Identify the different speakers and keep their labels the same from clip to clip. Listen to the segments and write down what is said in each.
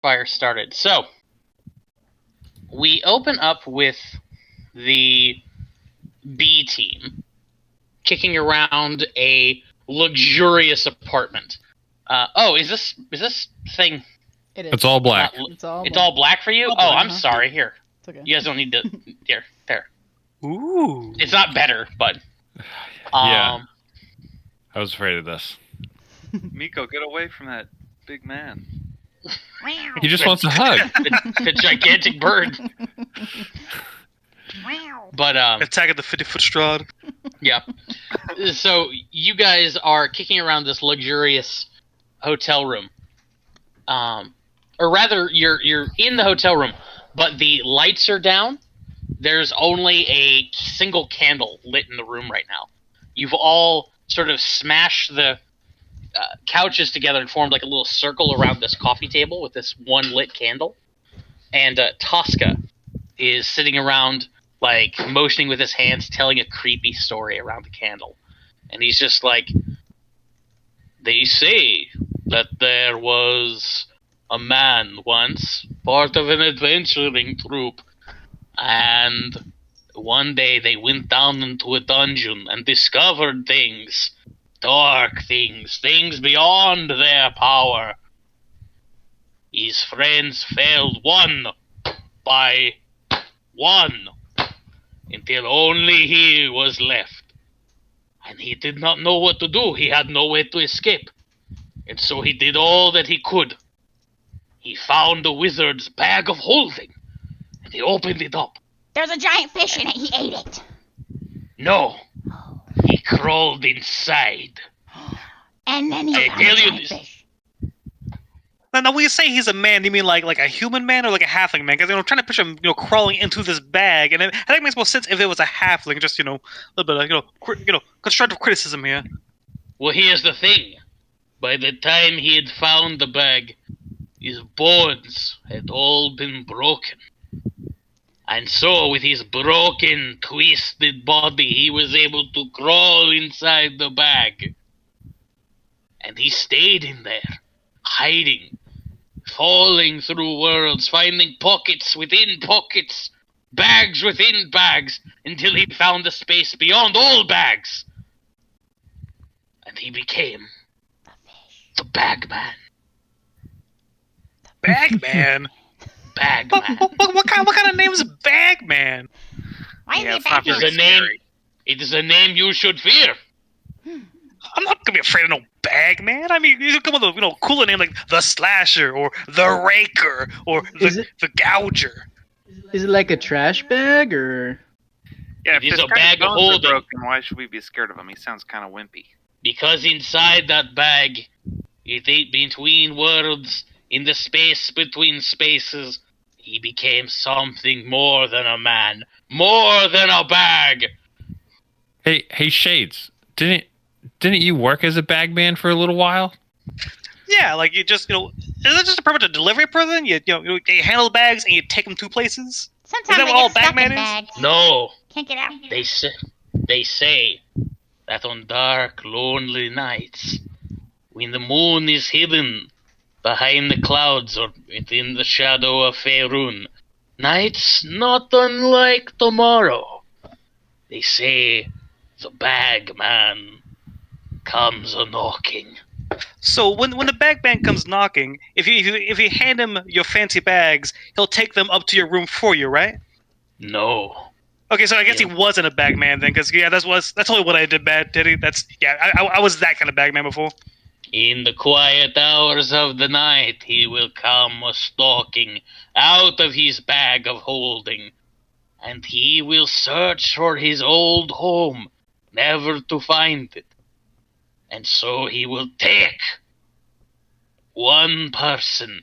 Speaker 1: fire started. So, we open up with the B team kicking around a luxurious apartment. Is this thing?
Speaker 2: It is.
Speaker 3: It's all black.
Speaker 2: It's all
Speaker 1: black for you?
Speaker 2: All
Speaker 1: Oh,
Speaker 2: black,
Speaker 1: I'm
Speaker 2: huh?
Speaker 1: sorry. Here,
Speaker 2: It's okay.
Speaker 1: you guys don't need to. Here, there.
Speaker 4: Ooh.
Speaker 1: It's not better, but
Speaker 3: Yeah. I was afraid of this.
Speaker 5: Miko, get away from that big man.
Speaker 3: He just wants a hug.
Speaker 1: the gigantic bird. But
Speaker 4: Attack at the 50-foot Strahd.
Speaker 1: yeah. So you guys are kicking around this luxurious hotel room. Or rather, you're in the hotel room, but the lights are down. There's only a single candle lit in the room right now. You've all sort of smashed the couches together and formed like a little circle around this coffee table with this one lit candle. And Tosca is sitting around, like, motioning with his hands, telling a creepy story around the candle. And he's just like, they say that there was a man once, part of an adventuring troupe, and one day they went down into a dungeon and discovered things, dark things, things beyond their power. His friends failed one by one, until only he was left. And he did not know what to do. He had no way to escape. And so he did all that he could. He found the wizard's bag of holding, and he opened it up.
Speaker 6: There's a giant fish in it. He ate it.
Speaker 1: No. He crawled inside.
Speaker 6: And then he
Speaker 1: I
Speaker 6: found
Speaker 1: tell
Speaker 6: the
Speaker 1: you
Speaker 6: giant
Speaker 1: this-
Speaker 6: fish.
Speaker 4: Now, when you say he's a man, do you mean like a human man or like a halfling man? Because I'm trying to picture him, crawling into this bag, and I think it makes more sense if it was a halfling. Just a little bit of constructive criticism here.
Speaker 1: Well, here's the thing. By the time he had found the bag, his bones had all been broken. And so, with his broken, twisted body, he was able to crawl inside the bag. And he stayed in there, hiding, falling through worlds, finding pockets within pockets, bags within bags, until he found the space beyond all bags. And he became the Bagman.
Speaker 4: Bagman.
Speaker 1: Bagman.
Speaker 4: What kind of name is Bagman?
Speaker 6: Why is
Speaker 5: Yeah,
Speaker 6: he
Speaker 5: it's not
Speaker 6: back?
Speaker 1: It is a name. It is a name you should fear.
Speaker 4: I'm not gonna be afraid of no Bagman. I mean, you come with a cooler name like the Slasher or the Raker or the Gouger.
Speaker 2: Is it like a trash bag or?
Speaker 5: Yeah,
Speaker 1: It
Speaker 5: if
Speaker 1: is
Speaker 5: his
Speaker 1: a bag of
Speaker 5: bones are
Speaker 1: holding.
Speaker 5: broken, why should we be scared of him? He sounds kind of wimpy.
Speaker 1: Because inside that bag, it ate between worlds, in the space between spaces, he became something more than a man, more than a bag.
Speaker 3: Hey, Shades, didn't you work as a bagman for a little while?
Speaker 4: Yeah, like you just is it just a permanent delivery person? You handle the bags and you take them to places.
Speaker 6: Sometimes
Speaker 4: that
Speaker 6: I
Speaker 4: what all
Speaker 6: get stuck
Speaker 4: Bagman
Speaker 6: in
Speaker 4: is?
Speaker 6: bags.
Speaker 1: No,
Speaker 6: Can't get out.
Speaker 1: they say that on dark, lonely nights, when the moon is hidden behind the clouds or within the shadow of Faerun, nights not unlike tomorrow, they say the Bagman comes a-knocking.
Speaker 4: So when the Bagman comes knocking, if you hand him your fancy bags, he'll take them up to your room for you, right?
Speaker 1: No.
Speaker 4: Okay, so I guess
Speaker 1: Yeah.
Speaker 4: he wasn't a Bagman then, because that's only what I did bad, did he? I was that kind of Bagman before.
Speaker 1: In the quiet hours of the night, he will come a-stalking out of his bag of holding, and he will search for his old home, never to find it. And so he will take one person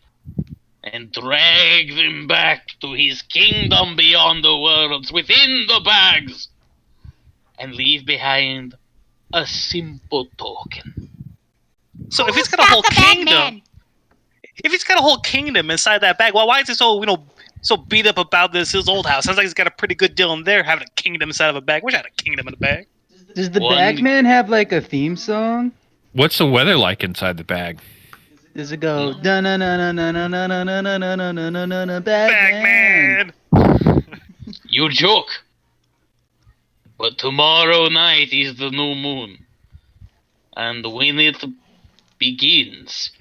Speaker 1: and drag them back to his kingdom beyond the worlds, within the bags, and leave behind a simple token.
Speaker 4: So if he's
Speaker 6: Who
Speaker 4: got a whole
Speaker 6: stopped the
Speaker 4: kingdom,
Speaker 6: Bagman?
Speaker 4: if he's got a whole kingdom inside that bag, why is he so beat up about his old house? Sounds like he's got a pretty good deal in there, having a kingdom inside of a bag. Wish I had a kingdom in a bag.
Speaker 2: Does the
Speaker 1: One-
Speaker 2: Bagman have like a theme song?
Speaker 3: What's the weather like inside the bag?
Speaker 2: Does it go da na na na na na na na na na na na na na na Bagman?
Speaker 4: Bagman!
Speaker 1: You joke. But tomorrow night is the new moon. And when it begins,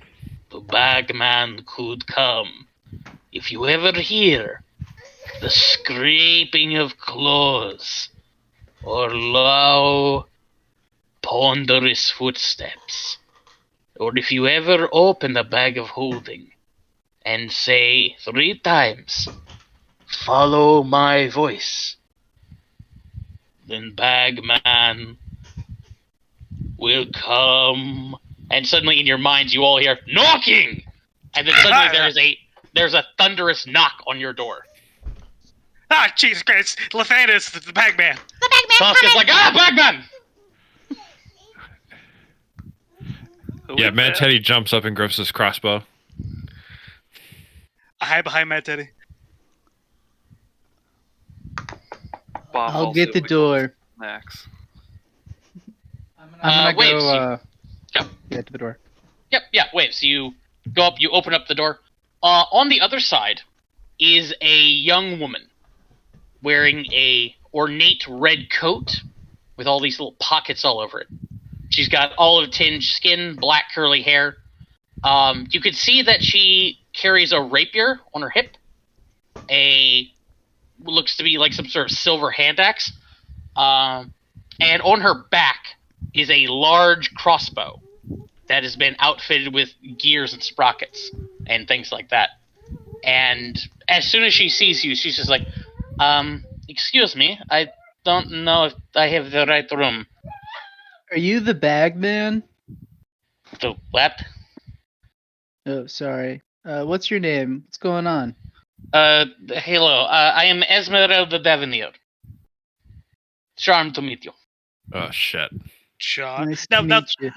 Speaker 1: the Bagman could come. If you ever hear the scraping of claws or low, ponderous footsteps, or if you ever open a bag of holding and say 3 times, "Follow my voice," then Bagman will come. And suddenly in your minds you all hear knocking! And then suddenly there's a thunderous knock on your door.
Speaker 4: Ah, Jesus Christ! Lathanus, the Bagman!
Speaker 6: The Bagman's
Speaker 1: Tosca's
Speaker 6: coming!
Speaker 1: like, Bagman!
Speaker 5: Who
Speaker 3: Yeah,
Speaker 5: is
Speaker 3: Mad
Speaker 5: that?
Speaker 3: Teddy jumps up and grabs his crossbow.
Speaker 4: I hide behind Mad Teddy.
Speaker 5: Bob
Speaker 2: I'll
Speaker 5: also
Speaker 2: get the
Speaker 5: becomes
Speaker 2: door.
Speaker 5: Max.
Speaker 2: I'm gonna
Speaker 1: Waves,
Speaker 2: go.
Speaker 1: Yep.
Speaker 2: Yeah, to the door.
Speaker 1: Yep, yeah, Waves. You go up, you open up the door. On the other side is a young woman wearing a ornate red coat with all these little pockets all over it. She's got olive tinged skin, black curly hair. You could see that she carries a rapier on her hip. Looks to be like some sort of silver hand axe. And on her back is a large crossbow that has been outfitted with gears and sprockets and things like that. And as soon as she sees you, she's just like, excuse me, I don't know if I have the right room.
Speaker 2: Are you the Bagman?
Speaker 1: The what?
Speaker 2: Oh, sorry. What's your name? What's going on?
Speaker 1: Hello, I am Esmeralda Davenier. Charmed to meet you.
Speaker 3: Oh shit!
Speaker 4: John.
Speaker 2: Nice
Speaker 4: Now,
Speaker 2: to
Speaker 4: now,
Speaker 2: meet you.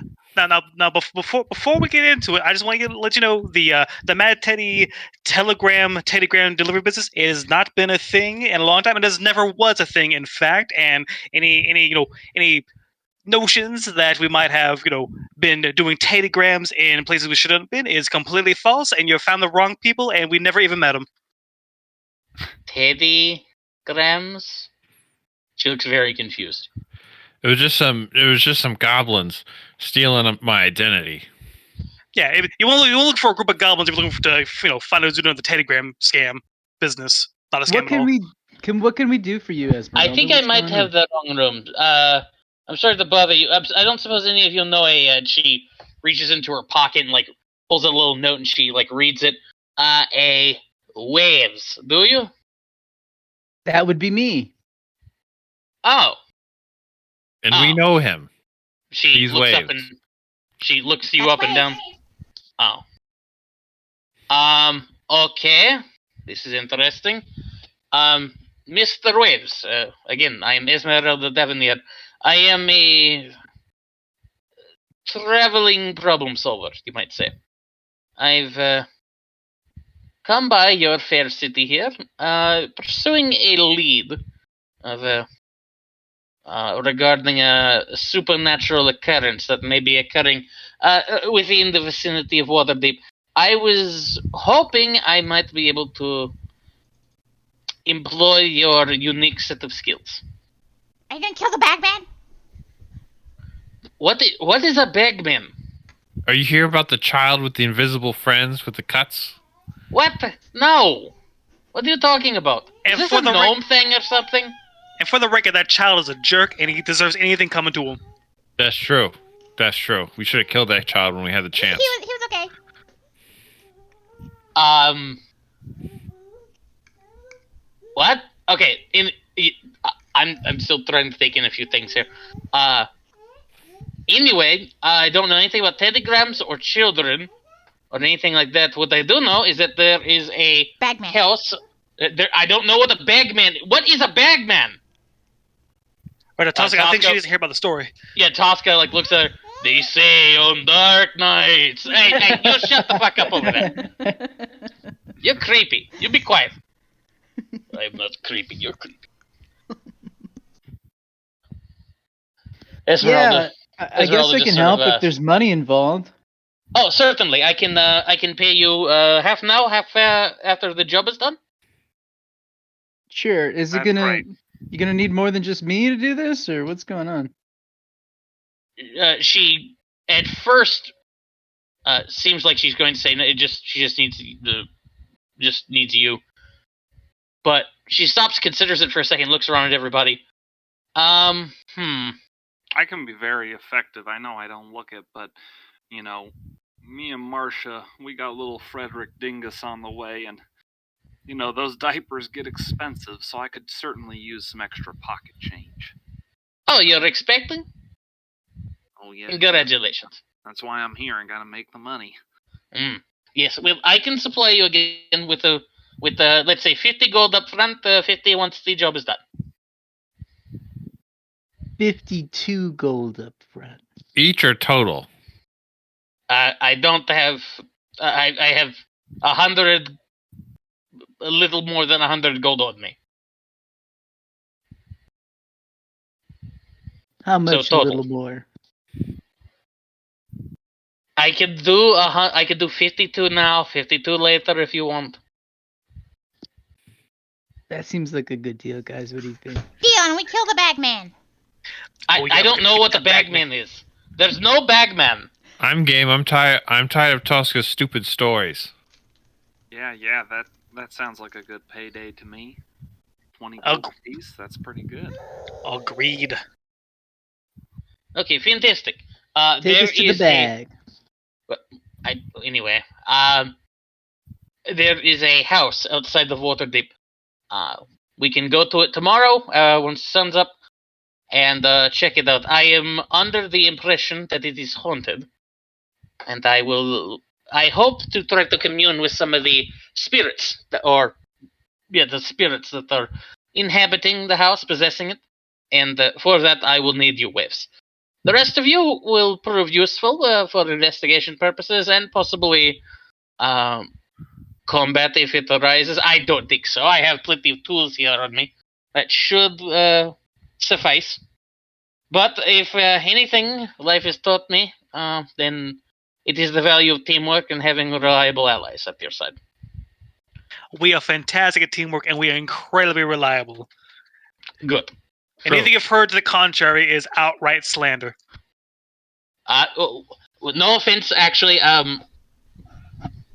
Speaker 4: now, before we get into it, I just want to let you know the Mad Teddy telegram delivery business has not been a thing in a long time, and it never was a thing, in fact. And any notions that we might have been doing telegrams in places we shouldn't have been is completely false, and you found the wrong people, and we never even met them.
Speaker 1: Teddy Grams? She looks very confused.
Speaker 3: It was just some goblins stealing my identity.
Speaker 4: Yeah, you won't look for a group of goblins if you're looking to find out who's doing the telegram scam business. Not a scam
Speaker 2: What
Speaker 4: at
Speaker 2: can
Speaker 4: all.
Speaker 2: what can we do for you, Esmeralda?
Speaker 1: I think I
Speaker 2: What's
Speaker 1: might
Speaker 2: going
Speaker 1: have
Speaker 2: on?
Speaker 1: the wrong room. I'm sorry to bother you. I don't suppose any of you know she reaches into her pocket and pulls a little note and she reads it. A Waves. Do you?
Speaker 2: That would be me.
Speaker 1: Oh.
Speaker 3: And we know him.
Speaker 1: She
Speaker 3: These
Speaker 1: looks up
Speaker 3: Waves.
Speaker 1: and she looks you
Speaker 6: That's
Speaker 1: up and
Speaker 6: Waves.
Speaker 1: down. Oh. Okay. This is interesting. Mr. Waves. Again, I am Esmeralda Davenier. I am a traveling problem solver, you might say. I've come by your fair city here, pursuing a lead of regarding a supernatural occurrence that may be occurring within the vicinity of Waterdeep. I was hoping I might be able to employ your unique set of skills.
Speaker 6: Are you gonna kill the Bagman?
Speaker 1: What is a bagman?
Speaker 3: Are you here about the child with the invisible friends with the cuts?
Speaker 1: What? No. What are you talking about?
Speaker 4: And
Speaker 1: Is this
Speaker 4: for
Speaker 1: a
Speaker 4: the
Speaker 1: gnome thing or something?
Speaker 4: And for the record, that child is a jerk, and he deserves anything coming to him.
Speaker 3: That's true. That's true. We should have killed that child when we had the
Speaker 6: He
Speaker 3: chance.
Speaker 6: was okay.
Speaker 1: What? Okay. I'm still trying to take in a few things here. Anyway, I don't know anything about telegrams or children or anything like that. What I do know is that there is a
Speaker 6: Bagman.
Speaker 1: house. I don't know what a bagman. What is a bagman?
Speaker 4: Right, Tosca, I think she
Speaker 1: Tosca-
Speaker 4: needs to hear about the story.
Speaker 1: Yeah, Tosca looks at her. They say on dark nights. Hey, you shut the fuck up over there. You're creepy. You be quiet. I'm not creepy. You're creepy.
Speaker 2: Yeah,
Speaker 1: Esmeralda.
Speaker 2: I guess
Speaker 1: Esmeralda
Speaker 2: I
Speaker 1: just
Speaker 2: can
Speaker 1: sort
Speaker 2: help
Speaker 1: of,
Speaker 2: if there's money involved.
Speaker 1: Oh, certainly. I can pay you half now, half after the job is done.
Speaker 2: Sure. Is it
Speaker 5: That's
Speaker 2: gonna?
Speaker 5: right.
Speaker 2: You gonna need more than just me to do this, or what's going on?
Speaker 1: She at first seems like she's going to say no, she just needs you, but she stops, considers it for a second, looks around at everybody.
Speaker 5: I can be very effective. I know I don't look it, but you know, me and Marcia, we got little Frederick Dingus on the way, and you know those diapers get expensive, so I could certainly use some extra pocket change.
Speaker 1: Oh, you're expecting?
Speaker 5: Oh yeah,
Speaker 1: Congratulations.
Speaker 5: that's why I'm here. I gotta make the money.
Speaker 1: Yes, well, I can supply you again with let's say 50 gold up front, 50 once the job is done.
Speaker 2: 52 gold up front.
Speaker 3: Each or total?
Speaker 1: I don't have. I have 100, a little more than 100 gold on me.
Speaker 2: How much a
Speaker 1: total.
Speaker 2: little more?
Speaker 1: I could do 52 now, 52 later if you want.
Speaker 2: That seems like a good deal, guys. What do you think?
Speaker 6: Dion, we kill the bagman.
Speaker 1: I don't know what the bagman is. There's no bagman.
Speaker 3: I'm game. I'm tired. I'm tired of Tosca's stupid stories.
Speaker 5: Yeah, that sounds like a good payday to me. 20 gold apiece. That's pretty good.
Speaker 4: Agreed.
Speaker 1: Okay, fantastic.
Speaker 2: Take
Speaker 1: there
Speaker 2: us to the
Speaker 1: is
Speaker 2: bag.
Speaker 1: Anyway, there is a house outside of Waterdeep. We can go to it tomorrow once the sun's up and check it out. I am under the impression that it is haunted, and I hope to try to commune with some of the spirits the spirits that are inhabiting the house, possessing it, and for that I will need your waves. The rest of you will prove useful for investigation purposes and possibly combat if it arises. I don't think so. I have plenty of tools here on me that should suffice. But if anything life has taught me, then it is the value of teamwork and having reliable allies at your side.
Speaker 4: We are fantastic at teamwork, and we are incredibly reliable.
Speaker 1: Good.
Speaker 4: Anything you've heard to the contrary is outright slander.
Speaker 1: No offense, actually,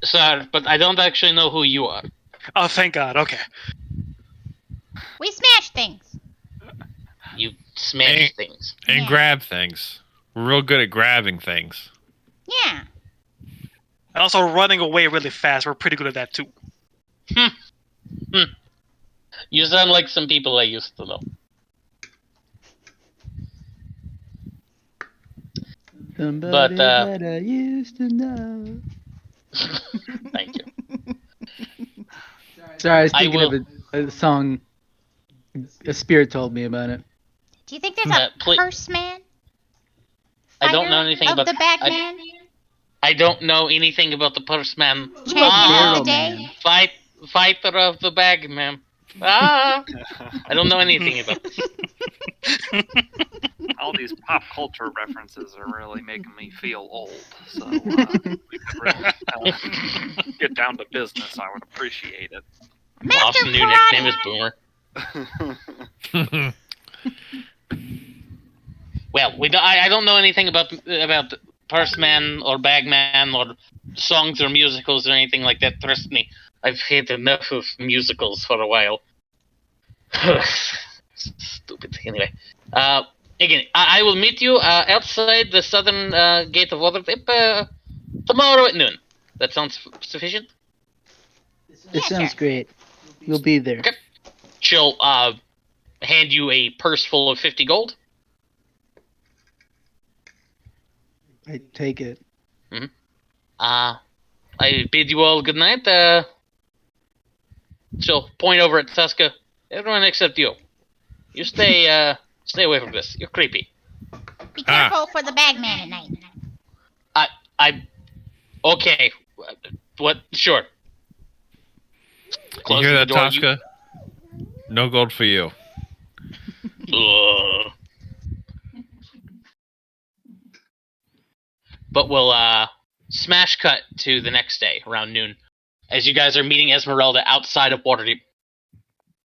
Speaker 1: sir, but I don't actually know who you are.
Speaker 4: Oh, thank God. Okay.
Speaker 6: We smash things.
Speaker 1: You smash things.
Speaker 3: And
Speaker 6: Yeah.
Speaker 3: grab things. We're real good at grabbing things.
Speaker 6: Yeah.
Speaker 4: And also running away really fast. We're pretty good at that, too.
Speaker 1: You sound like some people I used to know.
Speaker 2: Somebody
Speaker 1: But,
Speaker 2: that I used to know.
Speaker 1: Thank you.
Speaker 2: Sorry, I was
Speaker 1: I
Speaker 2: thinking of a song. A spirit told me about it.
Speaker 6: Do you think there's a purse man?
Speaker 1: I don't know anything
Speaker 6: of
Speaker 1: about
Speaker 6: the bagman.
Speaker 1: I don't know anything about the purse man.
Speaker 6: Champion of the day.
Speaker 1: Fighter of the bag, man. I don't know anything about this.
Speaker 5: All these pop culture references are really making me feel old. So we could really get down to business. I would appreciate it.
Speaker 6: Master
Speaker 1: Awesome new
Speaker 6: Karate.
Speaker 1: nickname is Boomer. Well, I don't know anything about purse man or bagman or songs or musicals or anything like that. Trust me, I've had enough of musicals for a while. Stupid. Anyway, again, I will meet you outside the southern gate of Waterdeep tomorrow at noon. That sounds sufficient?
Speaker 2: It sounds great. We'll be there.
Speaker 1: Okay. She'll hand you a purse full of 50 gold.
Speaker 2: I take it.
Speaker 1: I bid you all good night. She'll point over at Tuska. Everyone except you. You stay away from this. You're creepy.
Speaker 6: Be careful for the bagman at night.
Speaker 1: Okay. What? Sure.
Speaker 3: You
Speaker 1: Closing
Speaker 3: hear
Speaker 1: the
Speaker 3: that,
Speaker 1: door,
Speaker 3: Tosca? No gold for you.
Speaker 1: But we'll Smash cut to the next day around noon, as you guys are meeting Esmeralda outside of Waterdeep.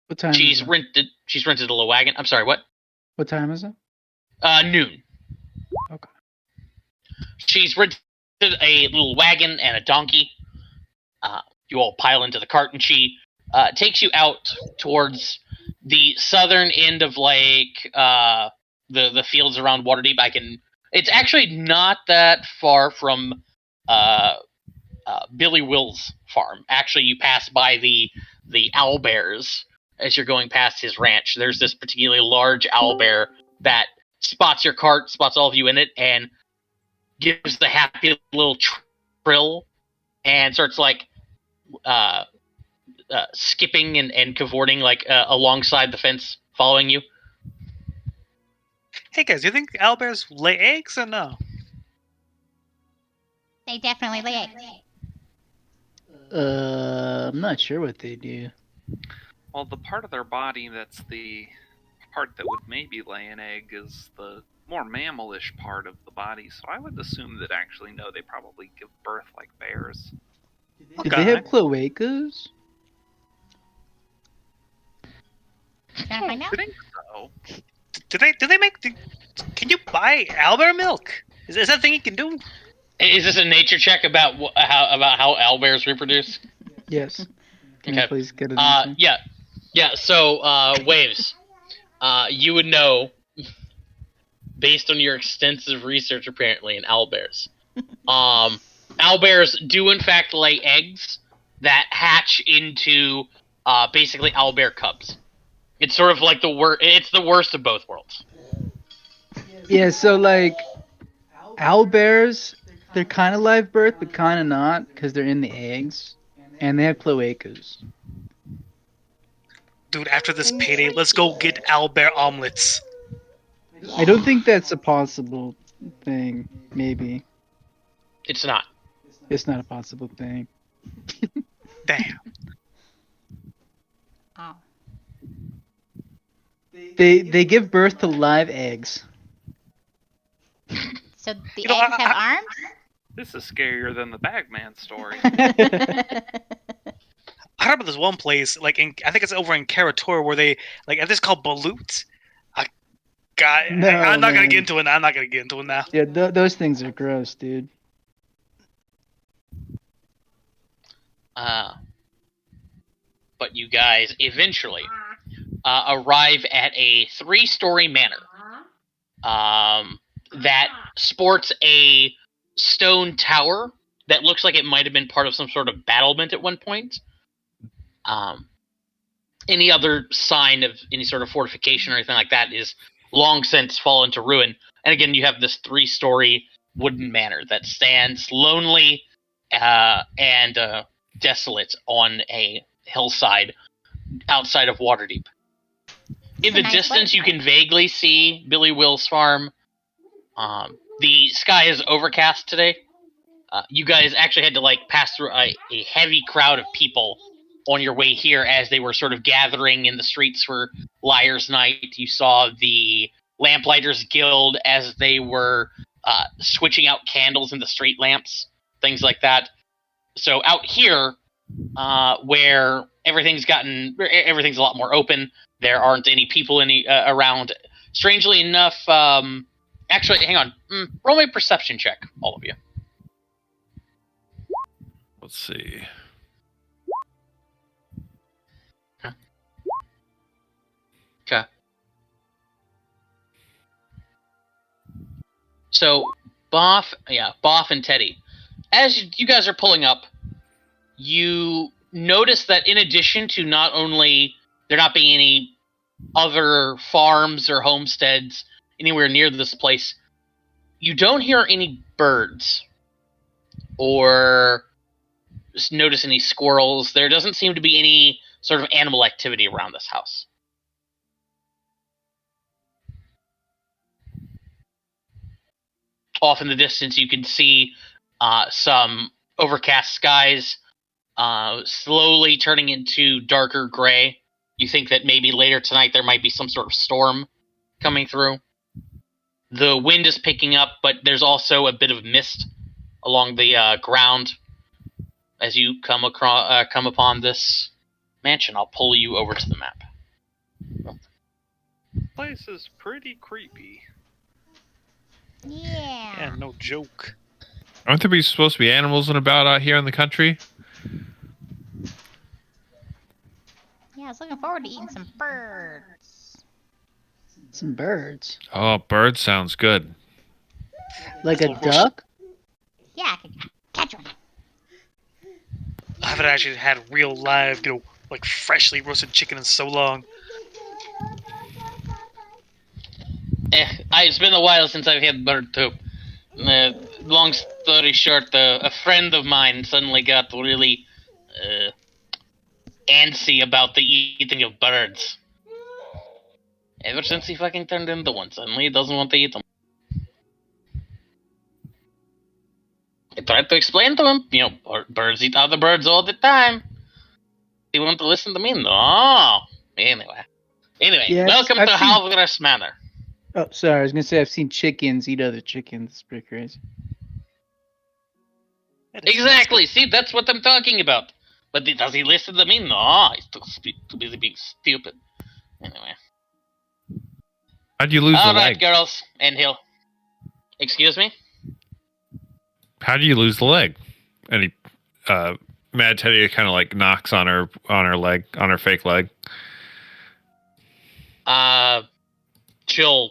Speaker 2: What time
Speaker 1: She's
Speaker 2: is it?
Speaker 1: rented a little wagon. I'm sorry, what?
Speaker 2: What time is it?
Speaker 1: Noon.
Speaker 2: Okay.
Speaker 1: She's rented a little wagon and a donkey. You all pile into the cart, and she takes you out towards the southern end of the fields around Waterdeep. It's actually not that far from Billy Will's farm. Actually, you pass by the owlbears as you're going past his ranch. There's this particularly large owlbear that spots your cart, spots all of you in it, and gives the happy little trill and starts skipping and cavorting alongside the fence, following you.
Speaker 4: Hey guys, you think owlbears lay eggs or no?
Speaker 6: They definitely lay eggs.
Speaker 2: I'm not sure what they do.
Speaker 5: Well, the part of their body that's the part that would maybe lay an egg is the more mammalish part of the body, so I would assume that actually, no, they probably give birth like bears.
Speaker 2: Do they have cloacas?
Speaker 6: Can I find out?
Speaker 5: I think so.
Speaker 4: Do they make? Can you buy owlbear milk? Is that a thing you can do?
Speaker 1: Is this a nature check about how owlbears reproduce?
Speaker 2: Yes. Can
Speaker 1: Okay.
Speaker 2: I please get an answer?
Speaker 1: Yeah. So, Waves, you would know, based on your extensive research, apparently, in owlbears. Owlbears do in fact lay eggs that hatch into basically owlbear cubs. It's sort of like it's the worst of both worlds.
Speaker 2: Yeah, so like owlbears, they're kind of live birth, but kind of not, because they're in the eggs, and they have cloacas.
Speaker 4: Dude, after this payday, let's go get owlbear omelets.
Speaker 2: I don't think that's a possible thing. Maybe
Speaker 1: It's not.
Speaker 2: it's not a possible thing.
Speaker 4: Damn.
Speaker 6: Oh.
Speaker 2: They give birth to live eggs.
Speaker 6: So the
Speaker 4: You know,
Speaker 6: eggs have arms?
Speaker 5: This is scarier than the Bagman story.
Speaker 4: I heard about this one place, I think it's over in Karator, where they this called Balut.
Speaker 2: No,
Speaker 4: I'm not gonna
Speaker 2: man.
Speaker 4: get into it. I'm not gonna get into it now.
Speaker 2: Yeah, those things are gross, dude.
Speaker 1: But you guys eventually arrive at a 3-story manor that sports a stone tower that looks like it might have been part of some sort of battlement at one point. Any other sign of any sort of fortification or anything like that is long since fallen to ruin. And again, you have this 3-story wooden manor that stands lonely and desolate on a hillside outside of Waterdeep. In the distance, you can vaguely see Billy Will's farm. The sky is overcast today. You guys actually had to pass through a heavy crowd of people on your way here as they were sort of gathering in the streets for Liar's Night. You saw the Lamplighters Guild as they were switching out candles in the street lamps, things like that. So out here, where everything's a lot more open, there aren't any people around. Strangely enough, actually, hang on. Roll me a perception check, all of you.
Speaker 3: Let's see.
Speaker 1: Okay. So, Boff and Teddy, as you guys are pulling up, you notice that in addition to not only there not being any other farms or homesteads anywhere near this place, you don't hear any birds or notice any squirrels. There doesn't seem to be any sort of animal activity around this house. Off in the distance, you can see some overcast skies slowly turning into darker gray. You think that maybe later tonight there might be some sort of storm coming through. The wind is picking up, but there's also a bit of mist along the ground as you come upon this mansion. I'll pull you over to the map.
Speaker 5: Place is pretty creepy.
Speaker 6: Yeah.
Speaker 4: Yeah, no joke.
Speaker 3: Aren't there supposed to be animals and about out here in the country?
Speaker 6: Yeah, I was looking forward to eating some birds.
Speaker 2: Some birds.
Speaker 3: Oh, bird sounds good.
Speaker 2: Like a
Speaker 4: Little roast-
Speaker 2: duck?
Speaker 6: Yeah, I could catch one.
Speaker 4: I haven't actually had real live, like freshly roasted chicken in so long.
Speaker 1: It's been a while since I've had bird too. Long story short, a friend of mine suddenly got really antsy about the eating of birds. Ever since he fucking turned into one, suddenly he doesn't want to eat them. I tried to explain to him, birds eat other birds all the time. He won't listen to me? No. Anyway,
Speaker 2: Yes,
Speaker 1: welcome
Speaker 2: I've
Speaker 1: to
Speaker 2: seen-
Speaker 1: Halvgras Manor.
Speaker 2: Oh, sorry. I was gonna say I've seen chickens eat other chickens. It's pretty crazy.
Speaker 4: That is
Speaker 1: Exactly. See, that's what I'm talking about. But does he listen to me? No, he's too busy being stupid. Anyway.
Speaker 3: How'd you lose
Speaker 1: All
Speaker 3: the
Speaker 1: right,
Speaker 3: leg?
Speaker 1: girls, and he'll. Excuse me.
Speaker 3: How do you lose the leg? And he, Mad Teddy kind of like knocks on her leg, on her fake leg.
Speaker 1: She'll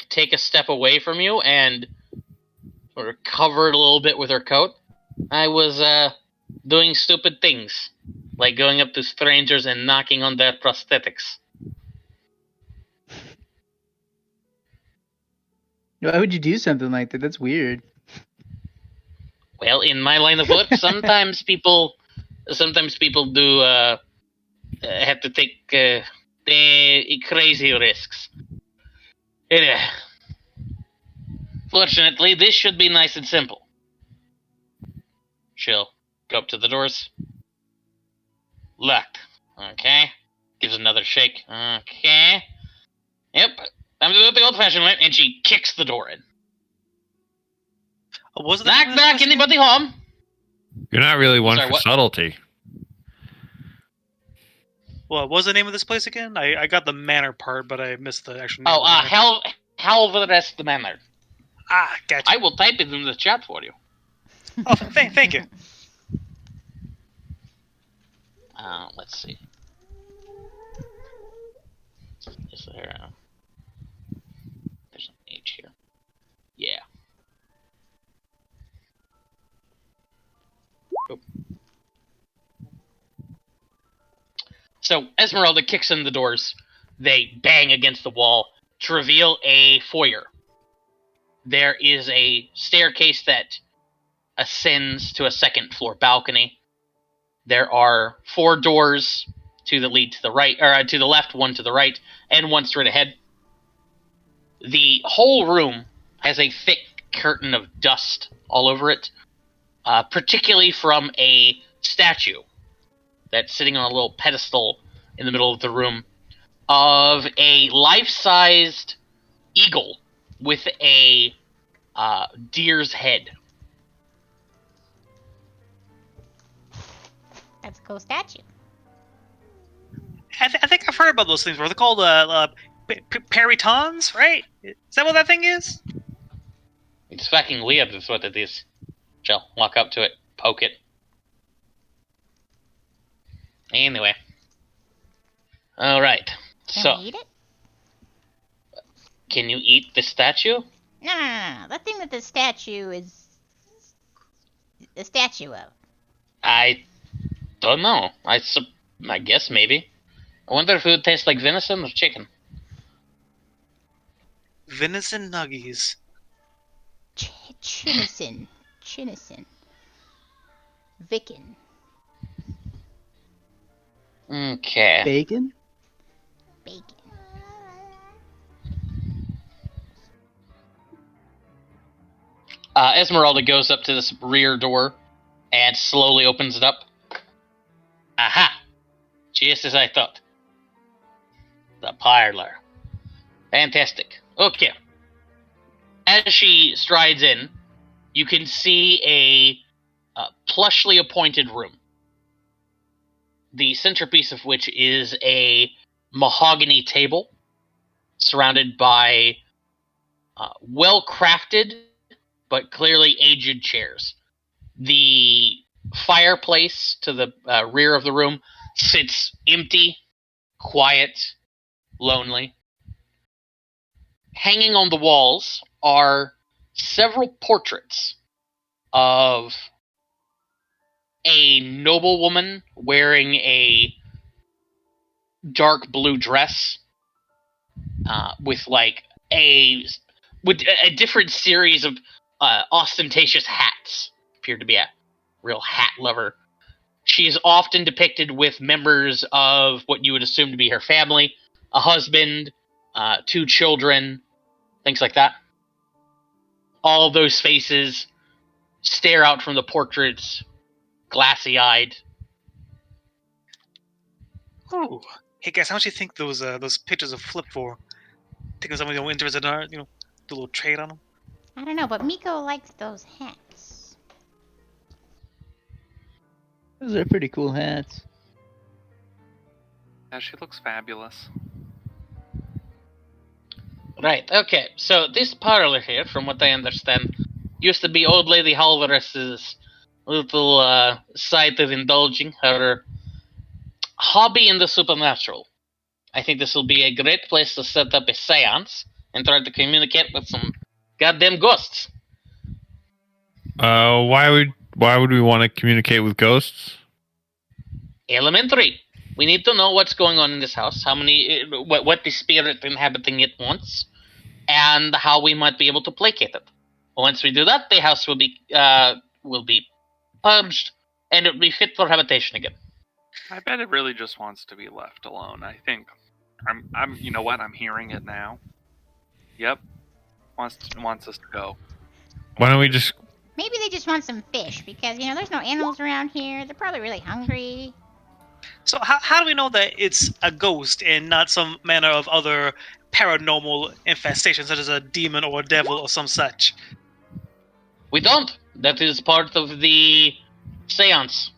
Speaker 1: take a step away from you and sort of cover it a little bit with her coat. I was doing stupid things, like going up to strangers and knocking on their prosthetics.
Speaker 2: Why would you do something like that? That's weird.
Speaker 1: Well, in my line of work, sometimes people do have to take crazy risks. Anyway, fortunately, this should be nice and simple. She'll go up to the doors. Locked. Okay. Gives another shake. Okay. Yep. I'm doing it the old-fashioned way, and she kicks the door in.
Speaker 4: Was it
Speaker 1: Knock, knock, anybody home?
Speaker 3: You're not really one
Speaker 1: Sorry,
Speaker 3: for
Speaker 1: what?
Speaker 3: subtlety.
Speaker 4: What was the name of this place again? I got the manor part, but I missed the actual name.
Speaker 1: Oh, Halvgras the Manor.
Speaker 4: Gotcha.
Speaker 1: I will type it in the chat for you.
Speaker 4: Oh, thank you.
Speaker 1: Let's see. Is there? There's an H here. Yeah. Oh. So Esmeralda kicks in the doors. They bang against the wall to reveal a foyer. There is a staircase that ascends to a second floor balcony. There are 4 doors to the lead to the right, or to the left, 1 to the right, and 1 straight ahead. The whole room has a thick curtain of dust all over it, particularly from a statue that's sitting on a little pedestal in the middle of the room of a life-sized eagle with a deer's head.
Speaker 6: That's a cool statue.
Speaker 4: I think I've heard about those things. Were they called peritons? Right? Is that what that thing is?
Speaker 1: It's fucking weird, is what it is. Shall walk up to it, poke it. Anyway. Alright.
Speaker 6: Can we eat it?
Speaker 1: Can you eat the statue?
Speaker 6: No. The thing that the statue is the statue of.
Speaker 1: I don't know. I guess maybe. I wonder if it would taste like venison or chicken.
Speaker 4: Venison nuggies.
Speaker 6: Chinison. Vicken.
Speaker 1: Okay.
Speaker 2: Bacon?
Speaker 6: Bacon.
Speaker 1: Esmeralda goes up to this rear door and slowly opens it up. Aha! Just as I thought. The parlor. Fantastic. Okay. As she strides in, you can see a plushly appointed room. The centerpiece of which is a mahogany table surrounded by well-crafted but clearly aged chairs. The fireplace to the rear of the room sits empty, quiet, lonely. Hanging on the walls are several portraits of a noblewoman wearing a dark blue dress with a different series of ostentatious hats. Appeared to be a real hat lover. She is often depicted with members of what you would assume to be her family, a husband, 2 children, things like that. All of those faces stare out from the portraits, glassy-eyed.
Speaker 4: Ooh. Hey guys, how much do you think those pictures will flip for? Think of somebody interested in art, do a little trade on them?
Speaker 6: I don't know, but Miko likes those hats.
Speaker 2: Those are pretty cool hats.
Speaker 5: Yeah, she looks fabulous.
Speaker 1: Right, okay. So this parlor here, from what I understand, used to be Old Lady Halvarez's little site of indulging her hobby in the supernatural. I think this will be a great place to set up a seance and try to communicate with some goddamn ghosts.
Speaker 3: Why would we want to communicate with ghosts?
Speaker 1: Elementary. We need to know what's going on in this house, how many, what the spirit inhabiting it wants, and how we might be able to placate it. Once we do that, the house will be purged, and it will be fit for habitation again.
Speaker 5: I bet it really just wants to be left alone. I think I'm you know what? I'm hearing it now. Yep. Wants us to go.
Speaker 3: Why don't we just?
Speaker 6: Maybe they just want some fish because there's no animals around here. They're probably really hungry.
Speaker 4: So how do we know that it's a ghost and not some manner of other paranormal infestation, such as a demon or a devil or some such?
Speaker 1: We don't. That is part of the seance.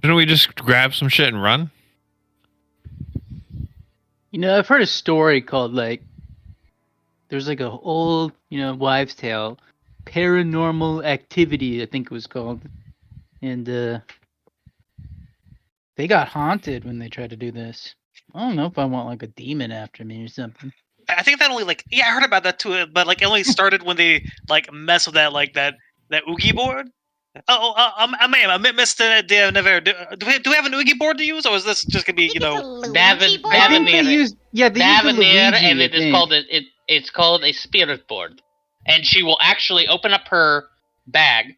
Speaker 3: Shouldn't we just grab some shit and run?
Speaker 2: I've heard a story called there's like a old, wives' tale, Paranormal Activity, I think it was called, and they got haunted when they tried to do this. I don't know if I want like a demon after me or something.
Speaker 4: I think that only I heard about that too, but it only started when they mess with that Oogie board. Ma'am, Mr. Never, do we have an Oogie board to use, or is this just gonna be
Speaker 6: I think it's a Luigi
Speaker 1: David-
Speaker 6: board.
Speaker 2: I think
Speaker 1: Davenir.
Speaker 2: they used the
Speaker 1: Davenir,
Speaker 2: Luigi,
Speaker 1: and it
Speaker 2: I
Speaker 1: is
Speaker 2: think.
Speaker 1: called it's called a spirit board, and she will actually open up her bag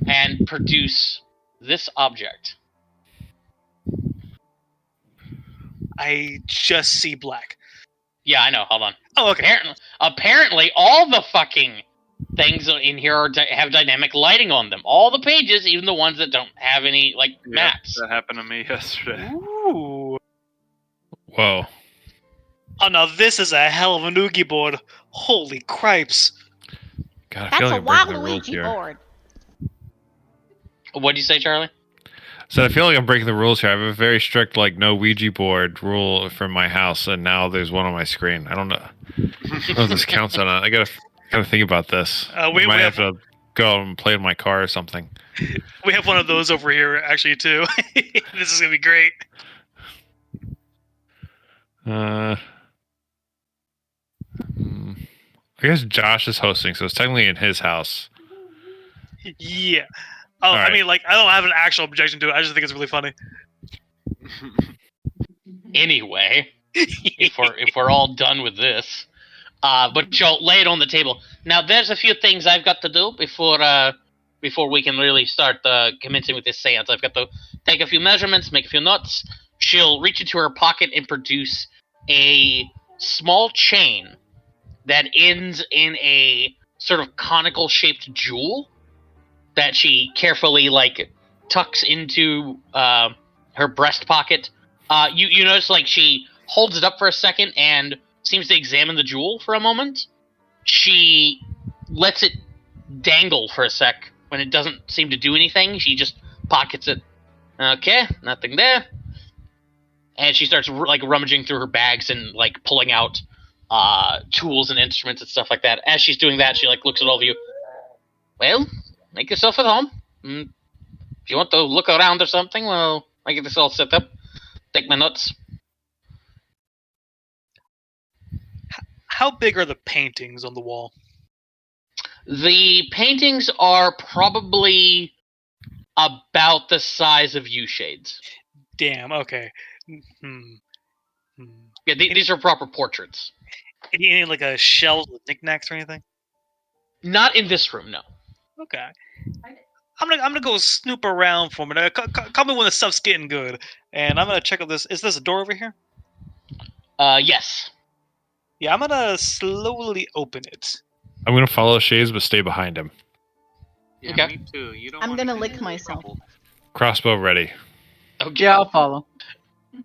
Speaker 1: and produce this object.
Speaker 4: I just see black.
Speaker 1: Yeah, I know. Hold on.
Speaker 4: Oh, okay.
Speaker 1: Apparently, all the fucking things in here have dynamic lighting on them. All the pages, even the ones that don't have any maps.
Speaker 5: That happened to me yesterday.
Speaker 4: Ooh.
Speaker 3: Whoa.
Speaker 4: Oh, now this is a hell of an Oogie board. Holy cripes.
Speaker 3: God, I
Speaker 6: That's
Speaker 3: feel
Speaker 6: a
Speaker 3: like I'm breaking the rules
Speaker 6: Waluigi
Speaker 3: here.
Speaker 6: board.
Speaker 1: What'd you say, Charlie?
Speaker 3: So I feel like I'm breaking the rules here. I have a very strict no Ouija board rule from my house, and now there's one on my screen. I don't know if this counts or not. I gotta think about this.
Speaker 4: We
Speaker 3: might
Speaker 4: have-
Speaker 3: have to go and play in my car or something.
Speaker 4: We have one of those over here, actually, too. This is gonna be great.
Speaker 3: I guess Josh is hosting, so it's technically in his house.
Speaker 4: Yeah. Oh,
Speaker 3: All right.
Speaker 4: I mean, I don't have an actual objection to it. I just think it's really funny.
Speaker 1: Anyway, if we're all done with this, but you'll lay it on the table. Now, there's a few things I've got to do before we can really start commencing with this seance. I've got to take a few measurements, make a few notes. She'll reach into her pocket and produce a small chain that ends in a sort of conical shaped jewel that she carefully tucks into her breast pocket. You notice she holds it up for a second and seems to examine the jewel for a moment. She lets it dangle for a sec. When it doesn't seem to do anything, she just pockets it. Okay, nothing there. And she starts like rummaging through her bags and like pulling out tools and instruments and stuff like that. As she's doing that, she like looks at all of you. Well, make yourself at home. If you want to look around or something, well, I get this all set up. Take my notes.
Speaker 4: How big are the paintings on the wall?
Speaker 1: The paintings are probably about the size of you shades.
Speaker 4: Damn. Okay. Hmm.
Speaker 1: Yeah, these are proper portraits.
Speaker 4: Any like a shelves with knickknacks or anything?
Speaker 1: Not in this room, no.
Speaker 4: Okay. I'm gonna go snoop around for a minute. Call me when the stuff's getting good, and I'm gonna check out this. Is this a door over here?
Speaker 1: Yes.
Speaker 4: Yeah, I'm gonna slowly open it.
Speaker 3: I'm gonna follow Shays, but stay behind him.
Speaker 5: Yeah,
Speaker 1: Okay.
Speaker 5: me too. You don't
Speaker 6: I'm
Speaker 5: wanna
Speaker 6: gonna
Speaker 5: get
Speaker 6: lick
Speaker 5: into
Speaker 6: myself.
Speaker 5: trouble.
Speaker 3: Crossbow ready.
Speaker 1: Okay.
Speaker 2: Yeah, I'll follow.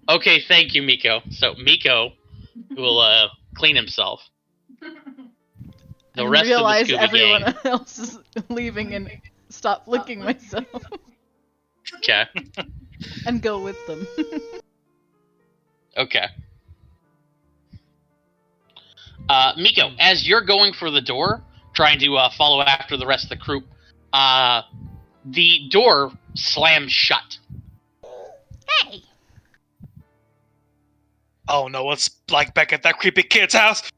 Speaker 1: Okay, thank you, Miko. So Miko will clean himself. The
Speaker 6: And
Speaker 1: rest of the
Speaker 6: realize
Speaker 1: Scooby
Speaker 6: everyone
Speaker 1: gang.
Speaker 6: else is leaving and stop licking myself
Speaker 1: Okay.
Speaker 6: and go with them.
Speaker 1: Okay. Miko, as you're going for the door, trying to follow after the rest of the group, the door slams shut.
Speaker 6: Hey!
Speaker 4: Oh no, it's like back at that creepy kid's house.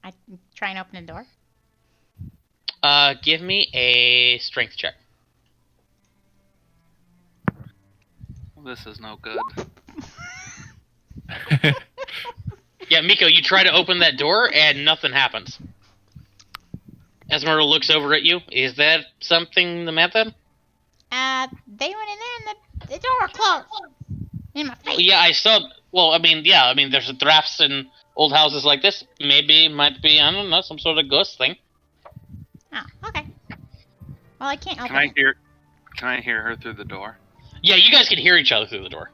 Speaker 6: I try and open the door.
Speaker 1: Give me a strength check.
Speaker 5: This is no good.
Speaker 1: Yeah, Miko, you try to open that door and nothing happens. Esmeralda looks over at you. Is there something the matter?
Speaker 6: They went in there and the door closed. In my face.
Speaker 1: Yeah, I saw. Well, I mean, there's drafts in old houses like this. Maybe, might be, I don't know, some sort of ghost thing.
Speaker 6: Oh, okay. Well, I can't open
Speaker 5: Can I
Speaker 6: it.
Speaker 5: hear? Can I hear her through the door?
Speaker 1: Yeah, you guys can hear each other through the door.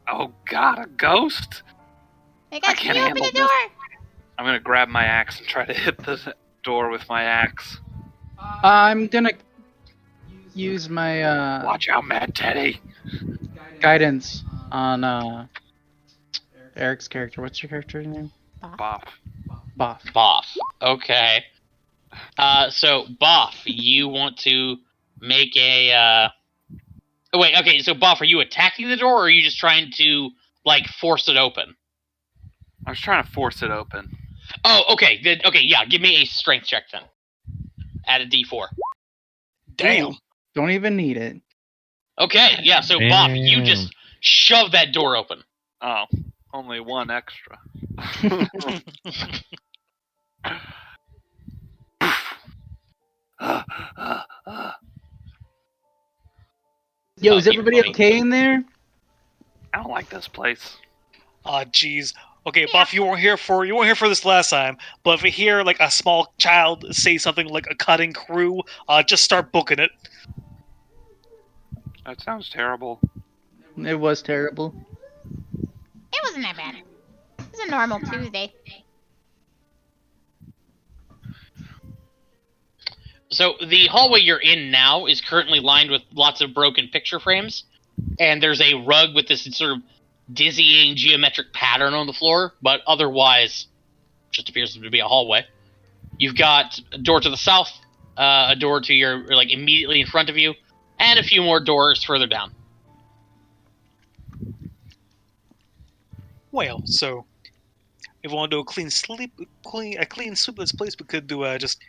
Speaker 5: Oh God, a ghost!
Speaker 6: Hey guys,
Speaker 5: I
Speaker 6: can
Speaker 5: can't
Speaker 6: you open the
Speaker 5: handle
Speaker 6: door?
Speaker 5: I'm gonna grab my axe and try to hit the door with my axe.
Speaker 2: I'm gonna use my
Speaker 5: Watch out, Mad Teddy!
Speaker 2: guidance on Eric's character. What's your character's name?
Speaker 5: Boff.
Speaker 2: Boff.
Speaker 1: Boff. Okay. So Boff, you want to make a. Oh, wait. Okay. So Boff, are you attacking the door, or are you just trying to like force it open?
Speaker 5: I was trying to force it open.
Speaker 1: Oh, okay. Good. Okay. Yeah. Give me a strength check then. Add a D4.
Speaker 4: Damn.
Speaker 2: Ooh, don't even need it.
Speaker 1: Okay. Yeah. So Boff, you
Speaker 3: Damn.
Speaker 1: just shove that door open.
Speaker 5: Oh, only one extra.
Speaker 2: Yo, is
Speaker 1: Oh,
Speaker 2: everybody
Speaker 1: funny.
Speaker 2: okay in there?
Speaker 5: I don't like this place.
Speaker 4: Ah, jeez. Okay,
Speaker 6: Yeah.
Speaker 4: Buff, you weren't here for this last time. But if you hear like a small child say something like a cutting crew, just start booking it.
Speaker 5: That sounds terrible.
Speaker 2: It was terrible.
Speaker 6: It wasn't that bad. It was a normal Tuesday.
Speaker 1: So the hallway you're in now is currently lined with lots of broken picture frames, and there's a rug with this sort of dizzying geometric pattern on the floor, but otherwise just appears to be a hallway. You've got a door to the south, a door to your like immediately in front of you, and a few more doors further down.
Speaker 4: Well, so if we want to do a clean sweep of this place, we could do just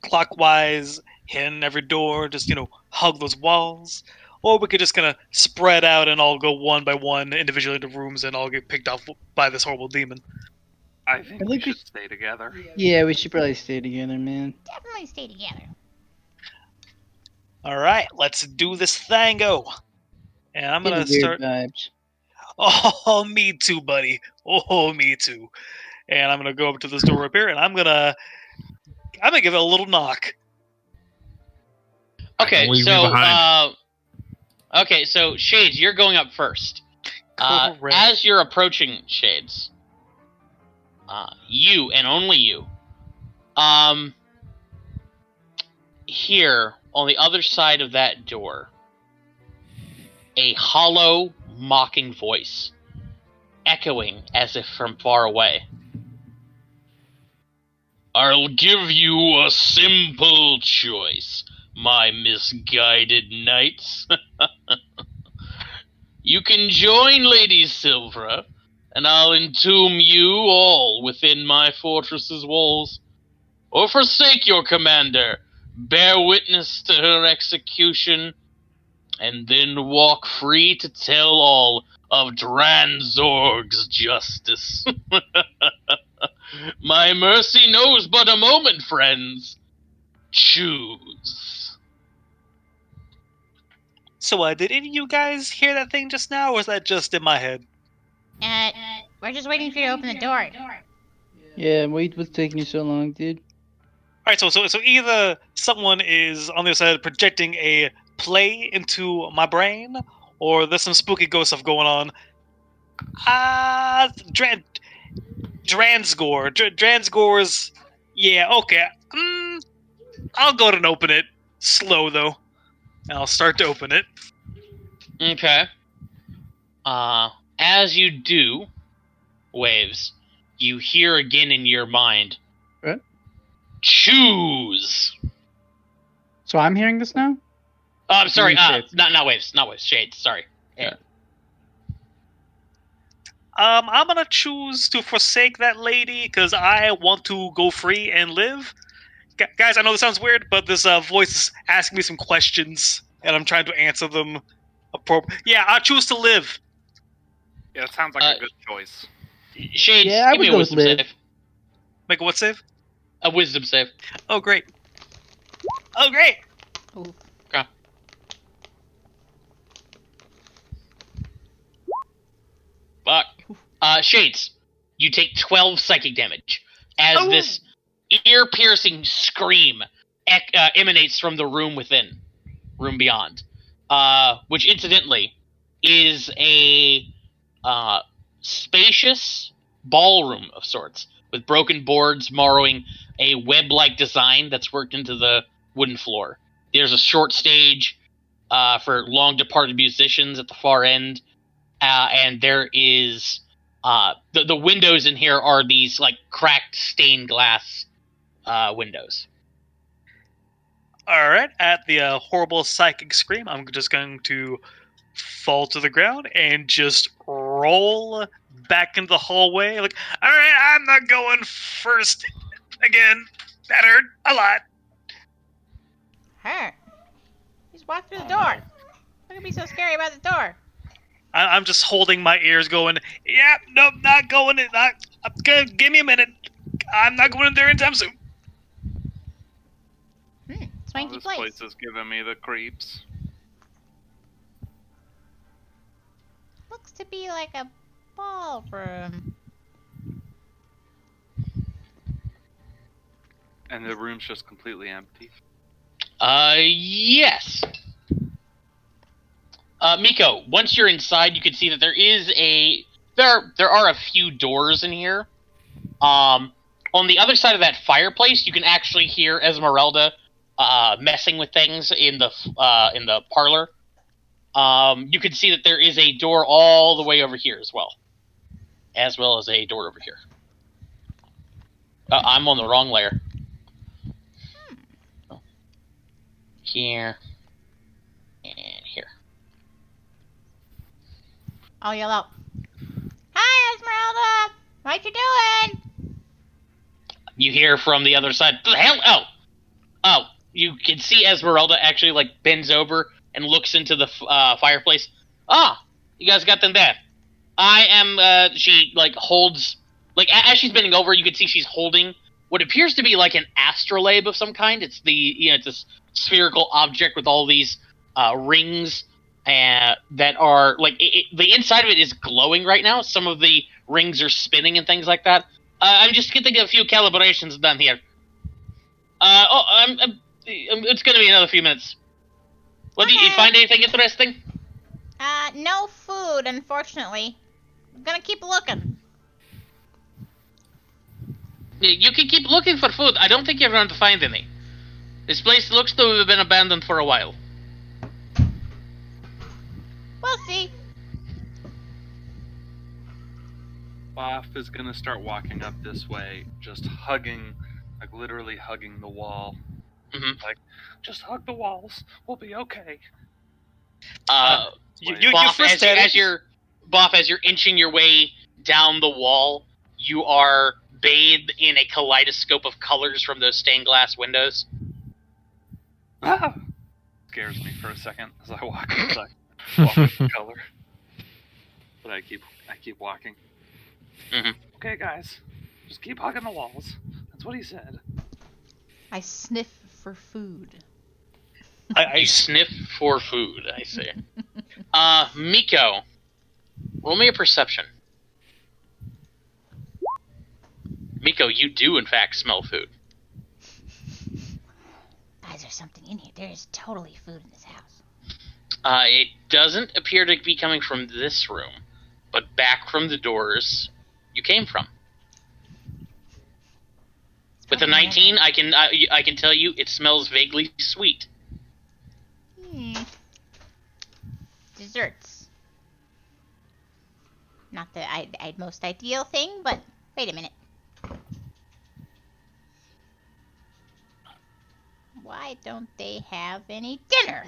Speaker 4: clockwise, hitting every door, just hug those walls, or we could just kind of spread out and all go one by one individually into rooms and all get picked off by this horrible demon.
Speaker 5: I think
Speaker 2: I
Speaker 5: we
Speaker 2: think we-
Speaker 5: should stay together.
Speaker 2: Yeah, we should probably stay together, man.
Speaker 6: Definitely stay together.
Speaker 4: All right, let's do this tango. And I'm gonna
Speaker 2: Getting
Speaker 4: start.
Speaker 2: weird vibes.
Speaker 4: Oh, me too, buddy. Oh, me too. And I'm gonna go up to this door up here, and I'm gonna give it a little knock.
Speaker 1: Okay,
Speaker 3: Don't leave me
Speaker 1: so
Speaker 3: behind.
Speaker 1: so Shades, you're going up first.
Speaker 4: Correct.
Speaker 1: As you're approaching Shades, You and only you. Here, on the other side of that door, a hollow, mocking voice, echoing as if from far away. I'll give you a simple choice, my misguided knights. You can join Lady Silvra, and I'll entomb you all within my fortress's walls. Or forsake your commander, bear witness to her execution, and then walk free to tell all of Dranzorg's justice. My mercy knows but a moment, friends. Choose.
Speaker 4: So, did any of you guys hear that thing just now, or was that just in my head?
Speaker 6: We're just waiting for you to open the door.
Speaker 2: Yeah, what's taking you so long, dude?
Speaker 4: All right, so either someone is on the other side projecting a play into my brain, or there's some spooky ghost stuff going on. Dransgor's. Yeah, okay. I'll go ahead and open it. Slow though. I'll start to open it.
Speaker 1: Okay. As you do, Waves, you hear again in your mind.
Speaker 2: What?
Speaker 1: Choose.
Speaker 2: So I'm hearing this now?
Speaker 1: I'm sorry.
Speaker 2: Shades.
Speaker 1: Not Waves. Not Waves. Shades. Sorry.
Speaker 2: Yeah.
Speaker 4: I'm gonna choose to forsake that lady because I want to go free and live. Guys, I know this sounds weird, but this voice is asking me some questions, and I'm trying to answer them appropriately. Yeah, I choose to live.
Speaker 5: Yeah, that sounds like a good choice.
Speaker 1: Shades,
Speaker 2: Yeah, I
Speaker 1: give me
Speaker 2: would
Speaker 1: a
Speaker 2: go with
Speaker 1: wisdom
Speaker 2: live.
Speaker 1: save.
Speaker 4: Make a what save?
Speaker 1: A wisdom save.
Speaker 4: Oh, great. Oh, great.
Speaker 6: Ooh.
Speaker 1: Okay. Fuck. Shades, you take 12 psychic damage as this ear-piercing scream emanates from the room within, room beyond, which incidentally is a spacious ballroom of sorts with broken boards borrowing a web-like design that's worked into the wooden floor. There's a short stage for long departed musicians at the far end, and there is the windows in here are these like cracked stained glass windows.
Speaker 4: All right. At the horrible psychic scream, I'm just going to fall to the ground and just roll back into the hallway. Like, all right, I'm not going first again. That hurt a lot.
Speaker 6: Hurt. Just walk through the door. What could be so scary about the door?
Speaker 4: I'm just holding my ears, going, "Yeah, nope, not going in. Give me a minute. I'm not going in there anytime soon."
Speaker 6: Swanky
Speaker 5: This
Speaker 6: place.
Speaker 5: place is giving me the creeps.
Speaker 6: Looks to be like a ballroom.
Speaker 5: And the room's just completely empty.
Speaker 1: Yes. Miko, once you're inside, you can see that there are a few doors in here. On the other side of that fireplace, you can actually hear Esmeralda messing with things in the parlor. You can see that there is a door all the way over here as well as a door over here. I'm on the wrong layer. Here and here.
Speaker 6: I'll yell out, "Hi, Esmeralda! What you doing?"
Speaker 1: You hear from the other side. The hell? Oh! You can see Esmeralda actually like bends over and looks into the fireplace. Ah, you guys got them there. I am. She like holds like as she's bending over, you can see she's holding what appears to be like an astrolabe of some kind. It's it's this spherical object with all these rings that are like the inside of it is glowing right now. Some of the rings are spinning and things like that. I'm just getting a few calibrations done here. It's gonna be another few minutes. What did you
Speaker 6: Okay.
Speaker 1: find anything interesting?
Speaker 6: No food, unfortunately. I'm gonna keep looking.
Speaker 1: You can keep looking for food. I don't think you're going to find any. This place looks to have been abandoned for a while.
Speaker 6: We'll see.
Speaker 5: Boff is gonna start walking up this way, just hugging, like literally hugging the wall.
Speaker 1: Mhm.
Speaker 5: Like, just hug the walls. We'll be okay.
Speaker 4: You
Speaker 1: Boff,
Speaker 4: first said
Speaker 1: as you're inching your way down the wall, you are bathed in a kaleidoscope of colors from those stained glass windows.
Speaker 5: Ah! Scares me for a second as I walk inside. Walk with the color. But I keep walking.
Speaker 1: Mhm.
Speaker 5: Okay, guys, just keep hugging the walls. That's what he said.
Speaker 6: I sniff for food.
Speaker 1: You sniff for food, I see. Miko, roll me a perception. Miko, you do in fact smell food.
Speaker 6: Guys, there's something in here. There is totally food in this house.
Speaker 1: It doesn't appear to be coming from this room, but back from the doors you came from. With a 19, I can tell you it smells vaguely sweet.
Speaker 6: Desserts. Not the most ideal thing, but wait a minute. Why don't they have any dinner?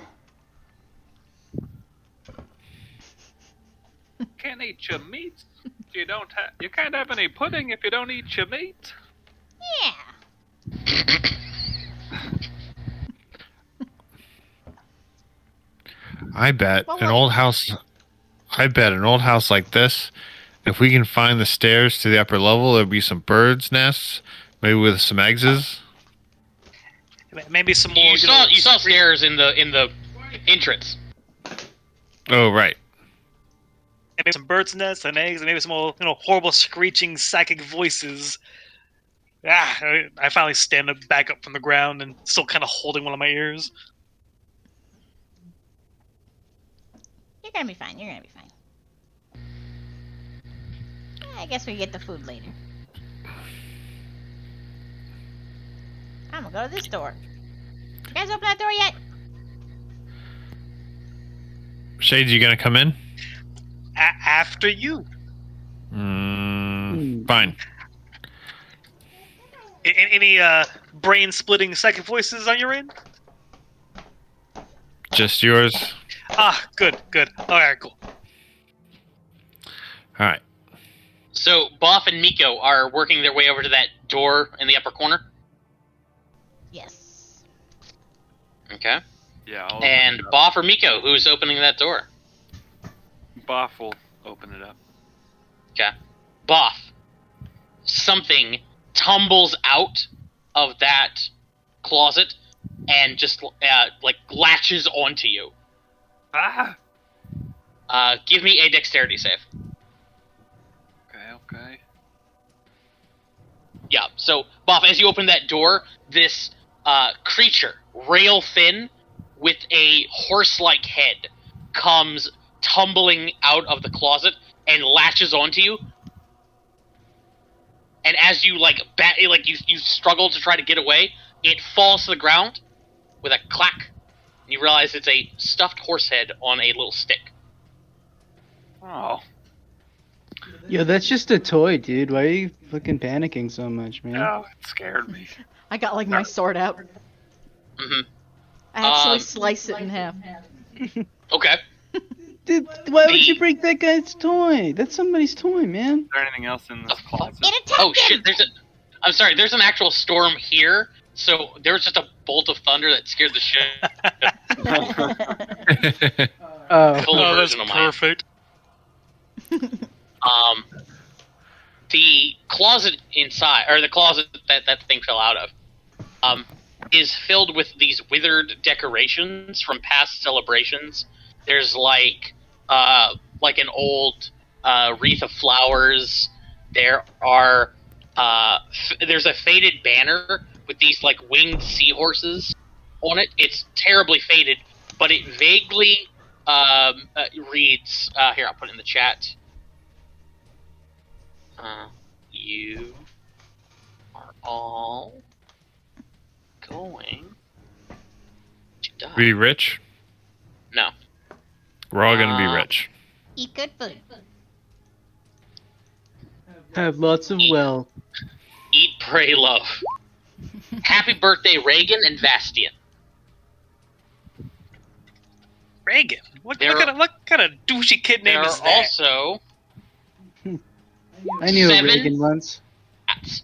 Speaker 5: Can't eat your meat. You can't have any pudding if you don't eat your meat.
Speaker 6: Yeah.
Speaker 3: I bet
Speaker 6: Well,
Speaker 3: an
Speaker 6: what-
Speaker 3: old house. I bet an old house like this, if we can find the stairs to the upper level, there'll be some birds' nests, maybe with some eggs.
Speaker 4: maybe some more.
Speaker 1: You saw stairs in the entrance.
Speaker 3: Oh, right.
Speaker 4: Maybe some birds' nests and eggs, and maybe some more, horrible screeching psychic voices. I finally stand up, back up from the ground, and still kind of holding one of my ears.
Speaker 6: You're gonna be fine. You're gonna be fine. I guess we get the food later. I'm gonna go to this door. You guys open that door yet?
Speaker 3: Shades, you gonna come in?
Speaker 4: After you.
Speaker 3: Fine.
Speaker 4: Any brain-splitting psychic voices on your end?
Speaker 3: Just yours.
Speaker 4: Good. All right, cool.
Speaker 3: All right.
Speaker 1: So Boff and Miko are working their way over to that door in the upper corner.
Speaker 6: Yes.
Speaker 1: Okay.
Speaker 5: Yeah.
Speaker 1: And Boff or Miko, who's opening that door?
Speaker 5: Boff will open it up.
Speaker 1: Okay. Boff. Something tumbles out of that closet and just latches onto you.
Speaker 5: Ah.
Speaker 1: Give me a dexterity save.
Speaker 5: Okay.
Speaker 1: Yeah, so, Boff, as you open that door, this creature, rail thin, with a horse-like head, comes tumbling out of the closet and latches onto you. And as you, you struggle to try to get away, it falls to the ground with a clack. And you realize it's a stuffed horse head on a little stick.
Speaker 5: Oh.
Speaker 2: Yo, that's just a toy, dude. Why are you fucking panicking so much, man?
Speaker 5: No, it scared me.
Speaker 6: I got my sword out.
Speaker 1: Mm-hmm.
Speaker 6: I actually slice it in half.
Speaker 1: Okay.
Speaker 2: Dude, why would you break that guy's toy? That's somebody's toy, man.
Speaker 5: Is there anything else in this closet?
Speaker 6: It attacked
Speaker 1: Oh
Speaker 6: him!
Speaker 1: shit, I'm sorry, there's an actual storm here, so there was just a bolt of thunder that scared the shit.
Speaker 2: Oh.
Speaker 1: Full
Speaker 4: Oh, that's
Speaker 1: version of mine.
Speaker 4: perfect.
Speaker 1: The closet inside, or the closet that thing fell out of, is filled with these withered decorations from past celebrations. There's like an old wreath of flowers. There are there's a faded banner with these like winged seahorses on it. It's terribly faded, but it vaguely reads. Here, I'll put it in the chat. You are all going to die.
Speaker 3: Be rich.
Speaker 1: No.
Speaker 3: We're all gonna be rich.
Speaker 6: Eat good food.
Speaker 2: Have lots of wealth.
Speaker 1: Eat, pray, love. Happy birthday, Reagan and Vastian.
Speaker 4: Reagan. What
Speaker 1: There
Speaker 4: kind of douchey kid name
Speaker 1: There
Speaker 4: is
Speaker 1: are
Speaker 4: that?
Speaker 1: also
Speaker 2: I knew a
Speaker 1: 7
Speaker 2: Reagan once.
Speaker 1: hats.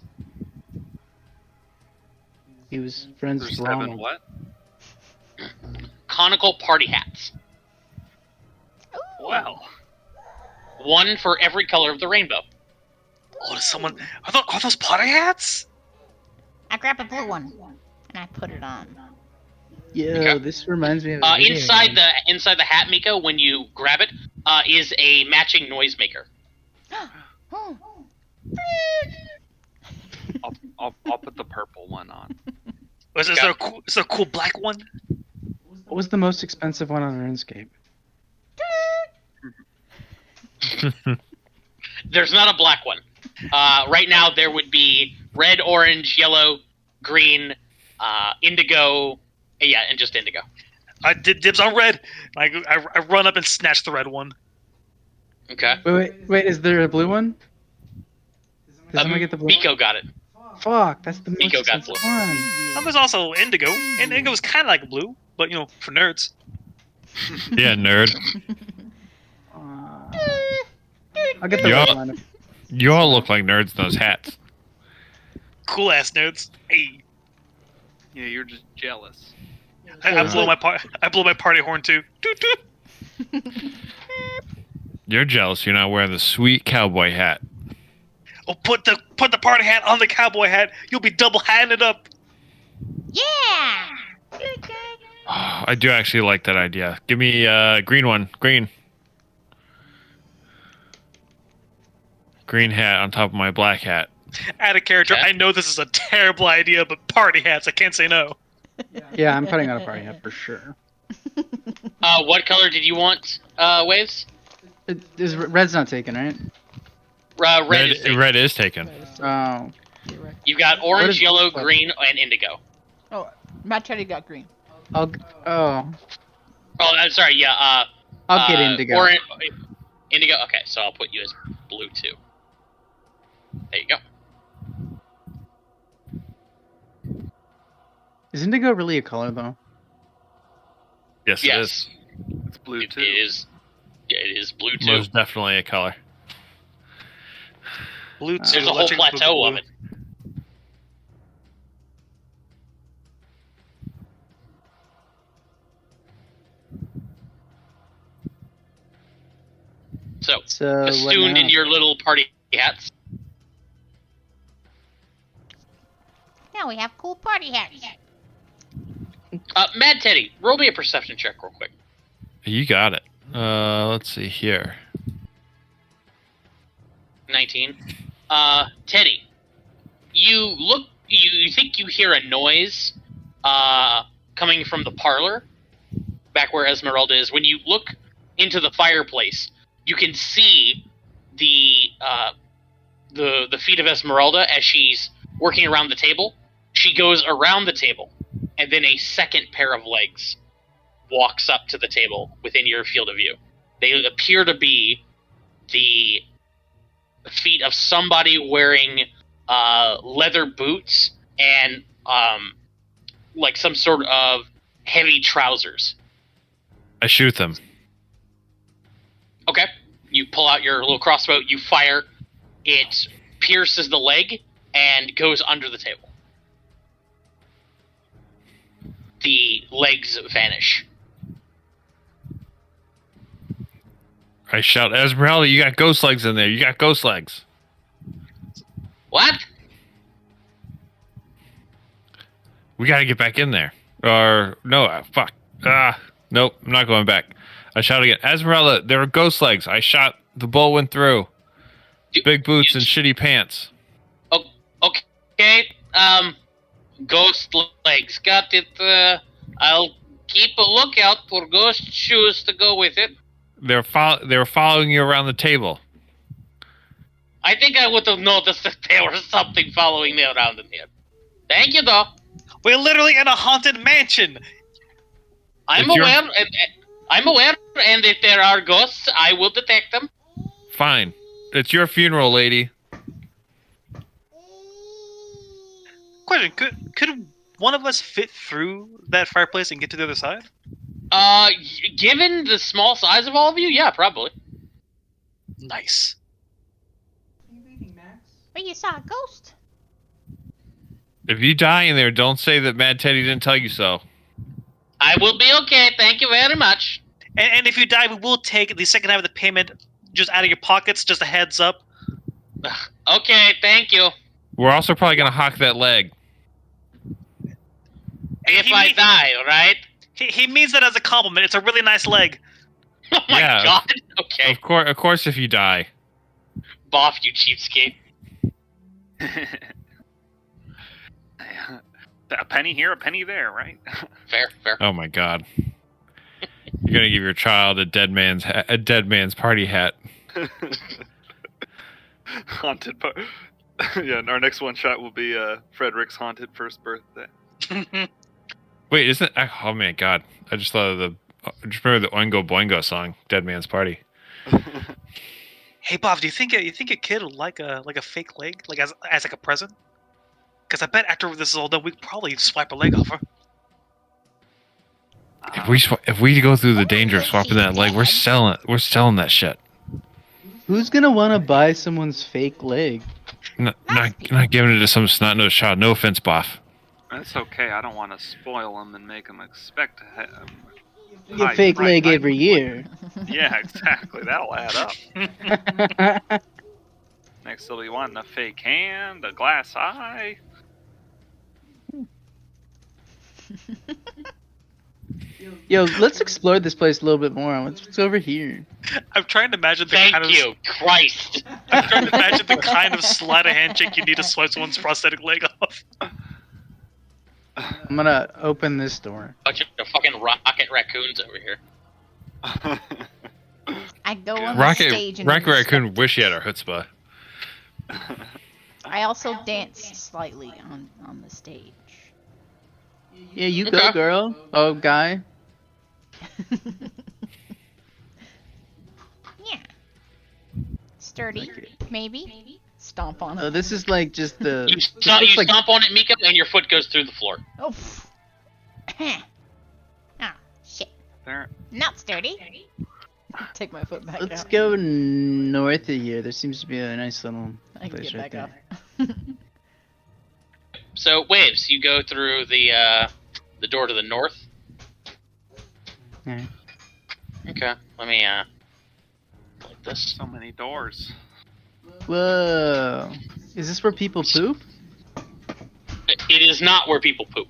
Speaker 2: He was friends
Speaker 5: There's
Speaker 2: with
Speaker 5: 7
Speaker 2: Ronald.
Speaker 5: what?
Speaker 1: Conical party hats.
Speaker 4: Wow.
Speaker 1: One for every color of the rainbow.
Speaker 4: Oh, does someone? Are those party hats?
Speaker 6: I grabbed a blue one and I put it on.
Speaker 2: Yo,
Speaker 1: Okay.
Speaker 2: this reminds me of a video
Speaker 1: Inside
Speaker 2: game.
Speaker 1: the hat, Miko, when you grab it, is a matching noisemaker.
Speaker 6: Oh.
Speaker 5: I'll put the purple one on.
Speaker 4: Is there a cool black one?
Speaker 2: What was the most expensive one on RuneScape?
Speaker 1: There's not a black one. Right now, there would be red, orange, yellow, green, indigo. Yeah, and just indigo.
Speaker 4: I did dibs on red. I run up and snatch the red one.
Speaker 1: Okay.
Speaker 2: Wait, is there a blue one? Does someone get the blue
Speaker 1: Miko
Speaker 2: one?
Speaker 1: got it.
Speaker 2: Fuck, that's the most
Speaker 1: Miko got
Speaker 2: expensive
Speaker 1: blue.
Speaker 2: one.
Speaker 4: And there's also indigo. Indigo is kind of like blue, but for nerds.
Speaker 3: Yeah, nerd.
Speaker 2: I'll get the
Speaker 3: Yeah.
Speaker 2: red one.
Speaker 3: You all look like nerds in those hats.
Speaker 4: Cool ass nerds. Hey,
Speaker 5: Yeah, you're just jealous.
Speaker 4: I blow my party horn too. Toot, toot.
Speaker 3: You're jealous you're not wearing the sweet cowboy hat.
Speaker 4: Oh, put the party hat on the cowboy hat. You'll be double hatting it up.
Speaker 6: Yeah.
Speaker 3: I do actually like that idea. Give me green one. Green. Green hat on top of my black hat.
Speaker 4: Add a character.
Speaker 1: Okay.
Speaker 4: I know this is a terrible idea, but party hats. I can't say no.
Speaker 2: Yeah, I'm putting on a party hat for sure.
Speaker 1: What color did you want, Waves?
Speaker 2: Red's not taken, right?
Speaker 1: Red is taken.
Speaker 3: Red is taken.
Speaker 2: Oh.
Speaker 1: You've got
Speaker 2: What
Speaker 1: orange,
Speaker 2: is-
Speaker 1: yellow,
Speaker 2: what?
Speaker 1: green, and indigo.
Speaker 7: Oh, Matt Teddy got green.
Speaker 2: Oh.
Speaker 1: Oh, I'm sorry. Yeah.
Speaker 2: I'll get indigo.
Speaker 1: Indigo. Okay, so I'll put you as blue too. There you go.
Speaker 2: Is indigo really a color though?
Speaker 3: Yes, it
Speaker 1: Yes,
Speaker 3: is.
Speaker 5: It's blue
Speaker 1: it
Speaker 5: too.
Speaker 1: is. Yeah, it is blue too.
Speaker 3: Most definitely a color.
Speaker 4: Blue too.
Speaker 1: There's a whole
Speaker 4: electric
Speaker 1: plateau
Speaker 4: blue.
Speaker 1: of it. So,
Speaker 2: So what
Speaker 1: festooned
Speaker 2: now?
Speaker 1: in your little party hats.
Speaker 6: Now we have cool party hats.
Speaker 1: Mad Teddy, roll me a perception check real quick.
Speaker 3: You got it. Let's see here.
Speaker 1: 19. Teddy, you think you hear a noise coming from the parlor, back where Esmeralda is. When you look into the fireplace, you can see the feet of Esmeralda as she's working around the table. She goes around the table, and then a second pair of legs walks up to the table within your field of view. They appear to be the feet of somebody wearing leather boots and like some sort of heavy trousers.
Speaker 3: I shoot them.
Speaker 1: Okay. You pull out your little crossbow, you fire, it pierces the leg and goes under the table. The legs vanish.
Speaker 3: I shout, Esmeralda, you got ghost legs in there. You got ghost legs.
Speaker 1: What?
Speaker 3: We gotta get back in there. Or, no, fuck. Nope, I'm not going back. I shout again, Esmeralda, there are ghost legs. I shot, the bull went through. Big boots and shitty pants.
Speaker 1: Okay. Ghost legs. Got it. I'll keep a lookout for ghost shoes to go with it.
Speaker 3: They were following you around the table.
Speaker 1: I think I would have noticed if there was something following me around in here. Thank you, though.
Speaker 4: We're literally in a haunted mansion.
Speaker 1: I'm
Speaker 3: It's your-
Speaker 1: aware. I'm aware, and if there are ghosts, I will detect them.
Speaker 3: Fine. It's your funeral, lady.
Speaker 4: Question: Could one of us fit through that fireplace and get to the other side?
Speaker 1: Given the small size of all of you, yeah, probably.
Speaker 4: Nice.
Speaker 6: But you saw a ghost.
Speaker 3: If you die in there, don't say that Mad Teddy didn't tell you so.
Speaker 1: I will be okay. Thank you very much.
Speaker 4: And if you die, we will take the second half of the payment just out of your pockets. Just a heads up.
Speaker 1: Okay, thank you.
Speaker 3: We're also probably gonna hawk that leg.
Speaker 1: If
Speaker 4: He
Speaker 1: I
Speaker 4: mean-
Speaker 1: die, right?
Speaker 4: He means that as a compliment. It's a really nice leg.
Speaker 1: Oh my
Speaker 3: Yeah.
Speaker 1: god. Okay.
Speaker 3: Of course, if you die.
Speaker 1: Boff, you cheapskate.
Speaker 5: A penny here, a penny there, right?
Speaker 1: Fair.
Speaker 3: Oh my god. You're gonna give your child a dead man's party hat.
Speaker 5: Haunted. Yeah, and our next one shot will be Frederick's haunted first birthday.
Speaker 3: Wait, isn't? Oh man, God! I just thought of just remember the Oingo Boingo song, "Dead Man's Party."
Speaker 4: Hey Bob, do you think a kid would like a fake leg, like as like a present? Because I bet after this is all done, we could probably swipe a leg off her.
Speaker 3: If we go through the danger of
Speaker 6: if
Speaker 3: swapping
Speaker 6: she's
Speaker 3: that leg, we're
Speaker 6: dead.
Speaker 3: selling that shit.
Speaker 2: Who's gonna want to buy someone's fake leg?
Speaker 3: Not giving it to some snot-nosed child. No offense, Boff.
Speaker 5: That's okay. I don't want to spoil them and make them expect to have.
Speaker 2: You get fake leg every year.
Speaker 5: Yeah, exactly. That'll add up. Next, they'll be wanting a fake hand, a glass eye.
Speaker 2: Yo, let's explore this place a little bit more. What's over here?
Speaker 4: I'm trying to imagine the
Speaker 1: Thank
Speaker 4: kind of
Speaker 1: you, Christ.
Speaker 4: I'm trying to imagine the kind of sleight of handshake you need to swipe someone's prosthetic leg off.
Speaker 2: I'm gonna open this door.
Speaker 1: Bunch of fucking rocket raccoons over here.
Speaker 6: I go on the stage and
Speaker 3: Rocket Raccoon wish he had our chutzpah.
Speaker 6: I also dance slightly on the stage.
Speaker 2: Yeah, you
Speaker 1: Okay.
Speaker 2: go, girl. Oh, guy.
Speaker 6: Yeah. Sturdy, maybe. Stomp on
Speaker 2: Oh,
Speaker 6: it.
Speaker 2: this is like just the.
Speaker 1: You,
Speaker 2: this
Speaker 1: stomp,
Speaker 2: looks
Speaker 1: you
Speaker 2: like-
Speaker 1: stomp on it, Mika, and your foot goes through the floor.
Speaker 6: Oh. Ah, shit.
Speaker 5: There.
Speaker 6: Not sturdy.
Speaker 7: Take my foot back
Speaker 2: Let's
Speaker 7: out.
Speaker 2: go north of here. There seems to be a nice little
Speaker 7: I can
Speaker 2: place
Speaker 7: get
Speaker 2: right
Speaker 7: back
Speaker 2: there.
Speaker 7: up.
Speaker 1: So, Waves, you go through the door to the north.
Speaker 2: Alright.
Speaker 1: Okay, let me, like this.
Speaker 5: So many doors.
Speaker 2: Whoa. Is this where people poop?
Speaker 1: It is not where people poop.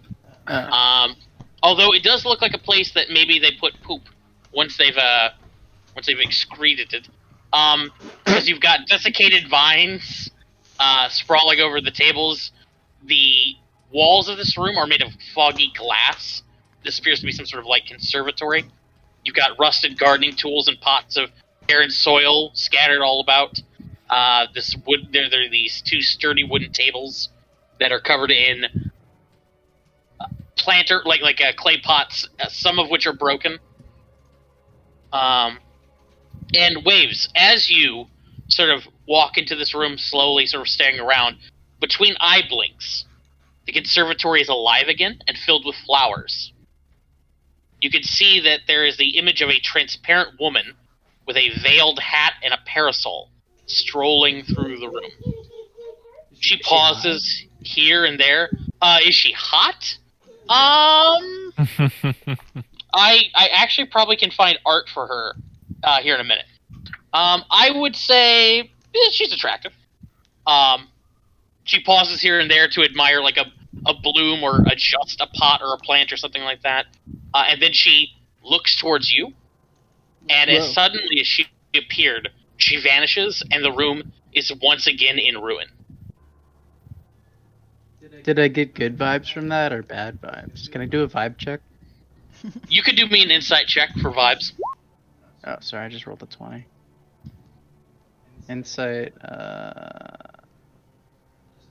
Speaker 1: Although it does look like a place that maybe they put poop once they've excreted it. Because you've got desiccated vines sprawling over the tables. The walls of this room are made of foggy glass. This appears to be some sort of like conservatory. You've got rusted gardening tools and pots of barren soil scattered all about. This wood. There are these two sturdy wooden tables that are covered in planter like clay pots, some of which are broken. And Waves, as you sort of walk into this room slowly, sort of staring around, between eye blinks, the conservatory is alive again and filled with flowers. You can see that there is the image of a transparent woman with a veiled hat and a parasol strolling through the room. She pauses here and there. Is she hot? I actually probably can find art for her here in a minute. I would say she's attractive. She pauses here and there to admire like a bloom or adjust a pot or a plant or something like that. And then she looks towards you. And
Speaker 2: Whoa.
Speaker 1: as suddenly as she appeared, she vanishes and the room is once again in ruin.
Speaker 2: Did I get good vibes from that or bad vibes? Can I do a vibe check?
Speaker 1: You could do me an insight check for vibes.
Speaker 2: Oh, sorry, I just rolled a 20. Insight.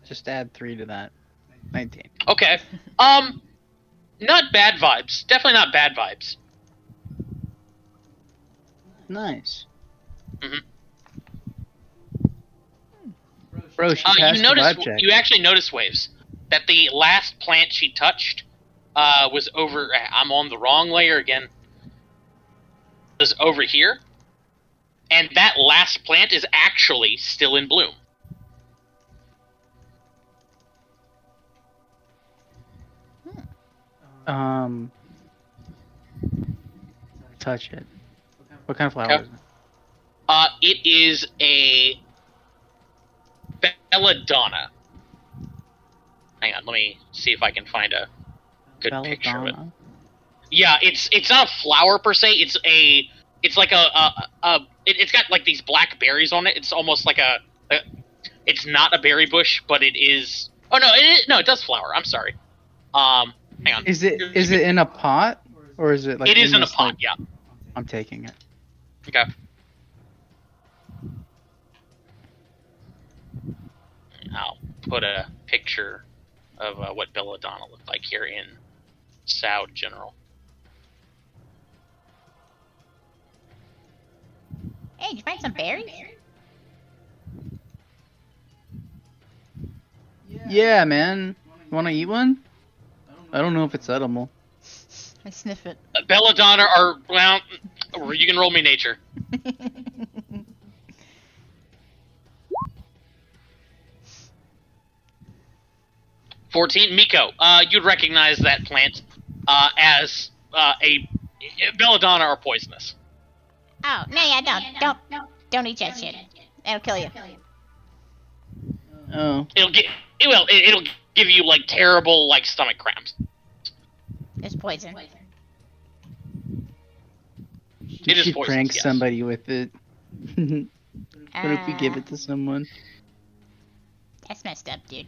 Speaker 2: Just add 3 to that. 19.
Speaker 1: Okay. Not bad vibes. Definitely not bad vibes.
Speaker 2: Nice.
Speaker 1: Mhm.
Speaker 2: Bro, she passed
Speaker 1: You
Speaker 2: the
Speaker 1: notice,
Speaker 2: vibe check.
Speaker 1: you actually notice, Waves, that the last plant she touched was over. I'm on the wrong layer again. Was over here, and that last plant is actually still in bloom.
Speaker 2: Touch it. What kind of flower
Speaker 1: Okay.
Speaker 2: is it?
Speaker 1: It is a belladonna. Hang on, let me see if I can find a good picture of it.
Speaker 2: Belladonna?
Speaker 1: Yeah, it's not a flower per se. It's like it's got like these black berries on it. It's almost like it's not a berry bush, but it is. Oh no, it does flower. I'm sorry. Hang on.
Speaker 2: Is it in a pot? Or is it like
Speaker 1: It is in a
Speaker 2: this,
Speaker 1: pot.
Speaker 2: like-
Speaker 1: Yeah.
Speaker 2: I'm taking it.
Speaker 1: Okay. I'll put a picture of what belladonna looked like here in Soud General.
Speaker 6: Hey, did you find some berries?
Speaker 2: Yeah, man. You wanna eat one? I don't know if it's edible.
Speaker 7: I sniff it.
Speaker 1: Belladonna are, well, you can roll me nature. 14. Miko, you'd recognize that plant as a belladonna are poisonous.
Speaker 6: Oh, no, yeah, don't eat that shit. That'll kill you.
Speaker 2: Oh.
Speaker 1: It'll give you like terrible like stomach cramps.
Speaker 6: It's poison.
Speaker 2: You
Speaker 1: It is
Speaker 2: should
Speaker 1: poisonous,
Speaker 2: prank
Speaker 1: yes.
Speaker 2: somebody with it. What if we give it to someone?
Speaker 6: That's messed up, dude.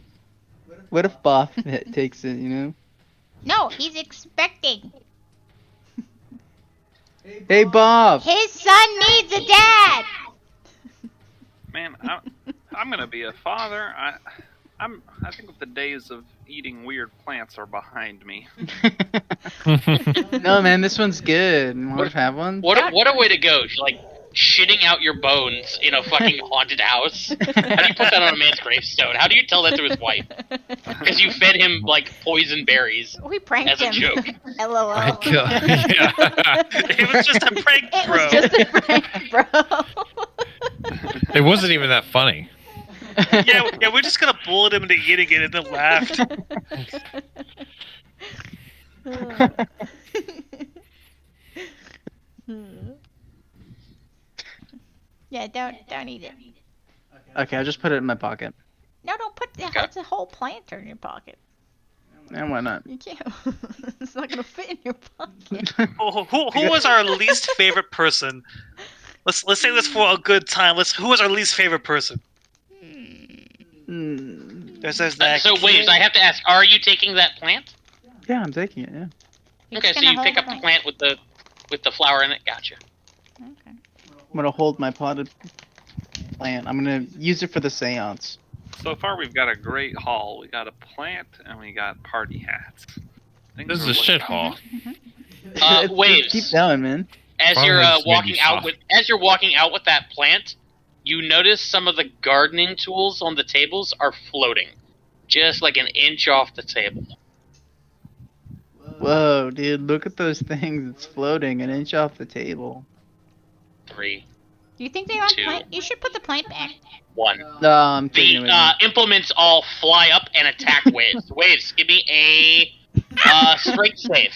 Speaker 2: What if Boff takes it, you know?
Speaker 6: No, he's expecting.
Speaker 2: Hey, Boff!
Speaker 6: His son needs a dad!
Speaker 5: Man, I'm gonna be a father. I think the days of eating weird plants are behind me.
Speaker 2: No, man, this one's good. Want to have one?
Speaker 1: What a way to go! Like shitting out your bones in a fucking haunted house. How do you put that on a man's gravestone? How do you tell that to his wife? Because you fed him like poison berries
Speaker 6: We pranked
Speaker 1: as a
Speaker 6: him.
Speaker 1: joke.
Speaker 6: LOL.
Speaker 3: Yeah.
Speaker 4: It was just a prank,
Speaker 6: It
Speaker 4: bro.
Speaker 6: was just a prank, bro.
Speaker 3: It wasn't even that funny.
Speaker 4: yeah, we're just gonna bullet him into eating it and then laughed.
Speaker 6: Yeah, don't eat it.
Speaker 2: Okay, I'll just put it in my pocket.
Speaker 6: No, don't put
Speaker 1: Okay.
Speaker 6: it's a whole planter in your pocket.
Speaker 2: And why not?
Speaker 6: You can't. It's not gonna fit in your pocket.
Speaker 4: Who was our least favorite person? Let's say this for a good time. Who was our least favorite person?
Speaker 2: Hmm.
Speaker 4: There's that.
Speaker 1: So Waves, I have to ask: are you taking that plant?
Speaker 2: Yeah, I'm taking it, yeah.
Speaker 6: You're
Speaker 1: Okay,
Speaker 6: just
Speaker 1: so
Speaker 6: gonna
Speaker 1: you
Speaker 6: hold
Speaker 1: pick up the plant with the flower in it. Gotcha.
Speaker 6: Okay.
Speaker 2: I'm gonna hold my potted plant. I'm gonna use it for the seance.
Speaker 5: So far, we've got a great haul. We got a plant and we got party hats. Things
Speaker 3: This is
Speaker 5: are
Speaker 3: a shit
Speaker 5: looking-
Speaker 3: hall.
Speaker 1: Waves.
Speaker 2: Keep going, man.
Speaker 1: As
Speaker 3: Probably
Speaker 1: you're
Speaker 3: just made
Speaker 1: walking
Speaker 3: you
Speaker 1: out
Speaker 3: soft.
Speaker 1: with that plant, you notice some of the gardening tools on the tables are floating, just like an inch off the table.
Speaker 2: Whoa, dude, look at those things. It's floating an inch off the table.
Speaker 1: 3,
Speaker 6: Do you think they're on
Speaker 1: 2.
Speaker 6: plant? You should put the plant back.
Speaker 1: 1.
Speaker 2: No, I'm taking it with me.
Speaker 1: The implements all fly up and attack Waves. Waves, give me a strength save.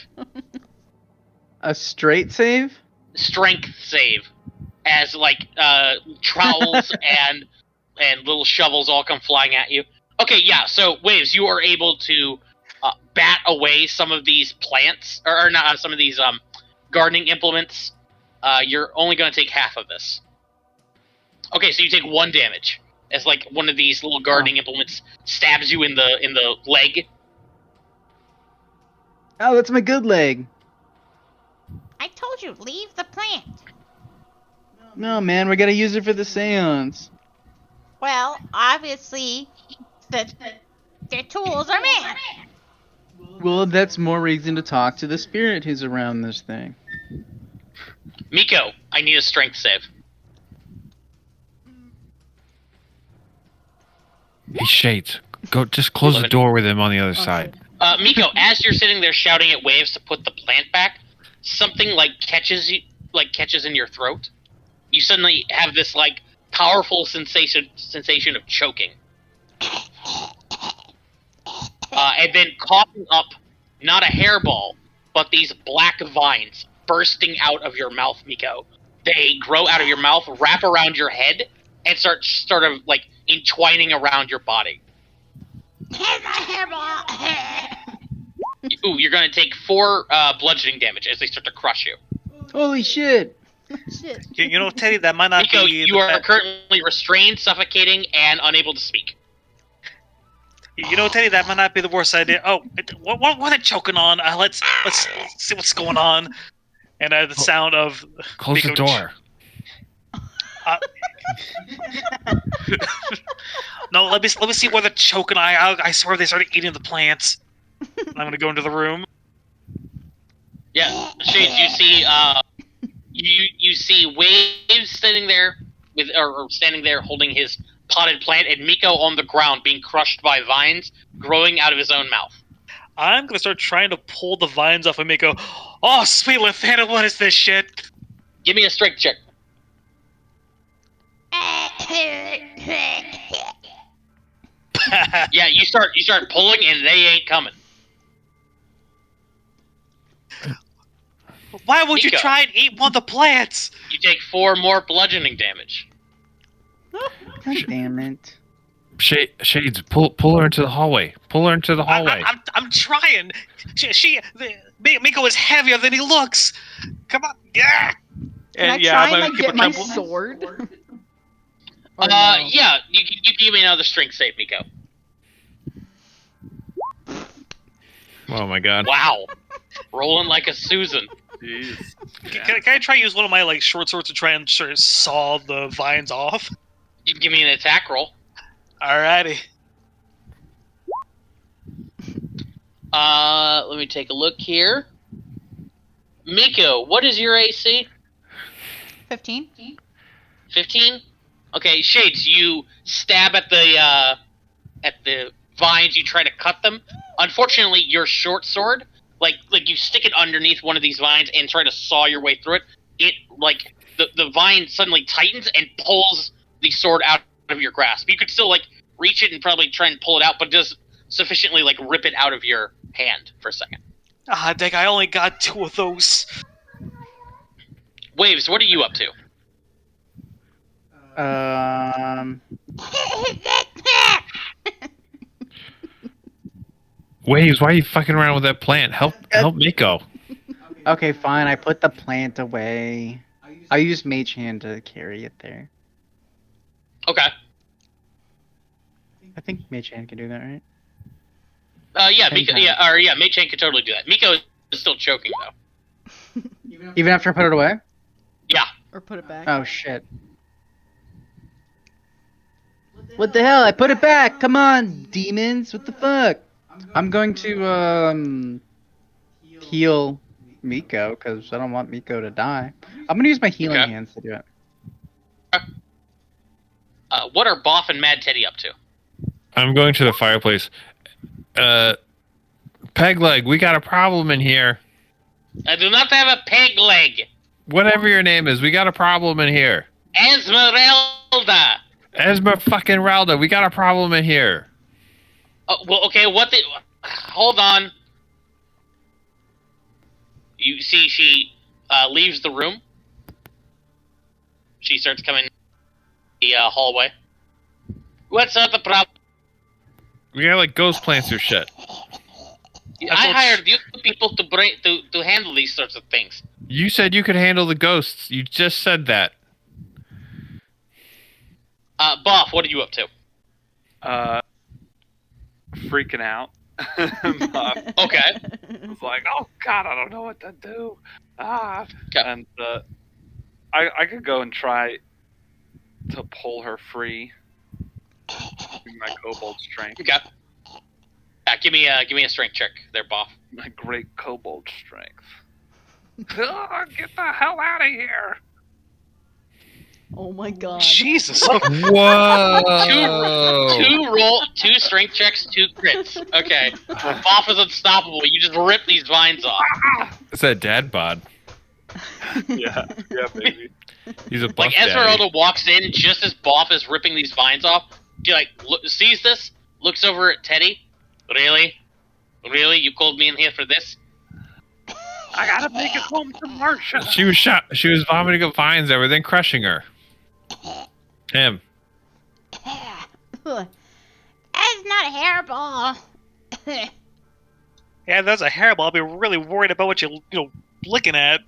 Speaker 2: A straight save?
Speaker 1: Strength save, as like trowels and little shovels all come flying at you. Okay, yeah. So Waves, you are able to bat away some of these plants, or not some of these gardening implements. You're only going to take half of this. Okay, so you take 1 damage as like one of these little gardening implements stabs you in the leg.
Speaker 2: Oh, that's my good leg.
Speaker 6: I told you, leave the plant.
Speaker 2: No, man, we gotta use it for the seance.
Speaker 6: Well, obviously, their tools are man.
Speaker 2: Well, that's more reason to talk to the spirit who's around this thing.
Speaker 1: Miko, I need a strength save.
Speaker 3: Hey, Shades, go. Just close the
Speaker 1: 11.
Speaker 3: door with him on the other side.
Speaker 1: Miko, as you're sitting there shouting at Waves to put the plant back, something catches in your throat. You suddenly have this powerful sensation of choking, and then coughing up not a hairball, but these black vines bursting out of your mouth, Miko. They grow out of your mouth, wrap around your head, and start of entwining around your body.
Speaker 6: Here's my hairball.
Speaker 1: Ooh, you're gonna take 4 bludgeoning damage as they start to crush you.
Speaker 2: Holy shit!
Speaker 7: Shit.
Speaker 4: You know, Teddy, that might not
Speaker 1: Miko,
Speaker 4: be.
Speaker 1: you are currently restrained, suffocating, and unable to speak.
Speaker 4: You know, Teddy, that might not be the worst idea. Oh, what are they choking on? Let's see what's going on. And the sound of
Speaker 3: Close the
Speaker 4: Miko
Speaker 3: door.
Speaker 4: No, let me see where they're choking. I swear they started eating the plants. I'm gonna go into the room.
Speaker 1: Yeah, Shades, you see, you see Waves standing there standing there holding his potted plant, and Miko on the ground being crushed by vines growing out of his own mouth.
Speaker 4: I'm gonna start trying to pull the vines off and Miko. Oh, sweet Lithana, what is this shit?
Speaker 1: Give me a strength check. Yeah, you start pulling, and they ain't coming.
Speaker 4: Why would you
Speaker 1: Miko.
Speaker 4: try and eat one of the plants?
Speaker 1: You take 4 more bludgeoning damage.
Speaker 2: God damn it!
Speaker 3: Shades, pull her into the hallway. Pull her into the hallway.
Speaker 4: I'm trying. Miko is heavier than he looks. Come on, yeah.
Speaker 7: Can I try and get my sword? Or no?
Speaker 1: Yeah, you give me another strength save, Miko.
Speaker 3: Oh my god.
Speaker 1: Wow, rolling like a Susan.
Speaker 5: Jeez.
Speaker 4: Can I try to use one of my short swords to try and sort of saw the vines off?
Speaker 1: You can give me an attack roll.
Speaker 4: Alrighty.
Speaker 1: Let me take a look here. Miko, what is your AC?
Speaker 7: 15?
Speaker 1: 15? Okay, Shades, you stab at the vines, you try to cut them. Unfortunately, your short sword, you stick it underneath one of these vines and try to saw your way through it. It the vine suddenly tightens and pulls the sword out of your grasp. You could still reach it and probably try and pull it out, but it does sufficiently rip it out of your hand for a second.
Speaker 4: Ah, Dick, I only got 2 of those.
Speaker 1: Waves, what are you up to?
Speaker 3: Waves, why are you fucking around with that plant? Help Miko.
Speaker 2: Okay, fine. I put the plant away. I used Mage Hand to carry it there.
Speaker 1: Okay.
Speaker 2: I think Mage Hand can do that, right?
Speaker 1: Yeah,
Speaker 2: Same
Speaker 1: Miko,
Speaker 2: time.
Speaker 1: Mei Chen could totally do that. Miko is still choking though.
Speaker 2: Even after I put it away?
Speaker 1: Yeah.
Speaker 7: Or put it back?
Speaker 2: Oh shit. What the hell? I put it back! Come on, demons! What the fuck? I'm going to, heal Miko, because I don't want Miko to die. I'm gonna use my healing
Speaker 1: Okay.
Speaker 2: hands to do it.
Speaker 1: What are Boff and Mad Teddy up to?
Speaker 3: I'm going to the fireplace. Pegleg, we got a problem in here.
Speaker 1: I do not have a peg leg.
Speaker 3: Whatever your name is, we got a problem in here.
Speaker 1: Esmeralda.
Speaker 3: Esmer fucking Ralda, we got a problem in here.
Speaker 1: Well, okay, hold on. You see she leaves the room. She starts coming the hallway. What's up the problem?
Speaker 3: We got ghost plants or shit.
Speaker 1: I hired you people to handle these sorts of things.
Speaker 3: You said you could handle the ghosts. You just said that.
Speaker 1: Boff, what are you up to?
Speaker 5: Freaking out.
Speaker 1: Okay.
Speaker 5: It's like, oh god, I don't know what to do.
Speaker 1: Okay.
Speaker 5: And I could go and try to pull her free. my kobold strength.
Speaker 1: Okay. Give me a strength check there, Boff.
Speaker 5: My great kobold strength. Oh, get the hell out of here!
Speaker 7: Oh my god.
Speaker 4: Jesus.
Speaker 3: Whoa!
Speaker 1: Two strength checks, 2 crits. Okay. Boff is unstoppable. You just rip these vines off.
Speaker 3: It's that dad bod.
Speaker 5: Yeah, baby.
Speaker 3: He's a buff
Speaker 1: Like
Speaker 3: daddy.
Speaker 1: Esmeralda walks in just as Boff is ripping these vines off. She sees this, looks over at Teddy. Really? You called me in here for this?
Speaker 5: I gotta make it home to Marcia.
Speaker 3: She was shot. She was vomiting up vines that were then crushing her. Him.
Speaker 6: That's not a hairball.
Speaker 4: Yeah, if that's a hairball, I'll be really worried about what you're looking at.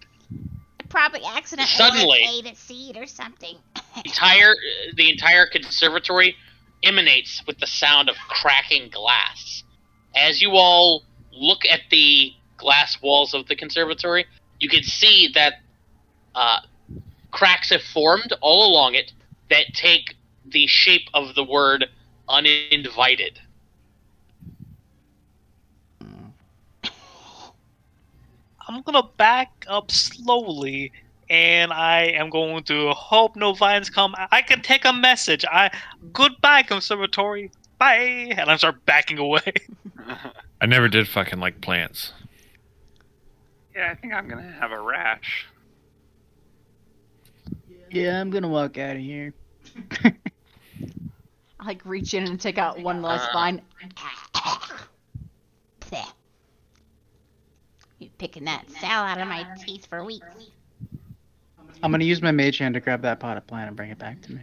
Speaker 6: Probably accidentally
Speaker 1: Suddenly-
Speaker 6: ate a seed or something.
Speaker 1: The entire conservatory emanates with the sound of cracking glass. As you all look at the glass walls of the conservatory, you can see that cracks have formed all along it that take the shape of the word uninvited.
Speaker 4: I'm gonna back up slowly, and I am going to hope no vines come. I can take a message. Goodbye, conservatory. Bye. And I start backing away.
Speaker 3: I never did fucking like plants.
Speaker 5: Yeah, I think I'm gonna have a rash.
Speaker 2: Yeah, I'm gonna walk out of here.
Speaker 7: I like reach in and take out one last vine.
Speaker 6: Bleh. You picking that sal out of my teeth for weeks.
Speaker 2: I'm gonna use my mage hand to grab that potted plant and bring it back to me.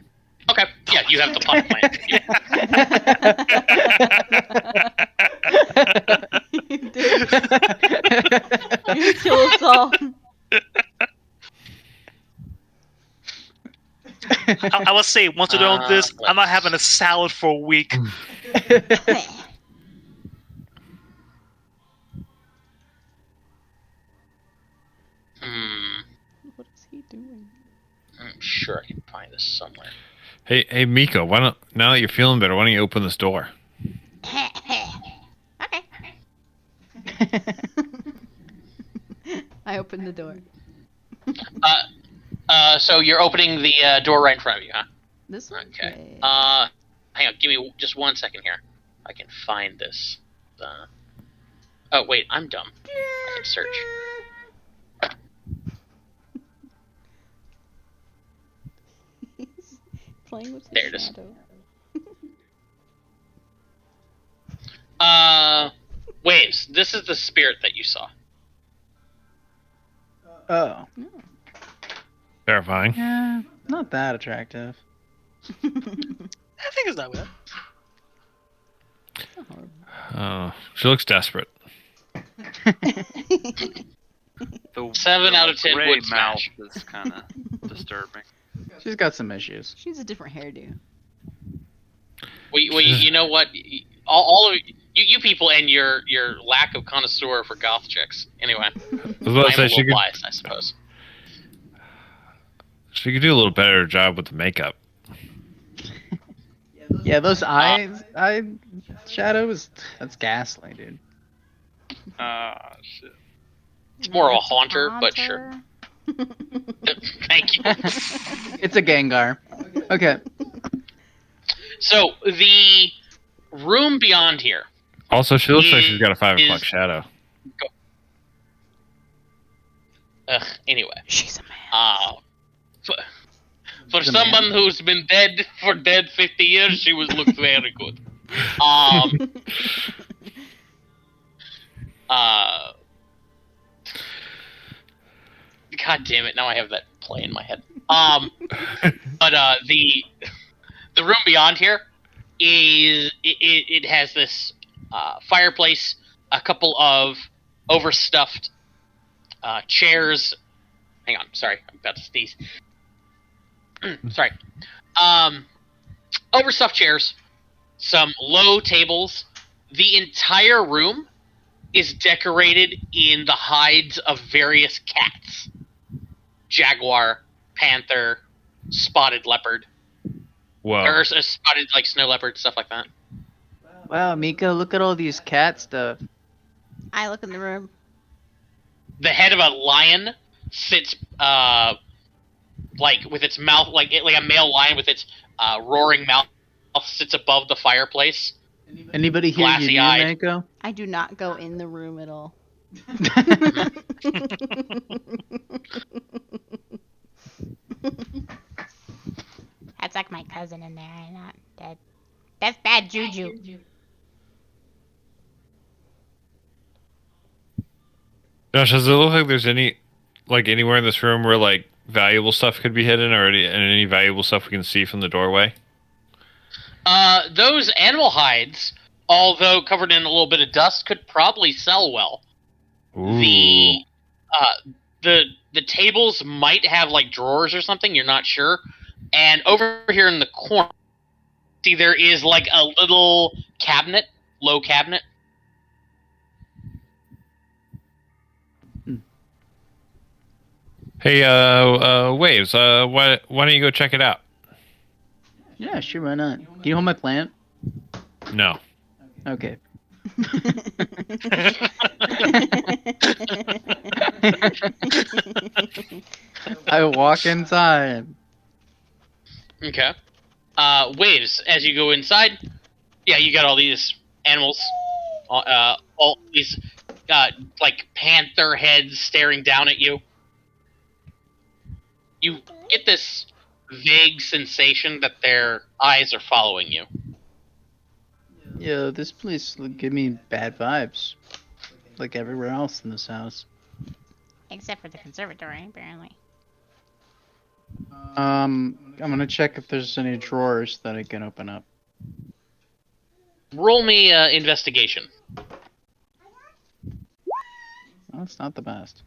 Speaker 1: Okay, yeah, you have the pot plant.
Speaker 7: You kill us all.
Speaker 4: I will say, once we're done with this, I'm not having a salad for a week.
Speaker 7: What is he doing?
Speaker 1: I'm sure I can find this somewhere.
Speaker 3: Hey, Miko. Why don't now that you're feeling better, why don't you open this door?
Speaker 6: Okay.
Speaker 7: I opened the door.
Speaker 1: So you're opening the door right in front of you, huh?
Speaker 7: This one?
Speaker 1: Okay.
Speaker 7: Yeah.
Speaker 1: Hang on, give me just 1 second here. I can find this. Oh wait, I'm dumb. I can search.
Speaker 7: He's playing with his
Speaker 1: There it is.
Speaker 7: shadow.
Speaker 1: Waves. This is the spirit that you saw.
Speaker 2: Oh.
Speaker 3: Terrifying.
Speaker 2: Yeah, not that attractive.
Speaker 4: I think it's not bad.
Speaker 3: Oh, she looks desperate.
Speaker 5: The
Speaker 1: 7 out of 10
Speaker 5: gray
Speaker 1: would
Speaker 5: mouth
Speaker 1: smash.
Speaker 5: is kind of disturbing.
Speaker 2: She's got some issues.
Speaker 7: She's a different hairdo.
Speaker 1: Well, you know what? All of you people and your lack of connoisseur for goth chicks. Anyway,
Speaker 3: I was about to
Speaker 1: I'm a
Speaker 3: say
Speaker 1: little biased, I suppose.
Speaker 3: she could do a little better job with the makeup.
Speaker 2: Yeah, those eye shadows, that's ghastly, dude.
Speaker 5: Shit.
Speaker 1: It's more of a haunter, but sure. Thank you.
Speaker 2: It's a Gengar. Okay.
Speaker 1: So the room beyond here.
Speaker 3: Also, she looks like she's got a 5
Speaker 1: Is-
Speaker 3: o'clock shadow.
Speaker 1: Anyway,
Speaker 7: She's a man.
Speaker 1: for
Speaker 2: She's a man.
Speaker 1: someone who's been dead 50 years, she looks very good. God damn it! Now I have that play in my head. But the room beyond here is it has this fireplace, a couple of overstuffed chairs. Hang on, sorry, I'm about to sneeze. Sorry. Overstuffed chairs, some low tables. The entire room is decorated in the hides of various cats. Jaguar, panther, spotted leopard.
Speaker 3: Whoa.
Speaker 1: Or spotted like snow leopard, stuff like that.
Speaker 2: Wow, Miko, look at all these cat stuff.
Speaker 6: I look in the room.
Speaker 1: The head of a lion sits like with its mouth like a male lion with its roaring mouth sits above the fireplace.
Speaker 2: Anybody hear you near,
Speaker 1: Glassy-eyed.
Speaker 2: Miko?
Speaker 7: I do not go in the room at all.
Speaker 6: That's like my cousin in there. I'm not dead. That's bad juju.
Speaker 3: Josh, does it look like there's anywhere in this room where like valuable stuff could be hidden, or any valuable stuff we can see from the doorway?
Speaker 1: Those animal hides, although covered in a little bit of dust, could probably sell well.
Speaker 3: Ooh.
Speaker 1: The tables might have like drawers or something. You're not sure. And over here in the corner, see there is like a little cabinet, low cabinet.
Speaker 3: Hey, Waves, why don't you go check it out?
Speaker 2: Yeah, sure, why not? Can you hold my plant?
Speaker 3: No.
Speaker 2: Okay. I walk inside.
Speaker 1: Okay. Waves, as you go inside, yeah, you got all these animals, all these, like panther heads staring down at you. You get this vague sensation that their eyes are following you.
Speaker 2: Yo, this place give me bad vibes. Like everywhere else in this house.
Speaker 6: Except for the conservatory, apparently.
Speaker 2: I'm gonna check if there's any drawers that I can open up.
Speaker 1: Roll me investigation.
Speaker 2: Well, that's not the best.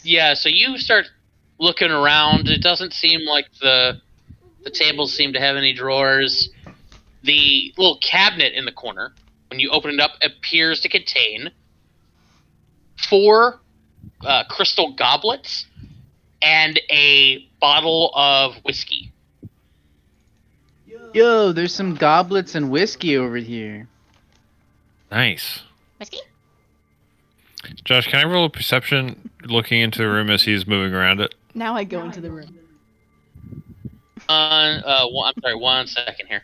Speaker 1: Yeah, so you start looking around. It doesn't seem like the tables seem to have any drawers. The little cabinet in the corner, when you open it up, appears to contain 4 crystal goblets and a bottle of whiskey.
Speaker 2: Yo, there's some goblets and whiskey over here.
Speaker 3: Nice.
Speaker 6: Whiskey?
Speaker 3: Josh, can I roll a perception looking into the room as he's moving around it?
Speaker 7: Now I go into the room.
Speaker 1: I'm sorry, 1 second here.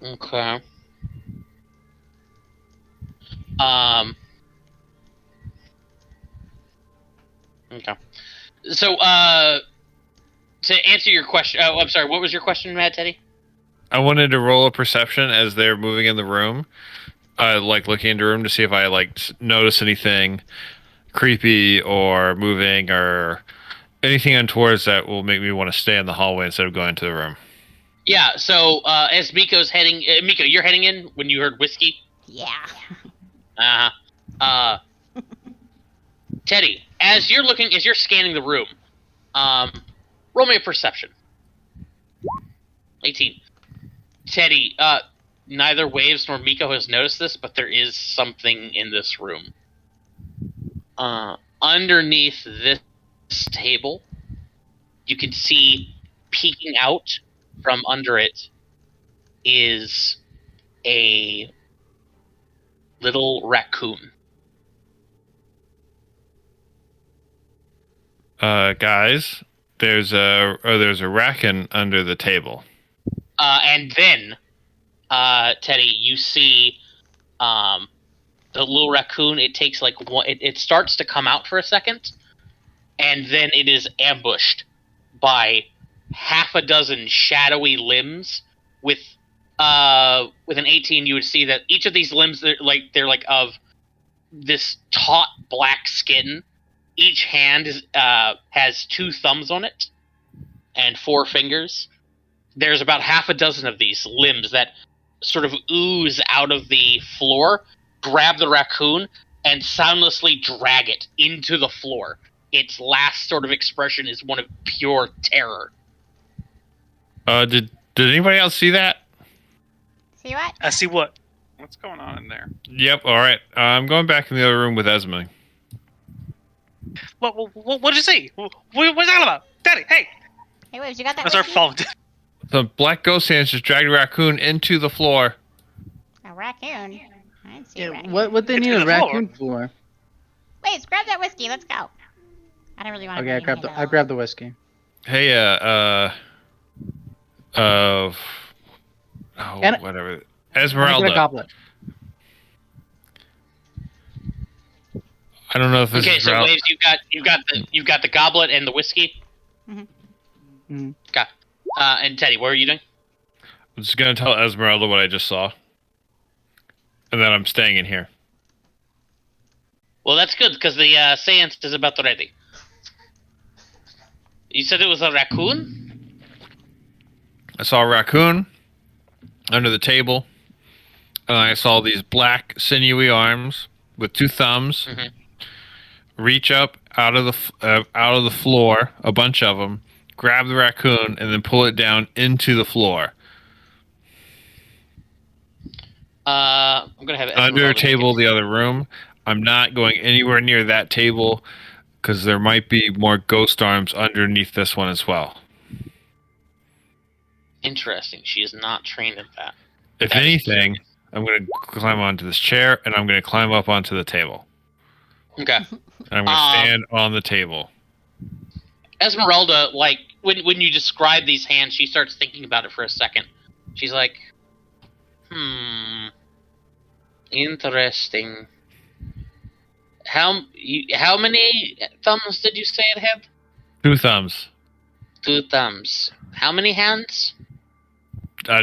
Speaker 1: Okay. Okay. So, to answer your question, oh, I'm sorry, what was your question, Mad Teddy?
Speaker 3: I wanted to roll a perception as they're moving in the room, like looking into the room to see if I notice anything creepy or moving or anything untowards that will make me want to stay in the hallway instead of going to the room.
Speaker 1: Yeah, so, as Miko's heading, Miko, you're heading in when you heard whiskey?
Speaker 6: Yeah.
Speaker 1: Teddy, as you're scanning the room, roll me a perception. 18. Teddy, neither Waves nor Miko has noticed this, but there is something in this room. Underneath this table, you can see peeking out from under it is a little raccoon.
Speaker 3: Guys, there's a raccoon under the table.
Speaker 1: And then, Teddy, you see the little raccoon. It takes it starts to come out for a second, and then it is ambushed by half a dozen shadowy limbs. With an 18, you would see that each of these limbs they're of this taut black skin. Each hand has 2 thumbs on it and 4 fingers. There's about half a dozen of these limbs that sort of ooze out of the floor, grab the raccoon, and soundlessly drag it into the floor. Its last sort of expression is one of pure terror.
Speaker 3: Did anybody else see that?
Speaker 6: See what?
Speaker 4: I see what?
Speaker 5: What's going on in there?
Speaker 3: Yep. All right. I'm going back in the other room with Esme.
Speaker 4: What'd you see? What's that about? Daddy, hey!
Speaker 6: Hey, Waves, you got that
Speaker 4: I start
Speaker 6: whiskey?
Speaker 4: following.
Speaker 3: The black ghost hands just dragged a raccoon into the floor.
Speaker 6: A raccoon? I didn't see a
Speaker 2: Yeah,
Speaker 6: raccoon.
Speaker 2: what they
Speaker 4: It's
Speaker 2: need
Speaker 4: in
Speaker 2: a
Speaker 4: the floor.
Speaker 2: raccoon for?
Speaker 6: Waves, grab that whiskey. Let's go. I don't really want to
Speaker 2: Okay, I grabbed the whiskey.
Speaker 3: Hey, oh,
Speaker 2: And-
Speaker 3: whatever.
Speaker 2: I'm gonna get a
Speaker 3: Esmeralda.
Speaker 2: goblet.
Speaker 3: I don't know if this
Speaker 1: Okay,
Speaker 3: is
Speaker 1: so
Speaker 3: Ralph.
Speaker 1: Waves, you've got the goblet and the whiskey.
Speaker 2: Mhm.
Speaker 1: Okay. And Teddy, what are you doing?
Speaker 3: I'm just gonna tell Esmeralda what I just saw, and then I'm staying in here.
Speaker 1: Well, that's good because the seance is about ready. You said it was a raccoon?
Speaker 3: I saw a raccoon under the table, and I saw these black sinewy arms with two thumbs
Speaker 1: Mhm.
Speaker 3: reach up out of the floor, a bunch of them, grab the raccoon, and then pull it down into the floor.
Speaker 1: I'm gonna have
Speaker 3: Under a
Speaker 1: Esmeralda make
Speaker 3: table,
Speaker 1: it.
Speaker 3: the other room. I'm not going anywhere near that table because there might be more ghost arms underneath this one as well.
Speaker 1: Interesting. She is not trained in that.
Speaker 3: If
Speaker 1: That is
Speaker 3: anything,
Speaker 1: curious.
Speaker 3: I'm going to climb onto this chair and I'm going to climb up onto the table.
Speaker 1: Okay.
Speaker 3: And I'm going to stand on the table.
Speaker 1: Esmeralda, like when you describe these hands, she starts thinking about it for a second. She's like, interesting. How many thumbs did you say it had?
Speaker 3: Two thumbs.
Speaker 1: 2 thumbs. How many hands?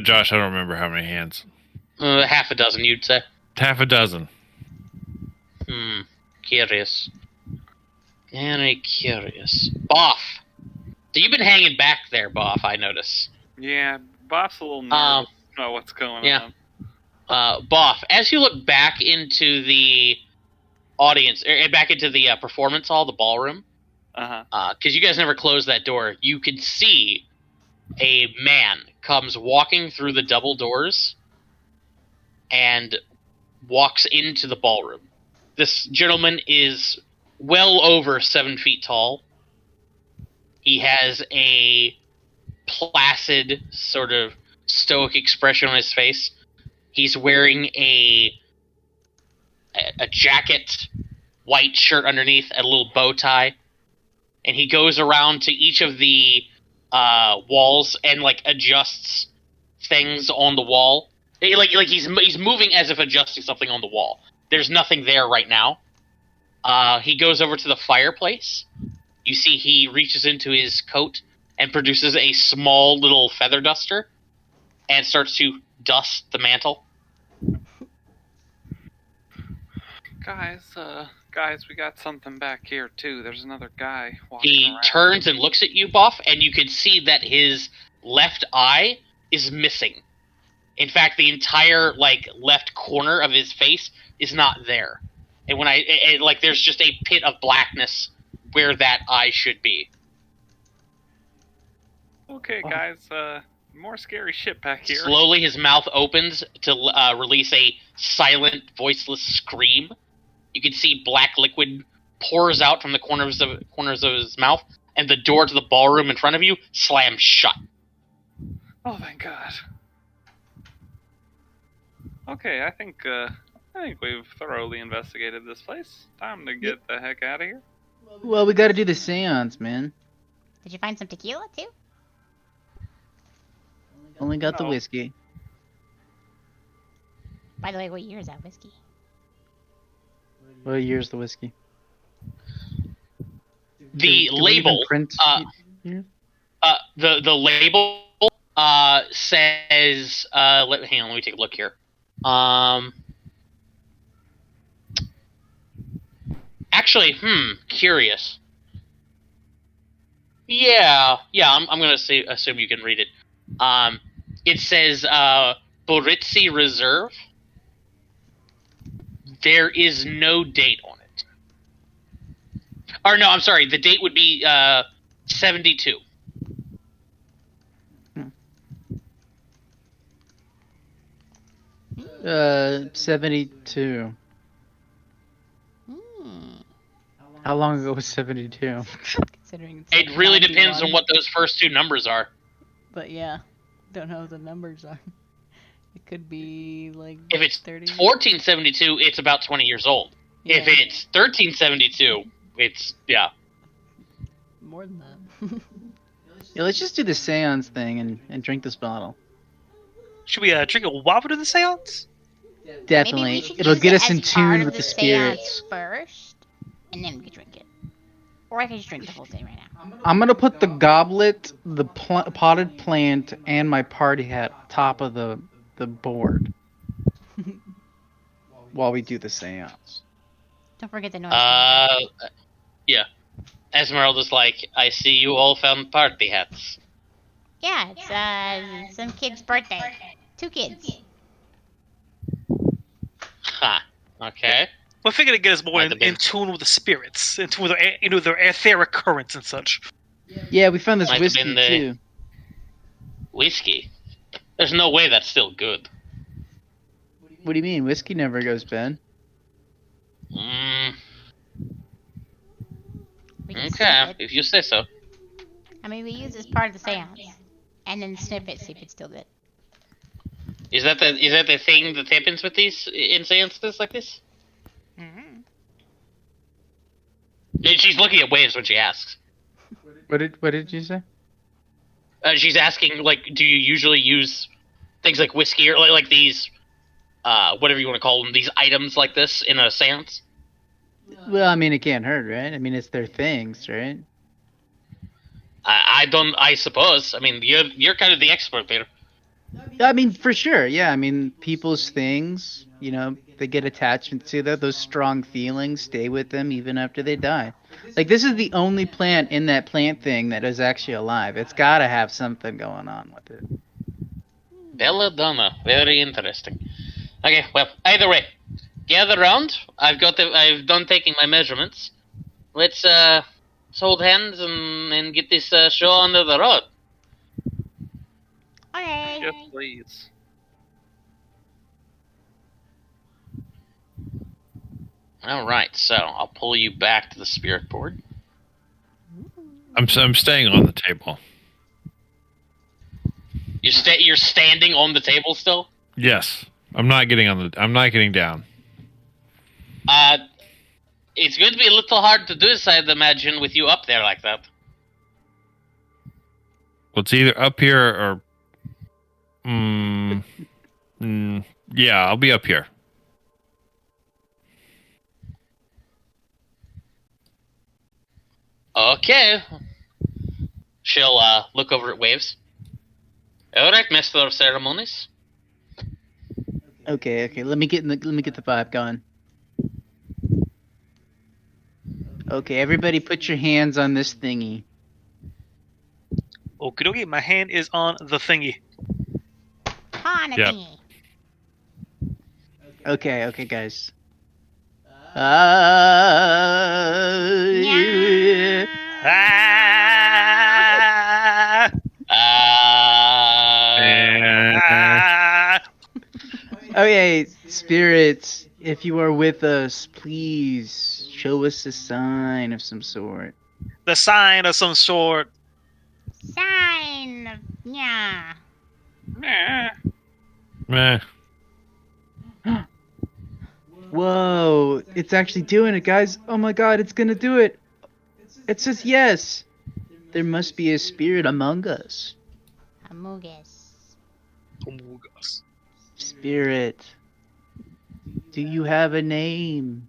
Speaker 3: Josh, I don't remember how many hands.
Speaker 1: Half a dozen, you'd say.
Speaker 3: Half a dozen.
Speaker 1: Curious. Very curious. Boff. So you've been hanging back there, Boff, I notice.
Speaker 5: Yeah, Bob's a little nervous. I don't know what's going
Speaker 1: yeah.
Speaker 5: on.
Speaker 1: Boff, as you look back into the audience, or back into the performance hall, the ballroom, because you guys never closed that door, you can see a man comes walking through the double doors and walks into the ballroom. This gentleman is well over 7 feet tall. He has a placid, sort of stoic expression on his face. He's wearing a jacket, white shirt underneath, a little bow tie, and he goes around to each of the walls and like adjusts things on the wall. Like he's moving as if adjusting something on the wall. There's nothing there right now. He goes over to the fireplace. You see he reaches into his coat and produces a small little feather duster and starts to dust the mantle.
Speaker 5: Guys, we got something back here too. There's another guy walking
Speaker 1: He
Speaker 5: around.
Speaker 1: turns and looks at you, Buff, and you can see that his left eye is missing. In fact, the entire left corner of his face is not there. And when there's just a pit of blackness where that eye should be.
Speaker 5: Okay, guys, more scary shit back here.
Speaker 1: Slowly, his mouth opens to release a silent, voiceless scream. You can see black liquid pours out from the corners of his mouth, and the door to the ballroom in front of you slams shut.
Speaker 5: Oh, thank God. Okay, I think we've thoroughly investigated this place. Time to get the heck out of here.
Speaker 2: Well, we gotta do the seance, man.
Speaker 6: Did you find some tequila too?
Speaker 2: Only got the
Speaker 5: No.
Speaker 2: whiskey.
Speaker 6: By the way, what year is that whiskey?
Speaker 2: What year's the whiskey?
Speaker 1: The
Speaker 2: Do we even
Speaker 1: label,
Speaker 2: print?
Speaker 1: the label says. Hang on, let me take a look here. Actually, curious. Yeah, I'm gonna assume you can read it. It says Boritsi Reserve. There is no date on it. Or no, I'm sorry. The date would be 72.
Speaker 2: 72.
Speaker 6: Hmm.
Speaker 2: How long ago was 72?
Speaker 7: Considering it's
Speaker 1: It
Speaker 7: like
Speaker 1: really depends
Speaker 7: 91.
Speaker 1: on what those first two numbers are.
Speaker 7: But yeah, don't know what the numbers are. It could be like
Speaker 1: If it's
Speaker 7: 30.
Speaker 1: 1472, it's about 20 years old.
Speaker 7: Yeah,
Speaker 1: If it's 1372, it's
Speaker 7: more than that.
Speaker 2: Yeah, let's just do the seance thing and drink this bottle.
Speaker 4: Should we drink a water to the seance?
Speaker 2: Definitely.
Speaker 6: Maybe we should
Speaker 2: It'll
Speaker 6: use
Speaker 2: get
Speaker 6: it
Speaker 2: us
Speaker 6: as
Speaker 2: in
Speaker 6: part
Speaker 2: tune
Speaker 6: of
Speaker 2: with
Speaker 6: the
Speaker 2: the
Speaker 6: seance
Speaker 2: spirits.
Speaker 6: first, and then we could drink it. Or I could just drink the whole thing right now.
Speaker 2: I'm gonna put the goblet, the potted plant, and my party hat top of the board while we do the seance.
Speaker 6: Don't forget the noise. Maker.
Speaker 1: yeah. Esmeralda's like, I see you all found party hats.
Speaker 6: Yeah, it's some kid's birthday. 2 kids.
Speaker 1: Ha. Okay.
Speaker 4: We're figuring to get us more
Speaker 1: Might
Speaker 4: in,
Speaker 1: have been.
Speaker 4: in tune with the spirits, in tune with their, their etheric currents and such.
Speaker 2: Yeah, we found this
Speaker 1: Might have
Speaker 2: whiskey
Speaker 1: been the-
Speaker 2: too.
Speaker 1: Whiskey. There's no way that's still good.
Speaker 2: What do you mean? Whiskey never goes bad.
Speaker 1: Mm,
Speaker 6: We can
Speaker 1: okay,
Speaker 6: sniff it.
Speaker 1: if you say so.
Speaker 6: I mean, we use it as part of the seance. And then sniff it, see if it's still good.
Speaker 1: Is that the thing that happens with these in seances like this?
Speaker 4: Mm-hmm.
Speaker 1: She's looking at waves when she asks.
Speaker 2: What did you say?
Speaker 1: She's asking, like, do you usually use things like whiskey or like these, whatever you want to call them, these items like this in a seance?
Speaker 2: Well, I mean, it can't hurt, right? I mean, it's their things, right?
Speaker 1: I suppose. I mean, you're kind of the expert there.
Speaker 2: I mean, for sure, yeah. I mean, people's things, you know, they get attachment to that. Those strong feelings stay with them even after they die. Like, this is the only plant in that plant thing that is actually alive. It's got to have something going on with it.
Speaker 1: Belladonna, very interesting. Okay, well, either way, gather round. I've done taking my measurements. Let's hold hands and get this show under the road.
Speaker 6: Okay.
Speaker 5: Yes, please.
Speaker 1: All right, so I'll pull you back to the spirit board.
Speaker 3: I'm staying on the table.
Speaker 1: You're standing on the table still.
Speaker 3: Yes, I'm not getting down.
Speaker 1: It's going to be a little hard to do this, I'd imagine, with you up there like that.
Speaker 3: Well, it's either up here or, yeah, I'll be up here.
Speaker 1: Okay. She'll look over at Waves. All right, Master of Ceremonies.
Speaker 2: Okay. Let me get the vibe going. Okay, everybody, put your hands on this thingy.
Speaker 4: Okie dokie, my hand is on the thingy.
Speaker 6: On a
Speaker 3: Yep.
Speaker 6: thingy.
Speaker 2: Okay, guys.
Speaker 6: Yeah.
Speaker 4: Ah! Ah!
Speaker 2: Okay, spirits, if you are with us, please show us a sign of some sort.
Speaker 4: The sign of some sort.
Speaker 6: Sign of yeah.
Speaker 4: Meh.
Speaker 3: Meh.
Speaker 2: Whoa, it's actually doing it, guys. Oh my god, it's gonna do it. It says yes. There must be a spirit among us.
Speaker 6: Amogus.
Speaker 4: Amogus.
Speaker 2: Spirit, do you have a name?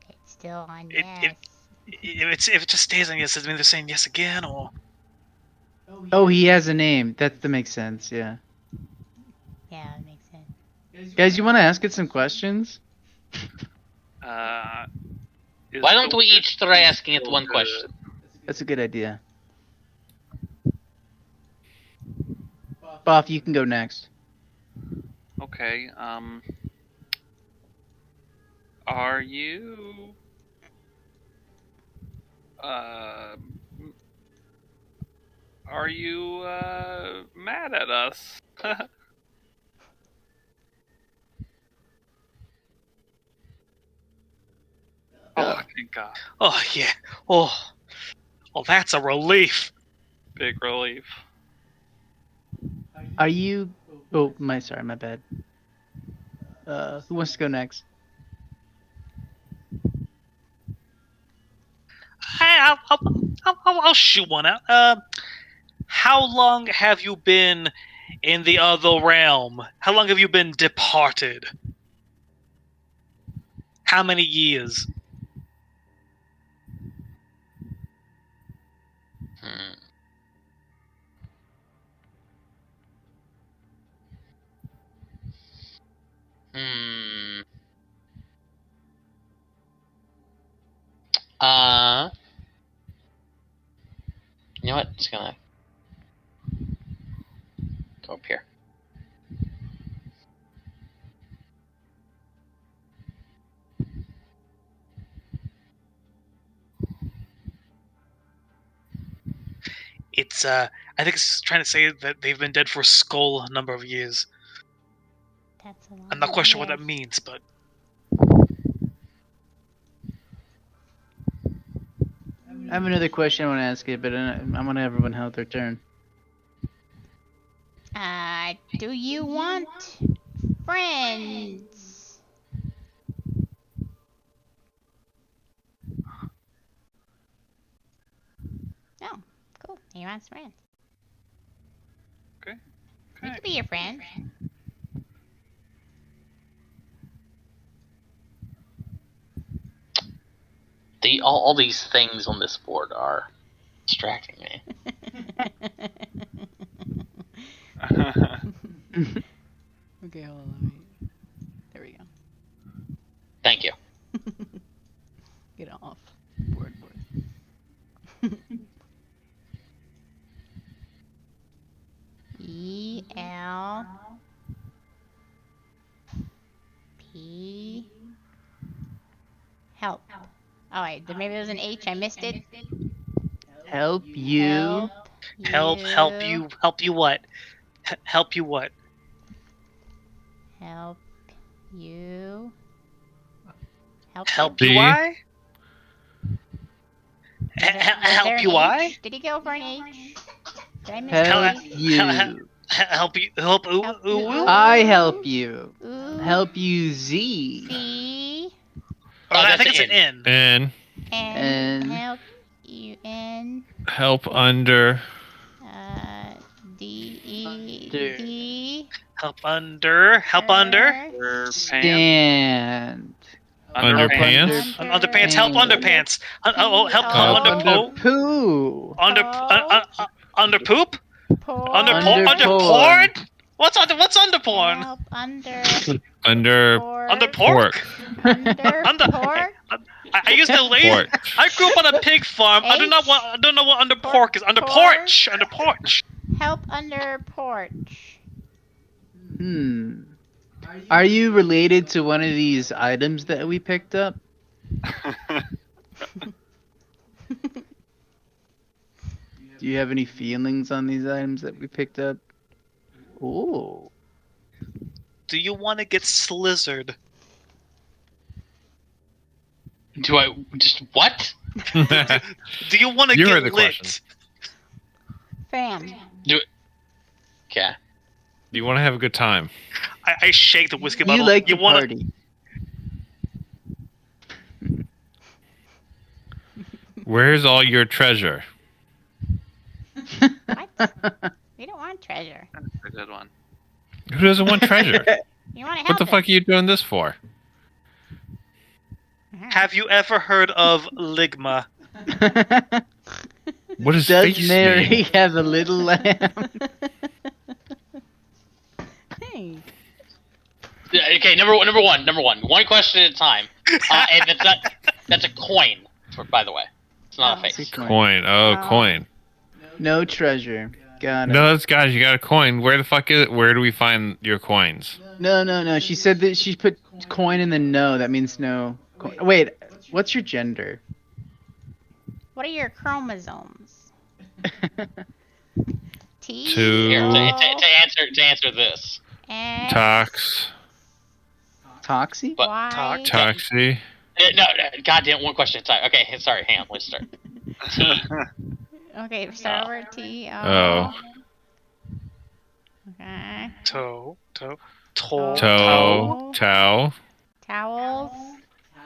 Speaker 6: It's still on
Speaker 4: It-
Speaker 6: yes.
Speaker 4: If it just stays on yes, does it mean they're saying yes again, or
Speaker 2: Oh, he has a name. That makes sense, yeah.
Speaker 6: Yeah, that makes sense.
Speaker 2: Guys, you want to ask it some questions?
Speaker 1: Why don't we each try asking it one question?
Speaker 2: That's a good idea. Boff, you can go next.
Speaker 5: Okay, are you Are you mad at us? Oh, thank God.
Speaker 4: Oh yeah. Oh, that's a relief.
Speaker 5: Big relief.
Speaker 2: Are you? Oh, my bad. Who wants to go next?
Speaker 4: I'll shoot one out. How long have you been in the other realm? How long have you been departed? How many years?
Speaker 1: Hmm. Hmm. You know what? Just gonna go up here.
Speaker 4: It's I think it's trying to say that they've been dead for a skull number of years.
Speaker 6: That's a lot.
Speaker 4: I'm not quite sure what that means, but
Speaker 2: I have another question I want to ask you, but I want everyone else their turn.
Speaker 6: Do you want friends? Oh, cool. He wants friends.
Speaker 5: Okay.
Speaker 6: We could be your friend.
Speaker 1: All these things on this board are distracting me.
Speaker 7: Okay, hold on. Let me... There we go.
Speaker 1: Thank you.
Speaker 7: Get off. Board.
Speaker 6: ELP. Help. Oh wait, maybe there was an H. I missed it.
Speaker 2: Help you.
Speaker 4: help you what? Help you what?
Speaker 6: Help you.
Speaker 4: Help
Speaker 3: B.
Speaker 4: you I?
Speaker 6: Help
Speaker 4: You I?
Speaker 6: Did he go for an H? Did I miss
Speaker 2: Help
Speaker 6: an H?
Speaker 2: you.
Speaker 4: Help you. Help ooh,
Speaker 6: Help
Speaker 4: ooh,
Speaker 6: you.
Speaker 4: ooh.
Speaker 2: I help you.
Speaker 6: Ooh.
Speaker 2: Help you, Z.
Speaker 6: C.
Speaker 4: Oh, I
Speaker 1: that's
Speaker 4: think it's an N.
Speaker 3: N.
Speaker 6: And
Speaker 2: And-
Speaker 6: help you N.
Speaker 3: Help under.
Speaker 6: D.
Speaker 4: Help under. Help under.
Speaker 5: Pants.
Speaker 2: Stand.
Speaker 3: Underpants.
Speaker 4: Underpants. Help underpants. Help
Speaker 2: Help
Speaker 4: under
Speaker 2: under
Speaker 4: poo.
Speaker 2: poo.
Speaker 4: Under poop. Under
Speaker 2: Under
Speaker 4: porn. What's under porn?
Speaker 6: Help under
Speaker 3: Under
Speaker 4: Under
Speaker 3: pork.
Speaker 6: Under pork.
Speaker 4: I used to lay.
Speaker 3: Pork.
Speaker 4: I grew up on a pig farm. I don't know what under pork is. Under porch. Under porch.
Speaker 6: Help under porch.
Speaker 2: Are you related to one of these items that we picked up? Do you have any feelings on these items that we picked up? Ooh.
Speaker 4: Do you want to get slizzard?
Speaker 1: Do I just what?
Speaker 4: Do you want to
Speaker 3: You
Speaker 4: get
Speaker 3: heard the
Speaker 4: lit?
Speaker 3: question.
Speaker 6: Fam.
Speaker 1: Okay.
Speaker 3: Do you want to have a good time?
Speaker 4: I shake the whiskey
Speaker 2: You
Speaker 4: bottle.
Speaker 2: like
Speaker 4: you
Speaker 2: the
Speaker 4: wanna,
Speaker 2: party.
Speaker 3: Where's all your treasure?
Speaker 6: What? We don't want treasure.
Speaker 5: That's a good one.
Speaker 3: Who doesn't want treasure?
Speaker 6: You want to help
Speaker 3: What the
Speaker 6: us.
Speaker 3: fuck are you doing this for?
Speaker 4: Have you ever heard of ligma?
Speaker 3: What does
Speaker 2: Does
Speaker 3: face
Speaker 2: Mary
Speaker 3: mean?
Speaker 2: have a little lamb?
Speaker 7: Hey.
Speaker 1: Okay, number one. One question at a time. And that's a coin. By the way, it's not a face.
Speaker 3: Coin. Oh, coin.
Speaker 2: No treasure. Got it.
Speaker 3: No, that's guys. You got a coin. Where the fuck is it? Where do we find your coins?
Speaker 2: No. She said that she put coin in the no. That means no. Wait, what's your gender?
Speaker 6: What are your chromosomes? T.
Speaker 3: Two.
Speaker 1: Here,
Speaker 6: O,
Speaker 1: to answer this.
Speaker 6: X,
Speaker 3: Tox.
Speaker 2: Toxie?
Speaker 1: But-
Speaker 6: Y.
Speaker 3: Toxie.
Speaker 1: No, goddamn, one question at a time. Okay, sorry, hang on, let's start. T.
Speaker 6: Okay, start over. T. O.
Speaker 3: Oh.
Speaker 6: Okay.
Speaker 4: Toe.
Speaker 6: Toe.
Speaker 3: Toe. Towel.
Speaker 6: Towels.
Speaker 2: Tower.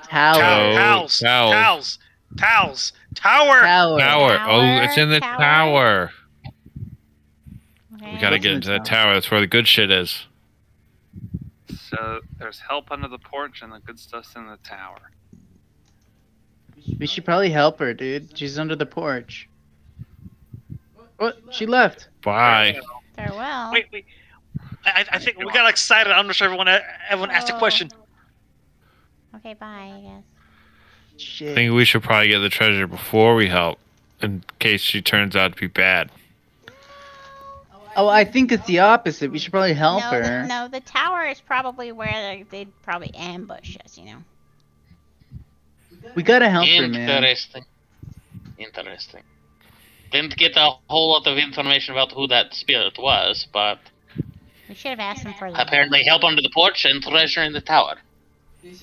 Speaker 4: Towels.
Speaker 3: Towels.
Speaker 4: Towels. Tower.
Speaker 3: Tower. Oh, it's in the
Speaker 6: Tower.
Speaker 3: tower.
Speaker 6: Okay.
Speaker 3: We gotta
Speaker 2: What's
Speaker 3: get
Speaker 2: in
Speaker 3: into
Speaker 2: the
Speaker 3: that tower. That's where the good shit is.
Speaker 5: So there's help under the porch and the good stuff's in the tower.
Speaker 2: We should probably help her, dude. She's under the porch. What? She left.
Speaker 3: Bye.
Speaker 6: Farewell.
Speaker 4: Wait. I think we got excited. I'm not sure everyone asked a question.
Speaker 6: Okay, bye, I guess.
Speaker 3: I
Speaker 2: Shit.
Speaker 3: think we should probably get the treasure before we help, in case she turns out to be bad.
Speaker 2: Oh, I think it's the opposite. We should probably help
Speaker 6: no,
Speaker 2: her.
Speaker 6: No, the tower is probably where they'd probably ambush us, you know.
Speaker 2: We gotta help her, man.
Speaker 1: Interesting. Didn't get a whole lot of information about who that spirit was, but
Speaker 6: We should have asked them for the
Speaker 1: apparently help under the porch and treasure in the tower.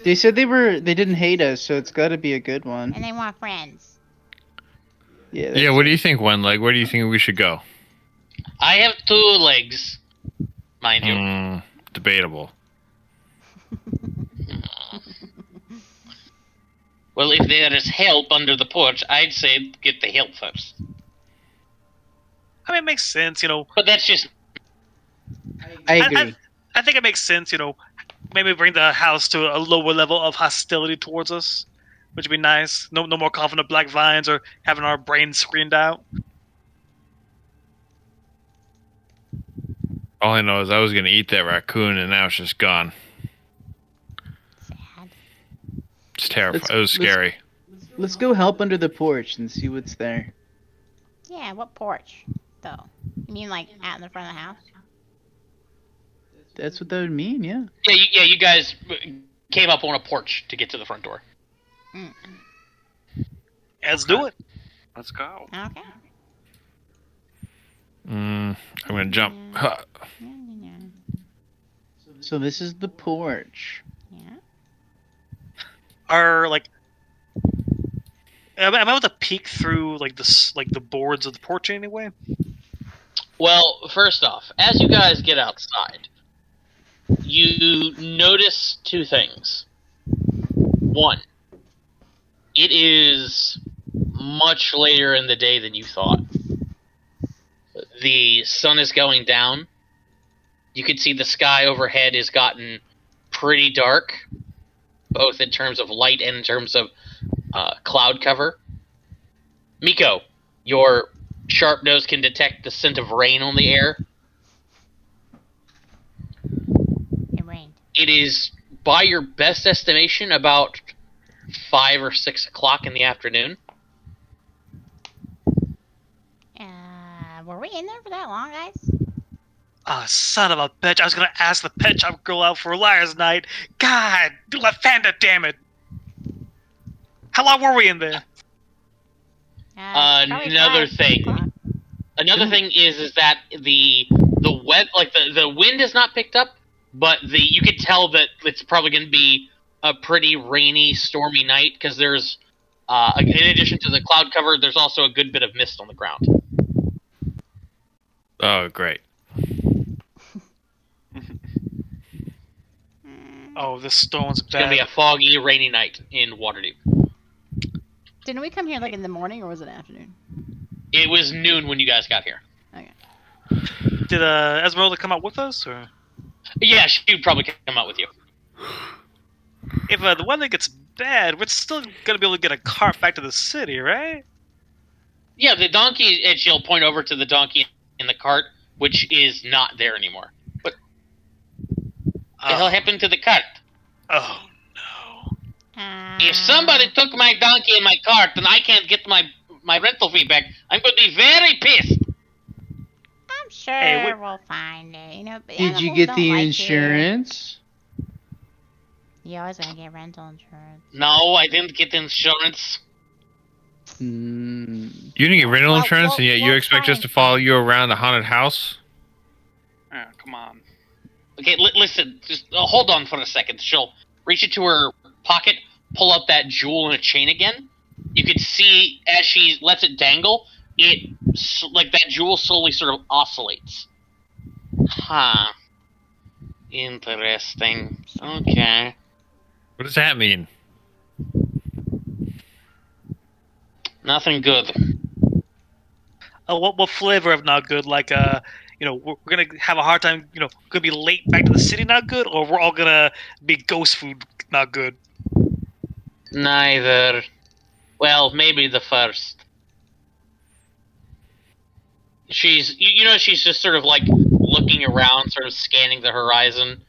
Speaker 2: They said they didn't hate us, so it's gotta be a good one.
Speaker 6: And they want friends.
Speaker 2: Yeah.
Speaker 3: Yeah, what do you think, One Leg? Where do you think we should go?
Speaker 1: I have 2 legs, mind you.
Speaker 3: Debatable.
Speaker 1: Well, if there is help under the porch, I'd say get the help first.
Speaker 4: I mean, it makes sense, you know.
Speaker 1: But that's just
Speaker 2: I agree.
Speaker 4: I think it makes sense, you know. Maybe bring the house to a lower level of hostility towards us, which would be nice. No more coughing up black vines or having our brains screened out.
Speaker 3: All I know is I was gonna eat that raccoon, and now it's just gone.
Speaker 6: Sad.
Speaker 3: It's terrifying. It was scary.
Speaker 2: Let's go help under the porch and see what's there.
Speaker 6: Yeah, what porch, though? You mean like out in the front of the house?
Speaker 2: That's what that would mean, yeah.
Speaker 1: yeah. You guys came up on a porch to get to the front door.
Speaker 6: Mm.
Speaker 4: Let's do it.
Speaker 5: Let's go.
Speaker 6: Okay.
Speaker 3: I'm gonna jump. Huh.
Speaker 6: Yeah.
Speaker 2: So this is the porch.
Speaker 4: Are like, am I able to peek through like the boards of the porch anyway?
Speaker 1: Well, first off, as you guys get outside, you notice 2 things. 1, it is much later in the day than you thought. The sun is going down. You can see the sky overhead has gotten pretty dark, both in terms of light and in terms of cloud cover. Miko, your sharp nose can detect the scent of rain on the air.
Speaker 6: It rained.
Speaker 1: It is, by your best estimation, about 5 or 6 o'clock in the afternoon.
Speaker 6: Were we in there for that long, guys?
Speaker 4: Ah, son of a bitch! I was gonna ask the pet shop girl out for Liar's Night. God, Lavanda, damn it! How long were we in there?
Speaker 6: Probably
Speaker 1: Another
Speaker 6: 5
Speaker 1: thing.
Speaker 6: o'clock.
Speaker 1: Another thing is that the wind has not picked up, but you can tell that it's probably going to be a pretty rainy, stormy night because there's, in addition to the cloud cover, there's also a good bit of mist on the ground.
Speaker 3: Oh, great.
Speaker 4: Oh, this storm's
Speaker 1: It's going to
Speaker 4: bad.
Speaker 1: be a foggy, rainy night in Waterdeep.
Speaker 7: Didn't we come here like in the morning or was it afternoon?
Speaker 1: It was noon when you guys got here.
Speaker 7: Okay.
Speaker 4: Did Esmeralda come out with us, or
Speaker 1: Yeah, she'd probably come out with you.
Speaker 4: if the weather gets bad, we're still gonna be able to get a cart back to the city, right?
Speaker 1: Yeah, the donkey, and she'll point over to the donkey in the cart, which is not there anymore. What the hell happened to the cart?
Speaker 4: Oh no!
Speaker 1: If somebody took my donkey and my cart, and I can't get my rental fee back, I'm going to be very pissed.
Speaker 6: I'm sure
Speaker 4: Hey,
Speaker 6: we'll find it. You know, but
Speaker 2: Did you
Speaker 6: animals
Speaker 2: get
Speaker 6: don't
Speaker 2: the
Speaker 6: like
Speaker 2: insurance?
Speaker 6: You always gonna get rental insurance.
Speaker 1: No, I didn't get insurance.
Speaker 2: Hmm.
Speaker 3: You didn't get rental
Speaker 6: Well,
Speaker 3: insurance, and yet you
Speaker 6: we'll
Speaker 3: expect
Speaker 6: try
Speaker 3: us
Speaker 6: and
Speaker 3: to follow
Speaker 6: find
Speaker 3: you around a haunted house?
Speaker 5: Yeah, come on.
Speaker 1: Okay, listen. Just hold on for a second. She'll reach into her pocket, pull out that jewel in a chain again. You can see as she lets it dangle, like that jewel slowly sort of oscillates. Huh. Interesting. Okay.
Speaker 3: What does that mean?
Speaker 1: Nothing good.
Speaker 4: What flavor of not good? Like, we're gonna have a hard time. Gonna be late back to the city, not good, or we're all gonna be ghost food, not good.
Speaker 1: Neither. Well, maybe the first. She's just sort of like looking around, sort of scanning the horizon.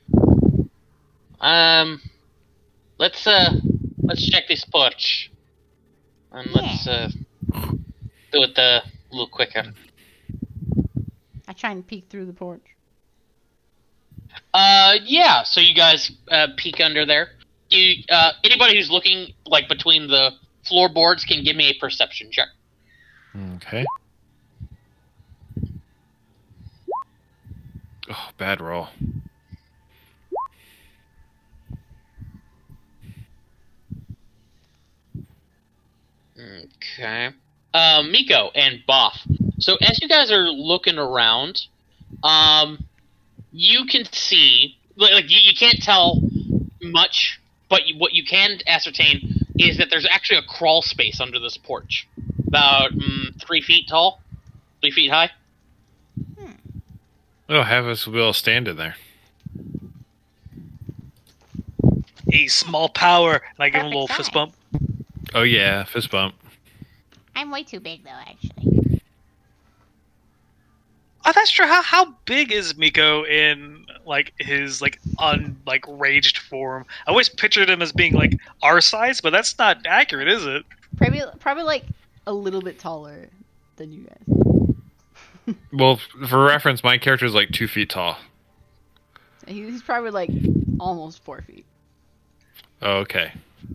Speaker 1: Let's check this porch, and let's do it a little quicker.
Speaker 7: I try and peek through the porch.
Speaker 1: Yeah. So you guys peek under there. Anybody who's looking like between the floorboards can give me a perception check.
Speaker 3: Okay. Oh, bad roll.
Speaker 1: Okay. Miko and Boff. So as you guys are looking around, you can see you can't tell much, but what you can ascertain is that there's actually a crawl space under this porch, about 3 feet tall, 3 feet high.
Speaker 3: Oh, have us be able to stand in there.
Speaker 4: A small power, and I give him a
Speaker 6: Perfect
Speaker 4: little
Speaker 6: size.
Speaker 4: fist bump.
Speaker 3: Oh yeah, fist bump.
Speaker 6: I'm way too big though, actually.
Speaker 4: Oh, that's true. How big is Miko in his raged form? I always pictured him as being like our size, but that's not accurate, is it?
Speaker 7: Probably like a little bit taller than you guys.
Speaker 3: Well, for reference, my character is like 2 feet tall.
Speaker 7: He's probably like almost 4 feet.
Speaker 3: Oh, okay.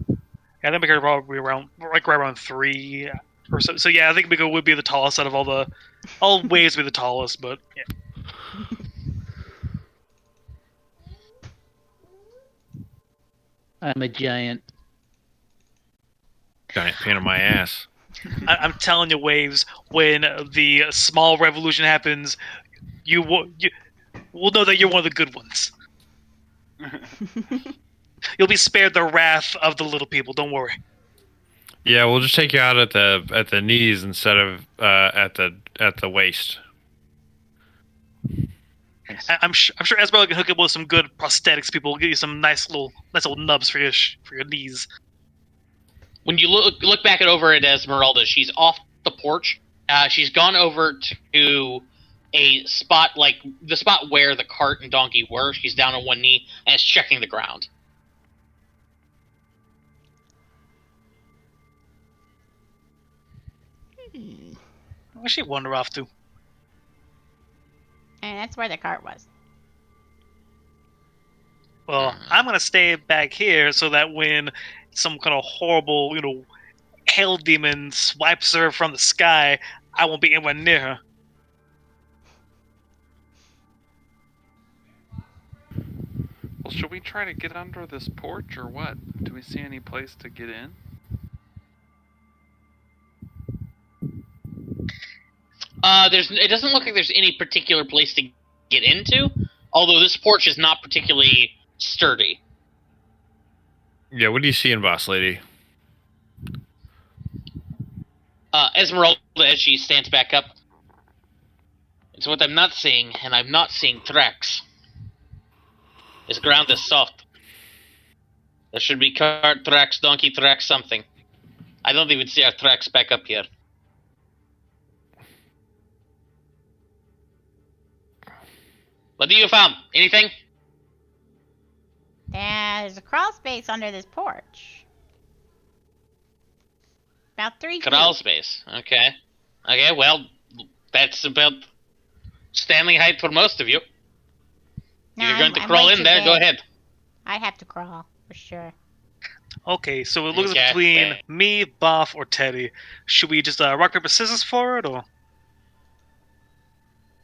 Speaker 4: Yeah, I think Miko probably around right around 3 or so. So yeah, I think Miko would be the tallest out of all ways to be the tallest, but yeah.
Speaker 2: I'm a giant.
Speaker 3: Giant pain in my ass.
Speaker 4: I'm telling you, Waves, when the small revolution happens, you will know that you're one of the good ones. You'll be spared the wrath of the little people. Don't worry.
Speaker 3: Yeah, we'll just take you out at the knees instead of at the waist.
Speaker 4: I'm sure Esmeralda can hook up with some good prosthetics. People will give you some nice little nubs for your knees.
Speaker 1: When you look back over at Esmeralda, she's off the porch. She's gone over to a spot like the spot where the cart and donkey were. She's down on one knee and is checking the ground.
Speaker 4: Where's she wander off to?
Speaker 6: And that's where the cart was.
Speaker 4: Well, I'm gonna stay back here so that when some kind of horrible, hell demon swipes her from the sky, I won't be anywhere near her.
Speaker 5: Well, should we try to get under this porch or what? Do we see any place to get in?
Speaker 1: It doesn't look like there's any particular place to get into, although this porch is not particularly sturdy.
Speaker 3: Yeah, what do you see in Boss Lady?
Speaker 1: Esmeralda, as she stands back up, it's what I'm not seeing, and I'm not seeing tracks. This ground is soft. There should be cart tracks, donkey tracks, something. I don't even see our tracks back up here. What do you found? Anything?
Speaker 6: There's a crawl space under this porch. About 3 feet.
Speaker 1: Crawl space. Okay. Okay, well, that's about standing height for most of you.
Speaker 6: No,
Speaker 1: If you're going to
Speaker 6: I'm
Speaker 1: crawl
Speaker 6: way
Speaker 1: in
Speaker 6: too
Speaker 1: there, go
Speaker 6: big.
Speaker 1: ahead.
Speaker 6: I have to crawl, for sure.
Speaker 4: Okay, so it looks
Speaker 1: Okay.
Speaker 4: between me, Boff, or Teddy. Should we just rock, paper, scissors for it, or?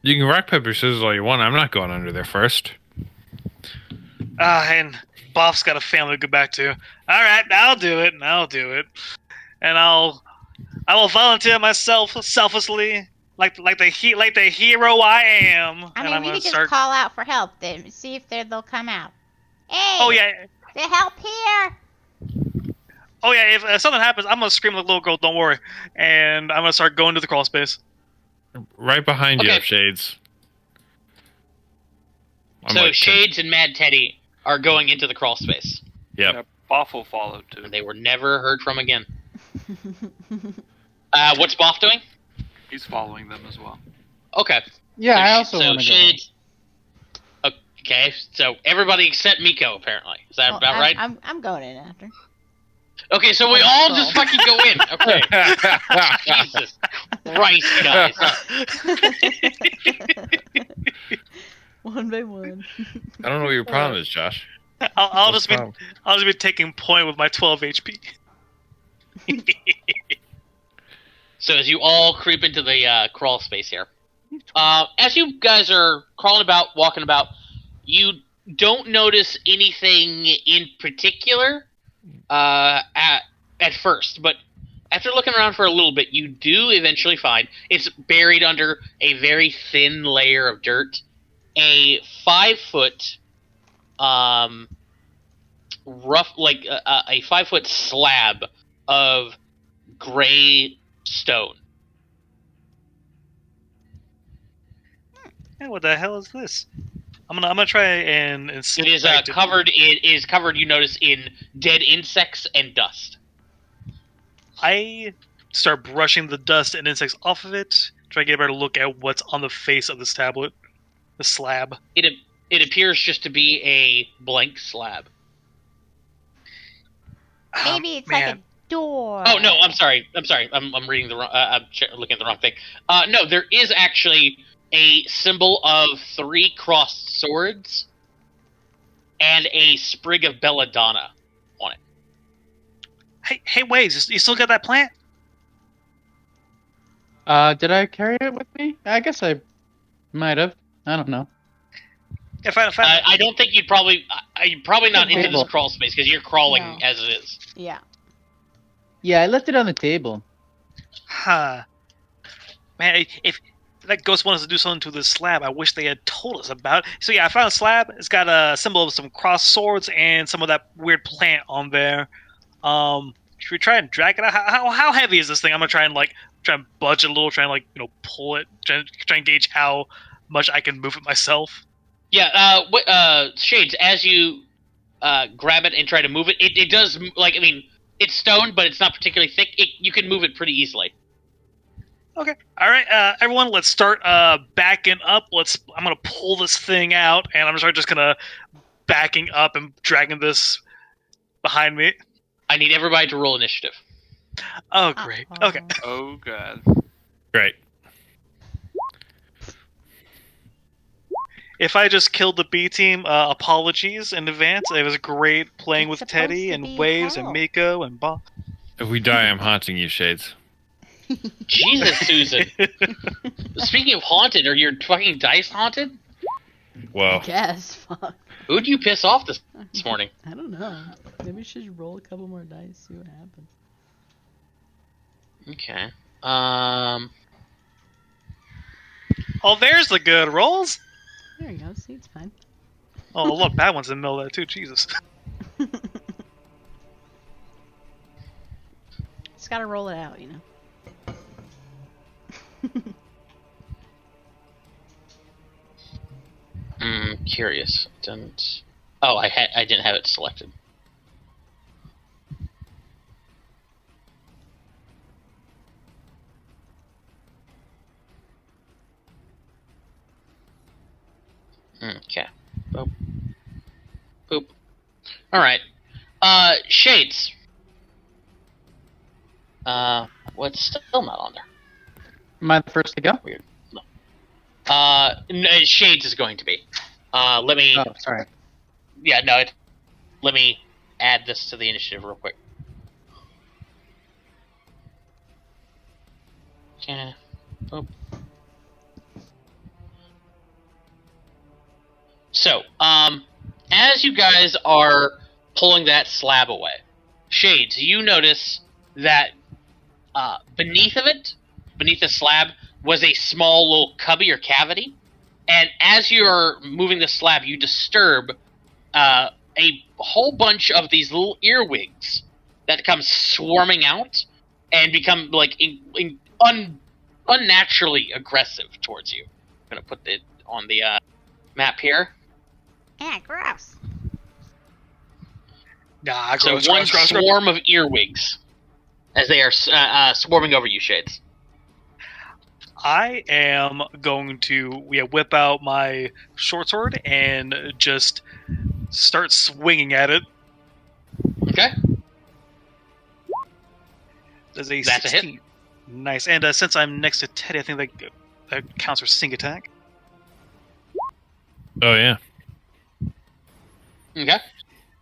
Speaker 3: You can rock, paper, scissors all you want. I'm not going under there first.
Speaker 4: And Boff's got a family to go back to. Alright, I'll do it. And I will volunteer myself selflessly, like the hero I am.
Speaker 6: I
Speaker 4: And
Speaker 6: mean,
Speaker 4: I'm
Speaker 6: we
Speaker 4: gonna
Speaker 6: could just
Speaker 4: start.
Speaker 6: call out for help. Then see if they'll come out. Hey,
Speaker 4: Oh yeah,
Speaker 6: the help here.
Speaker 4: If something happens, I'm gonna scream like a little girl. Don't worry. And I'm gonna start going to the crawl space.
Speaker 3: Right behind you,
Speaker 1: Okay.
Speaker 3: Shades. I'm
Speaker 1: So
Speaker 3: like,
Speaker 1: Shades and Mad Teddy are going into the crawl space.
Speaker 3: Yep.
Speaker 5: Yeah, Boff will follow too.
Speaker 1: And they were never heard from again. What's Boff doing?
Speaker 5: He's following them as well.
Speaker 1: Okay.
Speaker 2: Yeah,
Speaker 1: So
Speaker 2: I also
Speaker 1: so
Speaker 2: want to go.
Speaker 1: Shades. Okay, so everybody except Miko, apparently. Is that about right?
Speaker 6: I'm going in after.
Speaker 1: Okay, so we all just fucking go in. Okay. Jesus Christ, guys.
Speaker 7: One by one.
Speaker 3: I don't know what your problem is, Josh.
Speaker 4: I'll
Speaker 3: What's
Speaker 4: just be
Speaker 3: the problem?
Speaker 4: I'll just be taking point with my 12 HP.
Speaker 1: So as you all creep into the crawl space here, as you guys are crawling about, walking about, you don't notice anything in particular at first, but after looking around for a little bit, you do eventually find it's buried under a very thin layer of dirt, a 5-foot, rough, like a 5-foot slab of gray stone.
Speaker 4: Hey, what the hell is this? I'm gonna try and
Speaker 1: It
Speaker 4: inspect
Speaker 1: is covered. It is covered. You notice in dead insects and dust.
Speaker 4: I start brushing the dust and insects off of it. Try to get a better look at what's on the face of this tablet, the slab.
Speaker 1: It appears just to be a blank slab.
Speaker 6: Maybe it's like
Speaker 4: Man.
Speaker 6: a door.
Speaker 1: Oh no, I'm sorry. I'm reading the wrong. I'm looking at the wrong thing. No, there is actually a symbol of 3 crossed swords and a sprig of belladonna on it.
Speaker 4: Hey, Waves, you still got that plant?
Speaker 2: Did I carry it with me? I guess I might have. I don't know.
Speaker 4: If I
Speaker 1: I don't think you'd probably. You're probably not into
Speaker 2: Table.
Speaker 1: this crawl space because you're crawling
Speaker 6: No.
Speaker 1: as it is.
Speaker 6: Yeah.
Speaker 2: Yeah, I left it on the table.
Speaker 4: Huh. Man, if that ghost wanted to do something to this slab, I wish they had told us about it. So yeah, I found a slab. It's got a symbol of some crossed swords and some of that weird plant on there. Should we try and drag it out? How heavy is this thing? I'm gonna try and budge it a little, try and pull it, try and gauge how much I can move it myself.
Speaker 1: Yeah. Shades, as you grab it and try to move it, it does it's stone, but it's not particularly thick. You can move it pretty easily.
Speaker 4: Okay. All right, everyone, let's start backing up. I'm gonna pull this thing out, and I'm just gonna backing up and dragging this behind me.
Speaker 1: I need everybody to roll initiative.
Speaker 4: Oh, great. Okay.
Speaker 5: Oh god.
Speaker 3: Great.
Speaker 4: If I just killed the B team, apologies in advance. It was great playing
Speaker 6: It's
Speaker 4: with Teddy
Speaker 6: supposed to
Speaker 4: and
Speaker 6: be
Speaker 4: Waves
Speaker 6: hell.
Speaker 4: and Miko and Bob.
Speaker 3: If we die, I'm haunting you, Shades.
Speaker 1: Jesus, Susan. Speaking of haunted, are your fucking dice haunted?
Speaker 3: Well,
Speaker 7: Guess. Fuck.
Speaker 1: Who'd you piss off this morning?
Speaker 7: I don't know. Maybe we should roll a couple more dice, see what happens.
Speaker 1: Okay.
Speaker 4: Oh, there's the good rolls.
Speaker 7: There you go. See, it's fine.
Speaker 4: Oh, a lot of bad ones in the middle of that too. Jesus.
Speaker 7: Just gotta roll it out, you know.
Speaker 1: Curious. Didn't. Oh, I didn't have it selected. Okay. Boop. Boop. All right. Shades. What's still not on there?
Speaker 2: Am I the first to go?
Speaker 1: Shades is going to be. Let me.
Speaker 2: Oh, sorry.
Speaker 1: Yeah, no. Let me add this to the initiative real quick. Okay. Oh. So, as you guys are pulling that slab away, Shades, you notice that beneath the slab, was a small little cubby or cavity. And as you're moving the slab, you disturb a whole bunch of these little earwigs that come swarming out and become like unnaturally aggressive towards you. I'm gonna put it on the map here.
Speaker 6: Yeah, gross.
Speaker 4: Nah,
Speaker 1: So
Speaker 4: gross,
Speaker 1: one
Speaker 4: gross, gross, gross.
Speaker 1: swarm of earwigs as they are swarming over you, Shades.
Speaker 4: I am going to whip out my short sword and just start swinging at it.
Speaker 1: Okay.
Speaker 4: There's a
Speaker 1: That's a
Speaker 4: 16.
Speaker 1: hit.
Speaker 4: Nice. And since I'm next to Teddy, I think that counts for sing attack.
Speaker 3: Oh yeah.
Speaker 1: Okay.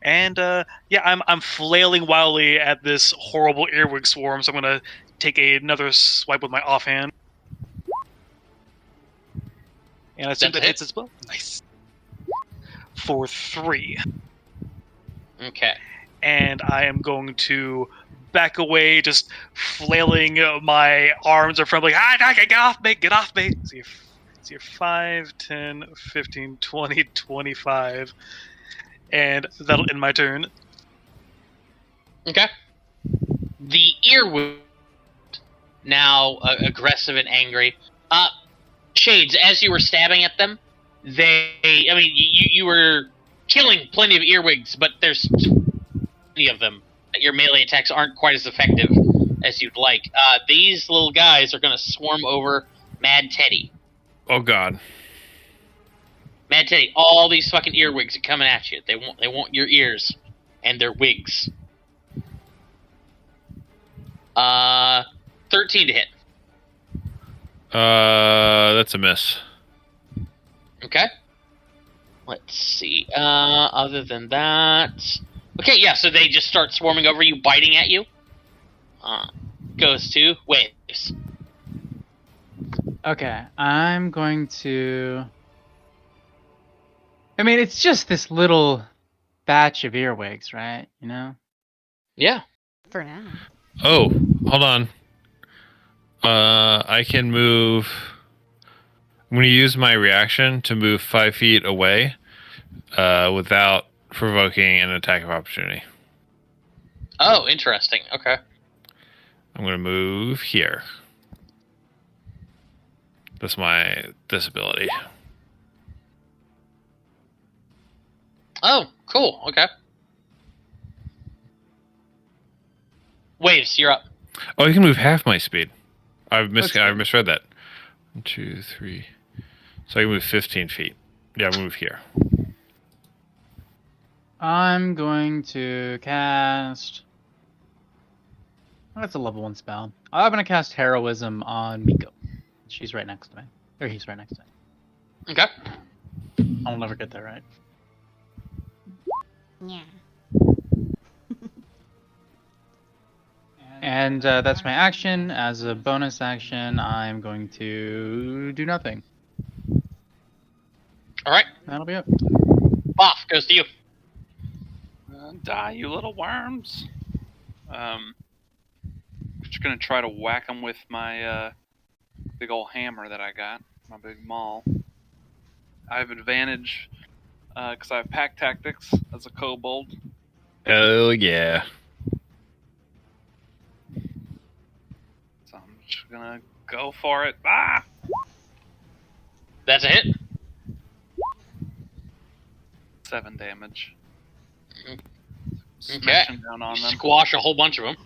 Speaker 4: And I'm flailing wildly at this horrible earwig swarm, so I'm gonna take another swipe with my offhand. And I assume
Speaker 1: That's
Speaker 4: that
Speaker 1: a
Speaker 4: hits as well. Nice. For 3.
Speaker 1: Okay.
Speaker 4: And I am going to back away, just flailing my arms in front, like, get off me, get off me. See your 5, 10, 15, 20, 25. And that'll end my turn.
Speaker 1: Okay. The earwig, now aggressive and angry. Shades, as you were stabbing at them, you were killing plenty of earwigs, but there's many of them. Your melee attacks aren't quite as effective as you'd like. These little guys are going to swarm over Mad Teddy.
Speaker 3: Oh god.
Speaker 1: Mad Teddy, all these fucking earwigs are coming at you. They want your ears and their wigs. 13 to hit.
Speaker 3: That's a miss.
Speaker 1: Okay. Let's see. Other than that, okay, yeah. So they just start swarming over you, biting at you. Goes to Waves.
Speaker 2: Okay, I'm going to. I mean, it's just this little batch of earwigs, right? You know?
Speaker 1: Yeah.
Speaker 6: For now.
Speaker 3: Oh, hold on. I can move. I'm going to use my reaction to move 5 feet away without provoking an attack of opportunity.
Speaker 1: Oh, interesting. Okay.
Speaker 3: I'm going to move here. That's my disability.
Speaker 1: Oh, cool. Okay. Waves, you're up.
Speaker 3: Oh, you can move half my speed. I've misread that. 1, 2, 3. So I can move 15 feet. Yeah, I'll move here.
Speaker 2: I'm going to cast. That's a level 1 spell. I'm going to cast Heroism on Miko. She's right next to me. Or he's right next to me.
Speaker 1: Okay.
Speaker 2: I'll never get that right.
Speaker 6: Yeah.
Speaker 2: And that's my action. As a bonus action, I'm going to do nothing.
Speaker 1: All right.
Speaker 2: That'll be it.
Speaker 1: Boff goes to you.
Speaker 5: Die, you little worms. Just gonna try to whack them with my big old hammer that I got, my big maul. I have advantage because I have pack tactics as a kobold.
Speaker 3: Oh, yeah.
Speaker 5: So I'm just gonna go for it. Ah!
Speaker 1: That's a hit.
Speaker 5: 7 damage.
Speaker 1: Okay.
Speaker 5: Smashing down on
Speaker 1: You
Speaker 5: them.
Speaker 1: squash a whole bunch of them.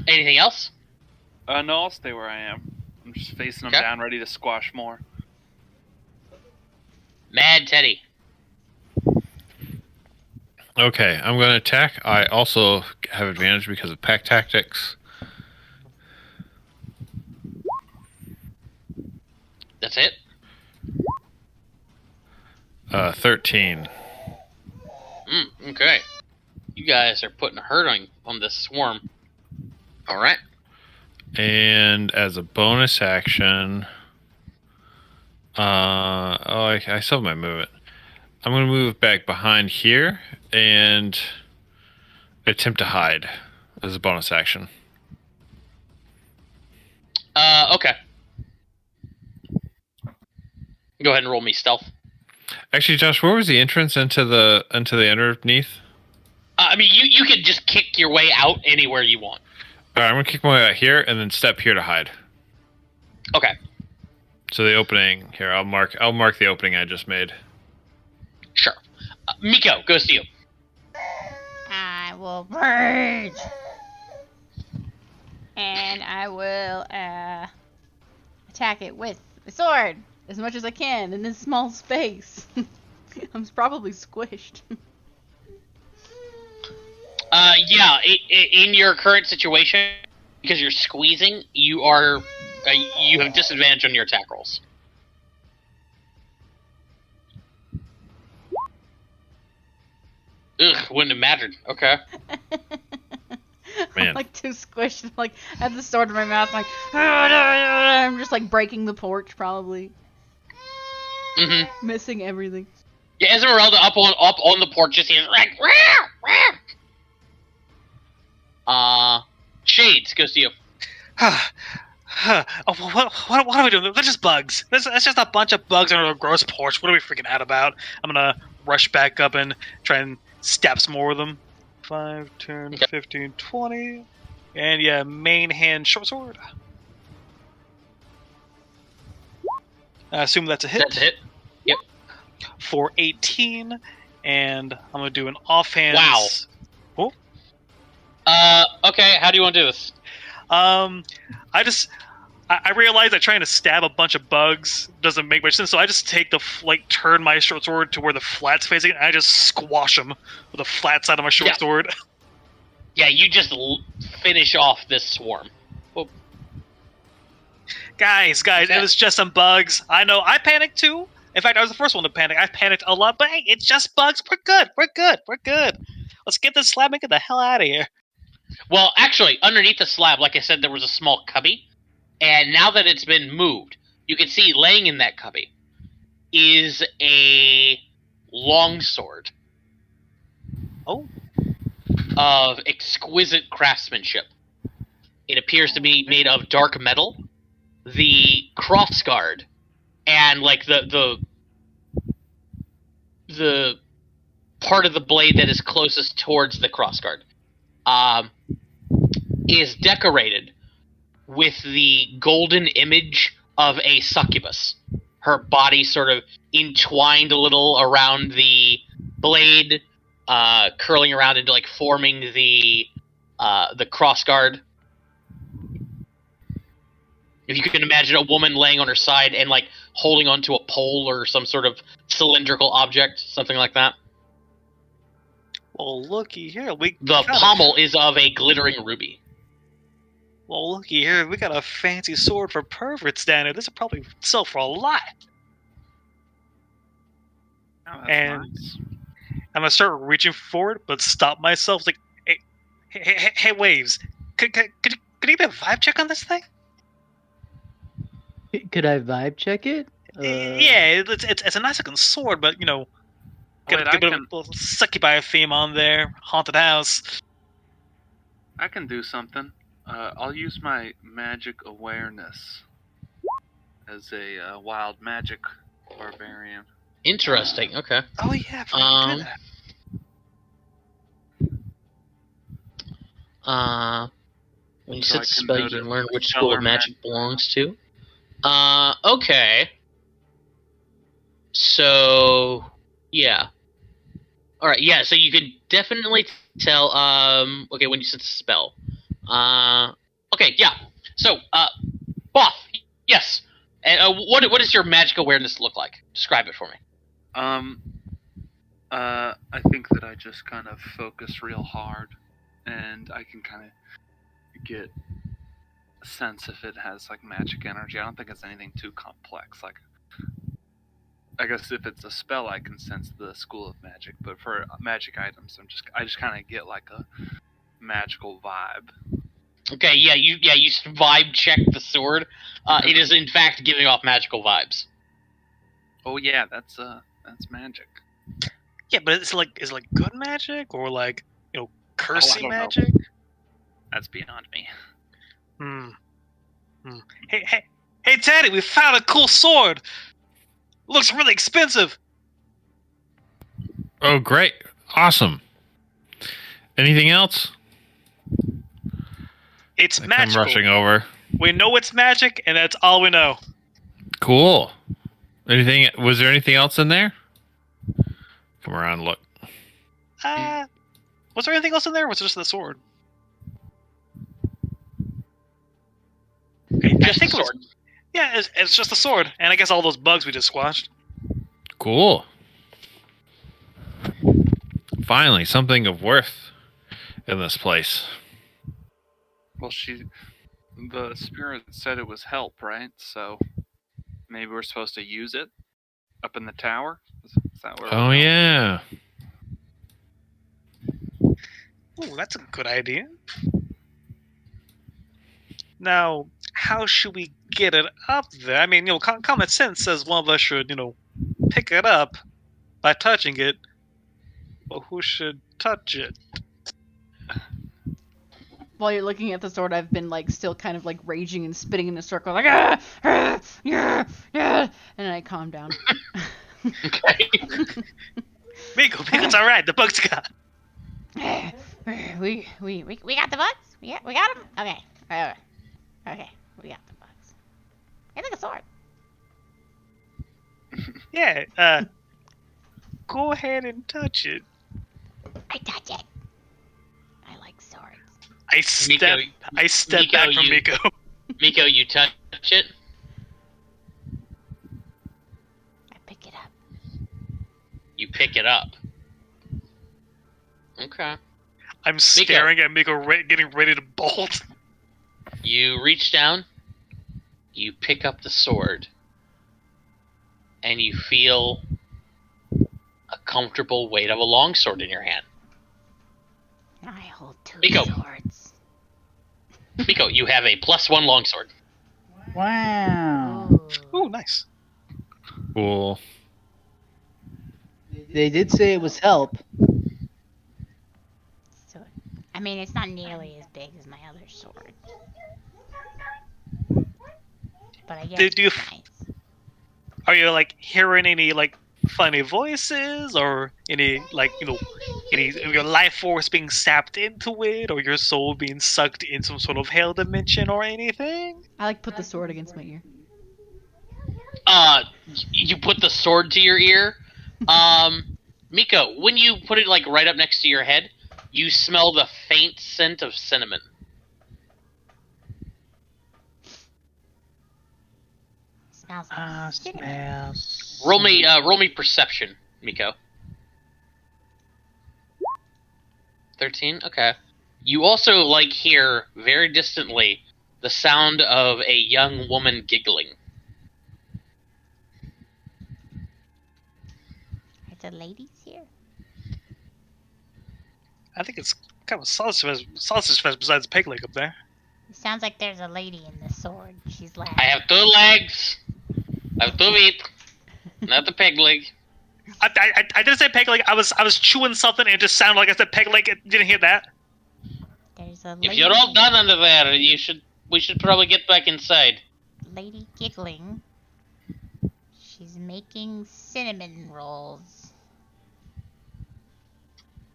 Speaker 1: Anything else?
Speaker 5: No, I'll stay where I am. I'm just facing them
Speaker 1: Okay.
Speaker 5: down, ready to squash more.
Speaker 1: Mad Teddy.
Speaker 3: Okay, I'm going to attack. I also have advantage because of pack tactics.
Speaker 1: That's it.
Speaker 3: 13.
Speaker 1: Okay. You guys are putting a hurt on this swarm. All right.
Speaker 3: And as a bonus action, I still have my movement. I'm going to move back behind here and attempt to hide as a bonus action.
Speaker 1: Okay. Go ahead and roll me stealth.
Speaker 3: Actually, Josh, where was the entrance into the underneath?
Speaker 1: I mean, you could just kick your way out anywhere you want.
Speaker 3: All right, I'm going to kick my way out here and then step here to hide.
Speaker 1: Okay.
Speaker 3: So the opening here, I'll mark the opening I just made.
Speaker 1: Sure. Miko, goes to you.
Speaker 6: I will merge. And I will attack it with the sword as much as I can in this small space. I'm probably squished.
Speaker 1: Yeah. In your current situation, because you're squeezing, you are you have disadvantage on your attack rolls. Ugh, wouldn't have mattered. Okay.
Speaker 3: Man.
Speaker 6: I'm like too squished. I'm like, I have the sword in my mouth. I'm like, I'm just like breaking the porch, probably.
Speaker 1: Mm-hmm.
Speaker 6: Missing everything.
Speaker 1: Yeah, Esmeralda up on the porch, just hears like, Shades goes to you.
Speaker 4: What are we doing? They're just bugs. That's just a bunch of bugs under a gross porch. What are we freaking out about? I'm gonna rush back up and try and stab some more of them. 5, 10,
Speaker 1: Okay.
Speaker 4: 15, 20. And yeah, main hand short sword. I assume that's a hit.
Speaker 1: That's a hit. Yep.
Speaker 4: For 18. And I'm gonna do an offhand.
Speaker 1: Wow.
Speaker 4: Oh.
Speaker 1: Okay, how do you want to do this?
Speaker 4: I realize that trying to stab a bunch of bugs doesn't make much sense, so I just take turn my short sword to where the flat's facing, and I just squash them with the flat side of my short sword.
Speaker 1: Yeah, you just finish off this swarm. Well,
Speaker 4: Guys, it was just some bugs. I know, I panicked too. In fact, I was the first one to panic. I panicked a lot, but hey, it's just bugs. We're good. Let's get this slab and get the hell out of here.
Speaker 1: Well, actually, underneath the slab, like I said, there was a small cubby. And now that it's been moved, you can see laying in that cubby is a longsword.
Speaker 4: Oh.
Speaker 1: Of exquisite craftsmanship. It appears to be made of dark metal. The crossguard and like the part of the blade that is closest towards the crossguard is decorated with the golden image of a succubus. Her body sort of entwined a little around the blade, curling around into like forming the crossguard. If you can imagine a woman laying on her side and like holding onto a pole or some sort of cylindrical object, something like that.
Speaker 4: Well, looky here.
Speaker 1: The pommel is of a glittering ruby.
Speaker 4: Well, looky here. We got a fancy sword for perverts down here. This will probably sell for a lot.
Speaker 5: Oh, that's
Speaker 4: And
Speaker 5: nice.
Speaker 4: I'm gonna start reaching forward, but stop myself. Like, hey, Waves. Could you give me a vibe check on this thing?
Speaker 2: Could I vibe check it?
Speaker 4: Yeah, it's a nice looking sword, but get a bit of a succubi theme on there. Haunted house.
Speaker 5: I can do something. I'll use my magic awareness as a wild magic barbarian.
Speaker 1: Interesting. Okay.
Speaker 4: Oh yeah, I forgot to do that.
Speaker 1: When you
Speaker 5: So
Speaker 1: set
Speaker 5: I
Speaker 1: the
Speaker 5: can
Speaker 1: spell, you
Speaker 5: note
Speaker 1: can
Speaker 5: it
Speaker 1: learn
Speaker 5: with
Speaker 1: which school
Speaker 5: stellar
Speaker 1: of magic belongs to. Okay. So, yeah. All right. Yeah. So you can definitely tell. Okay, when you set the spell. Okay. Yeah. So, Boff. Yes. And what does your magic awareness look like? Describe it for me.
Speaker 5: I think that I just kind of focus real hard, and I can kind of get a sense if it has like magic energy. I don't think it's anything too complex. Like, I guess if it's a spell, I can sense the school of magic. But for magic items, I just kind of get like a magical vibe.
Speaker 1: Okay, yeah, you vibe check the sword. It is in fact giving off magical vibes.
Speaker 5: Oh yeah, that's magic.
Speaker 4: Yeah, but it's like good magic or like cursey
Speaker 5: don't know.
Speaker 4: magic?
Speaker 5: That's beyond me.
Speaker 4: Hey, Teddy, we found a cool sword. Looks really expensive.
Speaker 3: Oh, great. Awesome. Anything else?
Speaker 4: It's
Speaker 3: I'm
Speaker 4: magical.
Speaker 3: rushing over.
Speaker 4: We know it's magic, and that's all we know.
Speaker 3: Cool. Was there anything else in there? Come around, look.
Speaker 4: Was there anything else in there? Or was it just the sword?
Speaker 1: Just the sword.
Speaker 4: Yeah, it's just a sword, and I guess all those bugs we just squashed.
Speaker 3: Cool. Finally, something of worth in this place.
Speaker 5: Well, the spirit said it was help, right? So maybe we're supposed to use it up in the tower. Is that where?
Speaker 3: Oh, yeah.
Speaker 4: Ooh, that's a good idea. Now, how should we get it up there? I mean, common sense says one of us should, pick it up by touching it. But who should touch it?
Speaker 6: While you're looking at the sword, I've been still kind of raging and spitting in a circle, yeah, yeah, and I calm down.
Speaker 1: Okay.
Speaker 4: Miko, it's all right. The bug's got.
Speaker 6: We got the bugs. We got them. Okay. Okay. We got the bugs. I think a sword.
Speaker 4: Yeah. Go ahead and touch it.
Speaker 6: I touch it. I like swords.
Speaker 4: I step
Speaker 1: Miko,
Speaker 4: back from Miko.
Speaker 1: Miko, you touch it.
Speaker 6: I pick it up.
Speaker 1: You pick it up. Okay.
Speaker 4: I'm staring at Miko, getting ready to bolt.
Speaker 1: You reach down. You pick up the sword. And you feel a comfortable weight of a longsword in your hand.
Speaker 6: I hold two
Speaker 1: Miko.
Speaker 6: swords.
Speaker 1: Miko, you have a +1 longsword.
Speaker 2: Wow.
Speaker 4: Ooh, nice.
Speaker 3: Cool.
Speaker 2: They did say it was help.
Speaker 6: So, I mean, it's not nearly as big as my other sword. But I guess
Speaker 4: Do you
Speaker 6: it's nice.
Speaker 4: Are you hearing any funny voices or any any of your life force being sapped into it or your soul being sucked in some sort of hell dimension or anything?
Speaker 6: I put the sword against my ear.
Speaker 1: You put the sword to your ear. Miko, when you put it right up next to your head, you smell the faint scent of cinnamon.
Speaker 6: Smells like cinnamon.
Speaker 1: Roll me perception, Miko. 13? Okay. You also hear very distantly the sound of a young woman giggling.
Speaker 6: Are the ladies here?
Speaker 4: I think it's kind of a sausage fest besides peg leg up there.
Speaker 6: It sounds like there's a lady in the sword. She's laughing.
Speaker 1: I have 2 legs. I have 2 feet. Not the peg leg.
Speaker 4: I didn't say peg leg. I was chewing something and it just sounded like I said peg leg. Didn't hear that.
Speaker 6: There's a lady.
Speaker 1: If you're all done under there, we should probably get back inside.
Speaker 6: Lady giggling. She's making cinnamon rolls.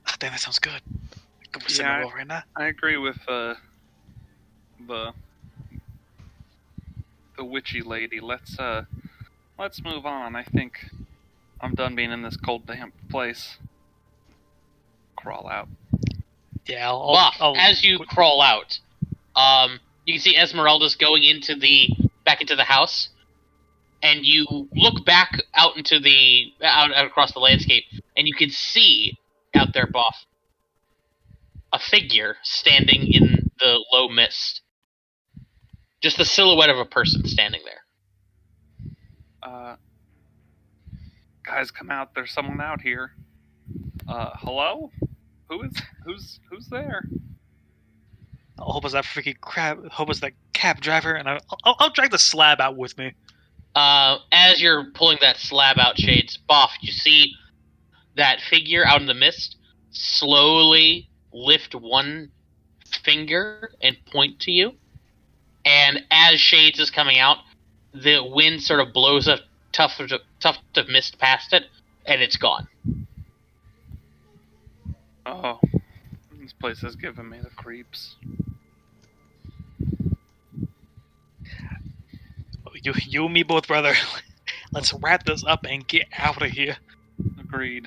Speaker 4: Oh, damn, that sounds good. Go for cinnamon roll right now.
Speaker 5: I agree with the witchy lady. Let's move on. I think I'm done being in this cold, damp place. Crawl out.
Speaker 4: Yeah,
Speaker 1: Buff, as you crawl out, you can see Esmeralda's going back into the house, and you look back out into out across the landscape, and you can see out there, Buff, a figure standing in the low mist. Just the silhouette of a person standing there.
Speaker 5: guys, come out! There's someone out here. Hello? Who's there?
Speaker 4: I hope it's that freaking crab. Hope it's that cab driver, and I'll drag the slab out with me.
Speaker 1: As you're pulling that slab out, Shades, Boff, you see that figure out in the mist slowly lift one finger and point to you. And as Shades is coming out, the wind sort of blows a tuft of mist past it, and it's gone.
Speaker 5: Oh, this place is giving me the creeps.
Speaker 4: You and me both, brother. Let's wrap this up and get out of here.
Speaker 5: Agreed.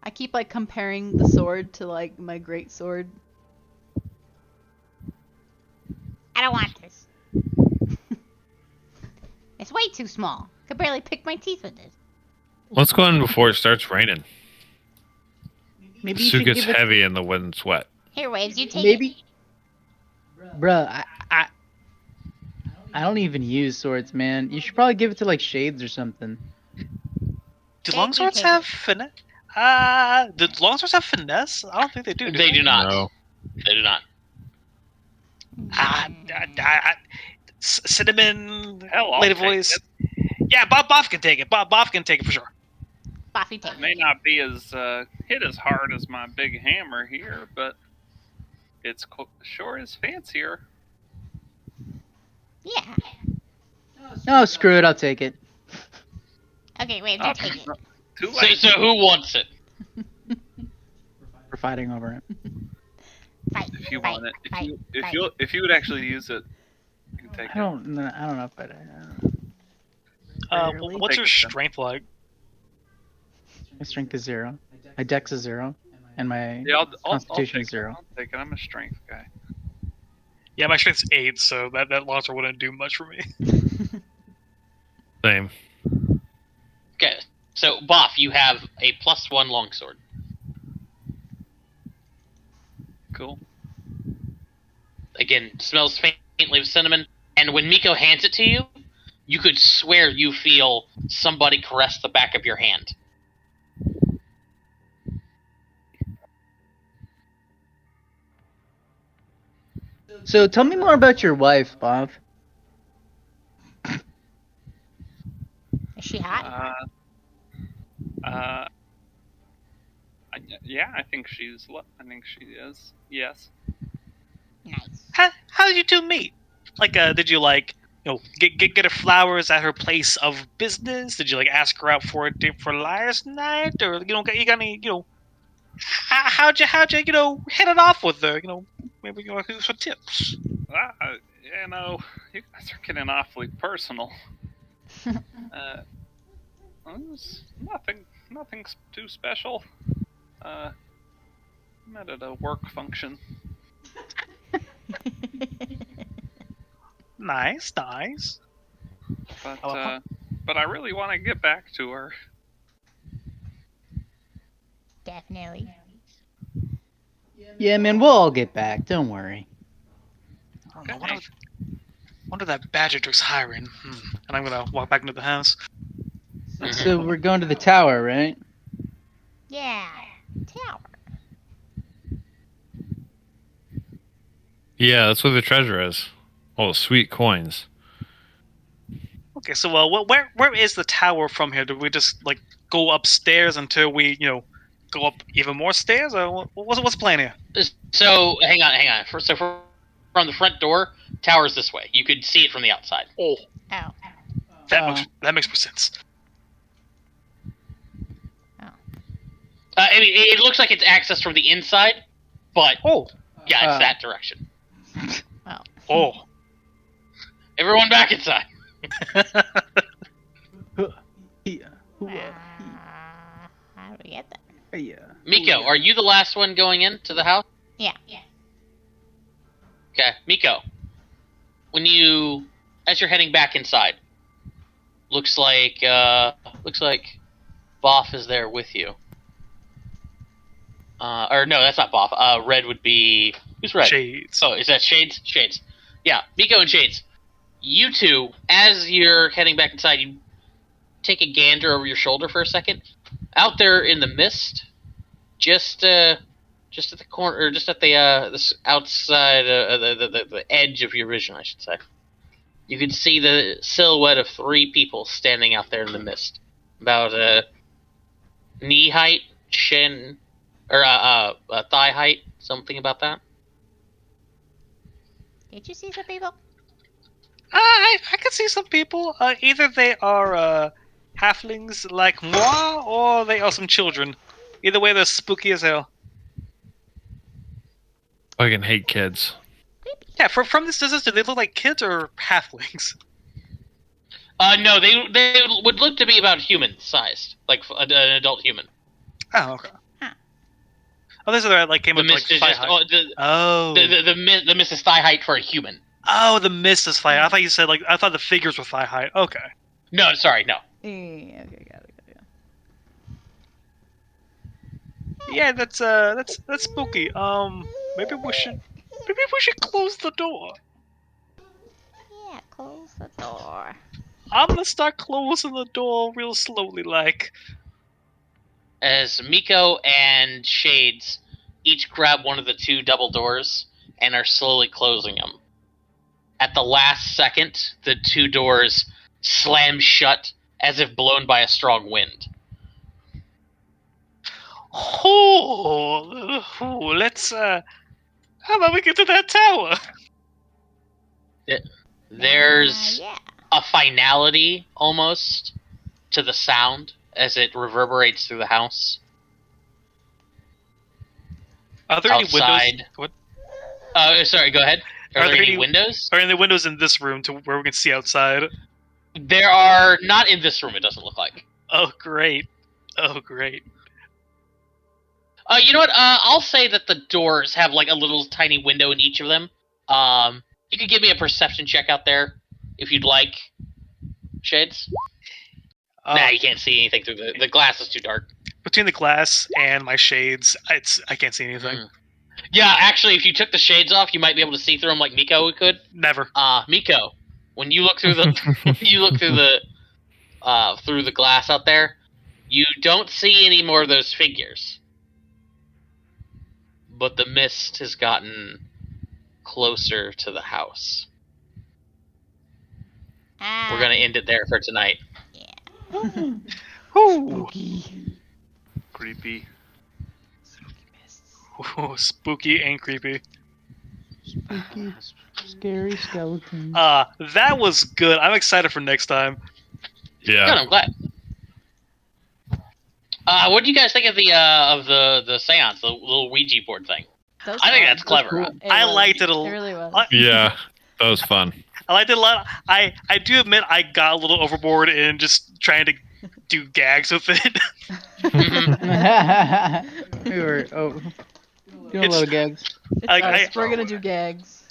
Speaker 6: I keep like comparing the sword to like my great sword. I don't want this. It's way too small. I could barely pick my teeth with this.
Speaker 3: Let's go in before it starts raining.
Speaker 2: Maybe
Speaker 3: The
Speaker 2: you
Speaker 3: suit
Speaker 2: should
Speaker 3: gets
Speaker 2: give it.
Speaker 3: heavy and the wind's wet.
Speaker 6: Here, Waves, you take it.
Speaker 2: Maybe. Bruh, I don't even use swords, man. You should probably give it to like Shades or something.
Speaker 4: Do
Speaker 6: Take
Speaker 4: longswords
Speaker 6: it.
Speaker 4: have finesse? Do longswords have finesse? I don't think they do.
Speaker 1: They do not.
Speaker 3: No.
Speaker 1: They do not.
Speaker 4: Cinnamon,
Speaker 5: Hell, I'll
Speaker 4: lady
Speaker 5: take
Speaker 4: voice.
Speaker 5: it.
Speaker 4: Yeah, Boff can take it. Boff can take it for sure.
Speaker 6: Buffy, take
Speaker 5: It may
Speaker 6: it.
Speaker 5: not be as hit as hard as my big hammer here, but it's sure is fancier.
Speaker 6: Yeah.
Speaker 2: Oh, screw it. I'll take it.
Speaker 6: Okay, Waves,
Speaker 5: Oh,
Speaker 6: you take it.
Speaker 5: Too
Speaker 1: So,
Speaker 5: late.
Speaker 1: so who wants it?
Speaker 2: We're fighting over it.
Speaker 6: Fight.
Speaker 5: If you
Speaker 6: fight,
Speaker 5: want it,
Speaker 6: fight, fight.
Speaker 5: if you would actually use it, you can take
Speaker 2: I don't know if I. Rarely.
Speaker 4: What's your
Speaker 5: Take it then.
Speaker 4: strength like?
Speaker 2: My strength is 0. My dex is 0, and my
Speaker 5: it. Yeah, I'll
Speaker 2: constitution
Speaker 5: take
Speaker 2: is 0.
Speaker 5: it. I'll take it. I'm a strength guy.
Speaker 4: Yeah, my strength's 8, so that longsword wouldn't do much for me.
Speaker 3: Same.
Speaker 1: Okay, so Boff, you have a +1 longsword.
Speaker 5: Cool.
Speaker 1: Again, smells faintly of cinnamon. And when Miko hands it to you, you could swear you feel somebody caress the back of your hand.
Speaker 2: So tell me more about your wife, Bob.
Speaker 6: Is she hot?
Speaker 5: Yeah, I think she is. Yes.
Speaker 6: Nice.
Speaker 4: How did you two meet? Like, did you like, get her flowers at her place of business? Did you like ask her out for a date for last night, or you got any, how'd you hit it off with her? Maybe some tips.
Speaker 5: You guys are getting awfully personal. It was nothing too special. Met at a work function.
Speaker 4: Nice.
Speaker 5: But I really want to get back to her.
Speaker 6: Definitely.
Speaker 2: Yeah, man, we'll all get back. Don't worry.
Speaker 4: I don't know. Wonder that Badger's hiring. And I'm gonna walk back into the house.
Speaker 2: So we're going to the tower, right?
Speaker 6: Yeah. Tower.
Speaker 3: Yeah, that's where the treasure is. All the sweet coins.
Speaker 4: Okay, so where is the tower from here? Do we just like go upstairs until we go up even more stairs, or what's the plan here?
Speaker 1: So, hang on. From the front door, tower's this way. You could see it from the outside.
Speaker 4: Oh,
Speaker 6: Oh.
Speaker 4: that makes more sense.
Speaker 1: I mean, it looks like it's accessed from the inside, but
Speaker 4: Oh,
Speaker 1: yeah, it's that direction.
Speaker 4: oh.
Speaker 1: Everyone back inside.
Speaker 2: Yeah.
Speaker 6: How do we get there?
Speaker 2: Yeah.
Speaker 1: Miko, are you the last one going into the house?
Speaker 6: Yeah.
Speaker 1: Okay, Miko. As you're heading back inside, looks like Boff is there with you. Or no, that's not Boff. Red would be who's Red?
Speaker 4: Shades.
Speaker 1: Oh, is that Shades? Shades. Yeah, Miko and Shades. You two, as you're heading back inside, take a gander over your shoulder for a second, out there in the mist, just at the corner, or just at the outside, the edge of your vision, I should say, you can see the silhouette of 3 people standing out there in the mist, about knee height, shin, or thigh height, something about that.
Speaker 6: Did you see some people?
Speaker 4: I can see some people. Either they are halflings like moi, or they are some children. Either way, they're spooky as hell.
Speaker 3: Fucking hate kids.
Speaker 4: Yeah, from this distance, do they look like kids or halflings?
Speaker 1: No, they would look to be about human sized, like an adult human.
Speaker 4: Oh, okay.
Speaker 6: Huh.
Speaker 4: Oh, this is where like came
Speaker 1: The
Speaker 4: up to like
Speaker 1: mist is
Speaker 4: thigh
Speaker 1: just
Speaker 4: height.
Speaker 1: oh,
Speaker 4: Oh,
Speaker 1: the mist is thigh height for a human.
Speaker 4: oh, the mist is thigh. I thought you said like I thought the figures were thigh height. Okay.
Speaker 1: No, sorry, no.
Speaker 6: Yeah, okay, got it.
Speaker 4: Yeah, that's spooky. Maybe we should close the door.
Speaker 6: Yeah, close the door.
Speaker 4: I'm gonna start closing the door real slowly, like.
Speaker 1: As Miko and Shades each grab one of the 2 double doors and are slowly closing them. At the last second, the 2 doors slam shut as if blown by a strong wind.
Speaker 4: Oh, let's how about we get to that tower?
Speaker 1: There's
Speaker 6: Yeah.
Speaker 1: a finality almost to the sound as it reverberates through the house.
Speaker 4: Are there any
Speaker 1: Outside.
Speaker 4: windows? What?
Speaker 1: Sorry, go ahead. Are there any
Speaker 4: any-
Speaker 1: windows?
Speaker 4: Are there windows in this room to where we can see outside?
Speaker 1: There are not in this room, it doesn't look like.
Speaker 4: Oh, great. Oh, great.
Speaker 1: You know what? I'll say that the doors have like a little tiny window in each of them. You could give me a perception check out there if you'd like. Shades? Nah, you can't see anything through the glass is too dark.
Speaker 4: Between the glass and my shades, I can't see anything.
Speaker 1: Yeah, actually, if you took the shades off, you might be able to see through them like Miko could.
Speaker 4: Never.
Speaker 1: Miko, when you look through the through the glass out there, you don't see any more of those figures. But the mist has gotten closer to the house. We're gonna end it there for tonight.
Speaker 4: Spooky.
Speaker 5: Creepy.
Speaker 4: Ooh, spooky and creepy.
Speaker 2: Spooky, scary skeletons.
Speaker 4: That was good. I'm excited for next time.
Speaker 3: Yeah.
Speaker 1: Good, I'm glad. What do you guys think of the seance, the little Ouija board thing? I think that's clever.
Speaker 2: Cool.
Speaker 6: It
Speaker 4: I
Speaker 6: was.
Speaker 4: liked it a
Speaker 6: It
Speaker 4: lot.
Speaker 6: really was.
Speaker 3: Yeah. That was fun.
Speaker 4: I liked it a lot. I do admit I got a little overboard in just trying to do gags with it.
Speaker 2: We were doing a
Speaker 4: It's-
Speaker 2: lot of gags.
Speaker 6: It's
Speaker 4: Like,
Speaker 6: us. We're gonna do gags.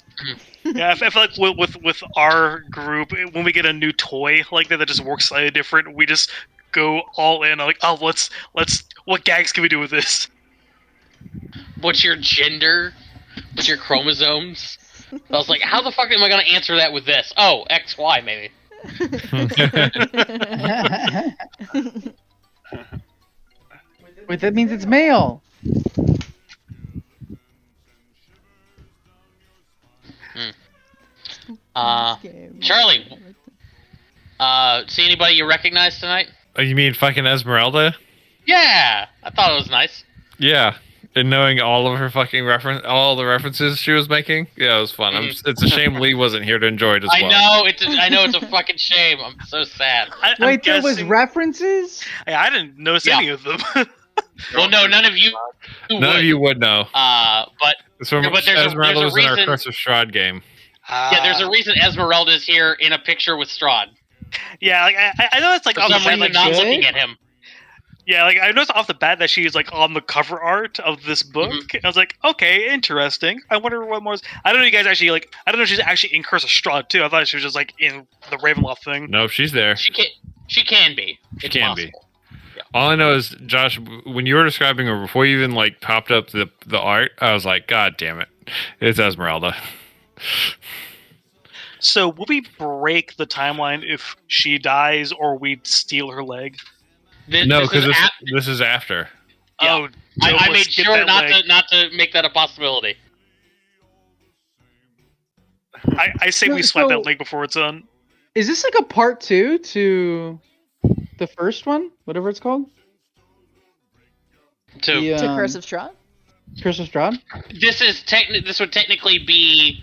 Speaker 4: Yeah, I feel like with our group, when we get a new toy like that just works slightly different, we just go all in. Like, oh, let's what gags can we do with this?
Speaker 1: What's your gender? What's your chromosomes? I was like, how the fuck am I gonna answer that with this? Oh, XY maybe.
Speaker 2: Wait, that means it's male.
Speaker 1: Charlie, see anybody you recognize tonight?
Speaker 3: Oh, you mean fucking Esmeralda?
Speaker 1: Yeah, I thought it was nice.
Speaker 3: Yeah. And knowing all of her fucking all the references she was making, yeah, it was fun. It's a shame Lee wasn't here to enjoy it as well.
Speaker 1: I know it's a fucking shame. I'm so sad.
Speaker 4: I'm
Speaker 2: Wait, there was
Speaker 4: guessing-
Speaker 2: references?
Speaker 4: I didn't notice
Speaker 1: Yeah.
Speaker 4: any of them.
Speaker 1: Well, no, none of you.
Speaker 3: None of you would know.
Speaker 1: But
Speaker 3: It's from
Speaker 1: but there's a
Speaker 3: Esmeralda was in our
Speaker 1: reason-
Speaker 3: Curse of Strahd game.
Speaker 1: yeah, there's a reason Esmeralda's here in a picture with Strahd.
Speaker 4: Yeah, like I know it's like
Speaker 1: For
Speaker 4: off the
Speaker 1: some
Speaker 4: bat,
Speaker 1: reason,
Speaker 4: like
Speaker 1: not
Speaker 2: good?
Speaker 1: looking at him.
Speaker 4: yeah, like I noticed off the bat that she's like on the cover art of this book. I was like, okay, interesting. I wonder what more. I don't know. You guys actually like. I don't know if she's actually in Curse of Strahd too. I thought she was just like in the Ravenloft thing.
Speaker 3: Nope, she's there.
Speaker 1: She can be.
Speaker 3: She
Speaker 1: It's
Speaker 3: can be.
Speaker 1: possible.
Speaker 3: All I know is, Josh, when you were describing her, before you even like popped up the art, I was like, God damn it, it's Esmeralda.
Speaker 4: So we'll be break the timeline if she dies or we steal her leg?
Speaker 3: No, because
Speaker 1: is
Speaker 3: this is after.
Speaker 1: Yeah.
Speaker 4: Oh,
Speaker 1: I
Speaker 4: let's
Speaker 1: made
Speaker 4: skip
Speaker 1: sure
Speaker 4: that
Speaker 1: not
Speaker 4: leg.
Speaker 1: to make that a possibility.
Speaker 4: I say we
Speaker 2: No,
Speaker 4: swipe
Speaker 2: so-
Speaker 4: that leg before it's done.
Speaker 2: Is this like a part 2 to the first one? Whatever it's called?
Speaker 1: To
Speaker 2: The,
Speaker 6: To Curse of Strahd?
Speaker 2: Curse of Strahd?
Speaker 1: this would technically be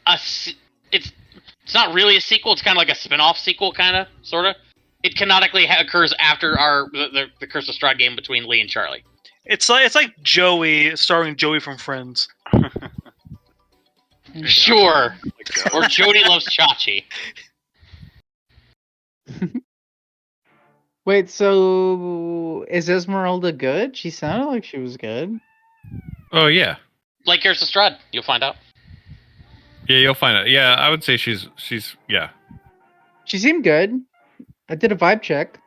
Speaker 1: it's not really a sequel. It's kind of like a spin-off sequel, kind of, sort of. It canonically occurs after the Curse of Strahd game between Lee and Charlie.
Speaker 4: It's like Joey, starring Joey from Friends.
Speaker 1: Sure. Or Jody Loves Chachi.
Speaker 2: Wait, so is Esmeralda good? She sounded like she was good.
Speaker 3: Oh yeah,
Speaker 1: Like Curse of Strahd, you'll find out.
Speaker 3: yeah. You'll find out. Yeah, I would say she's yeah.
Speaker 2: She seemed good. I did a vibe check.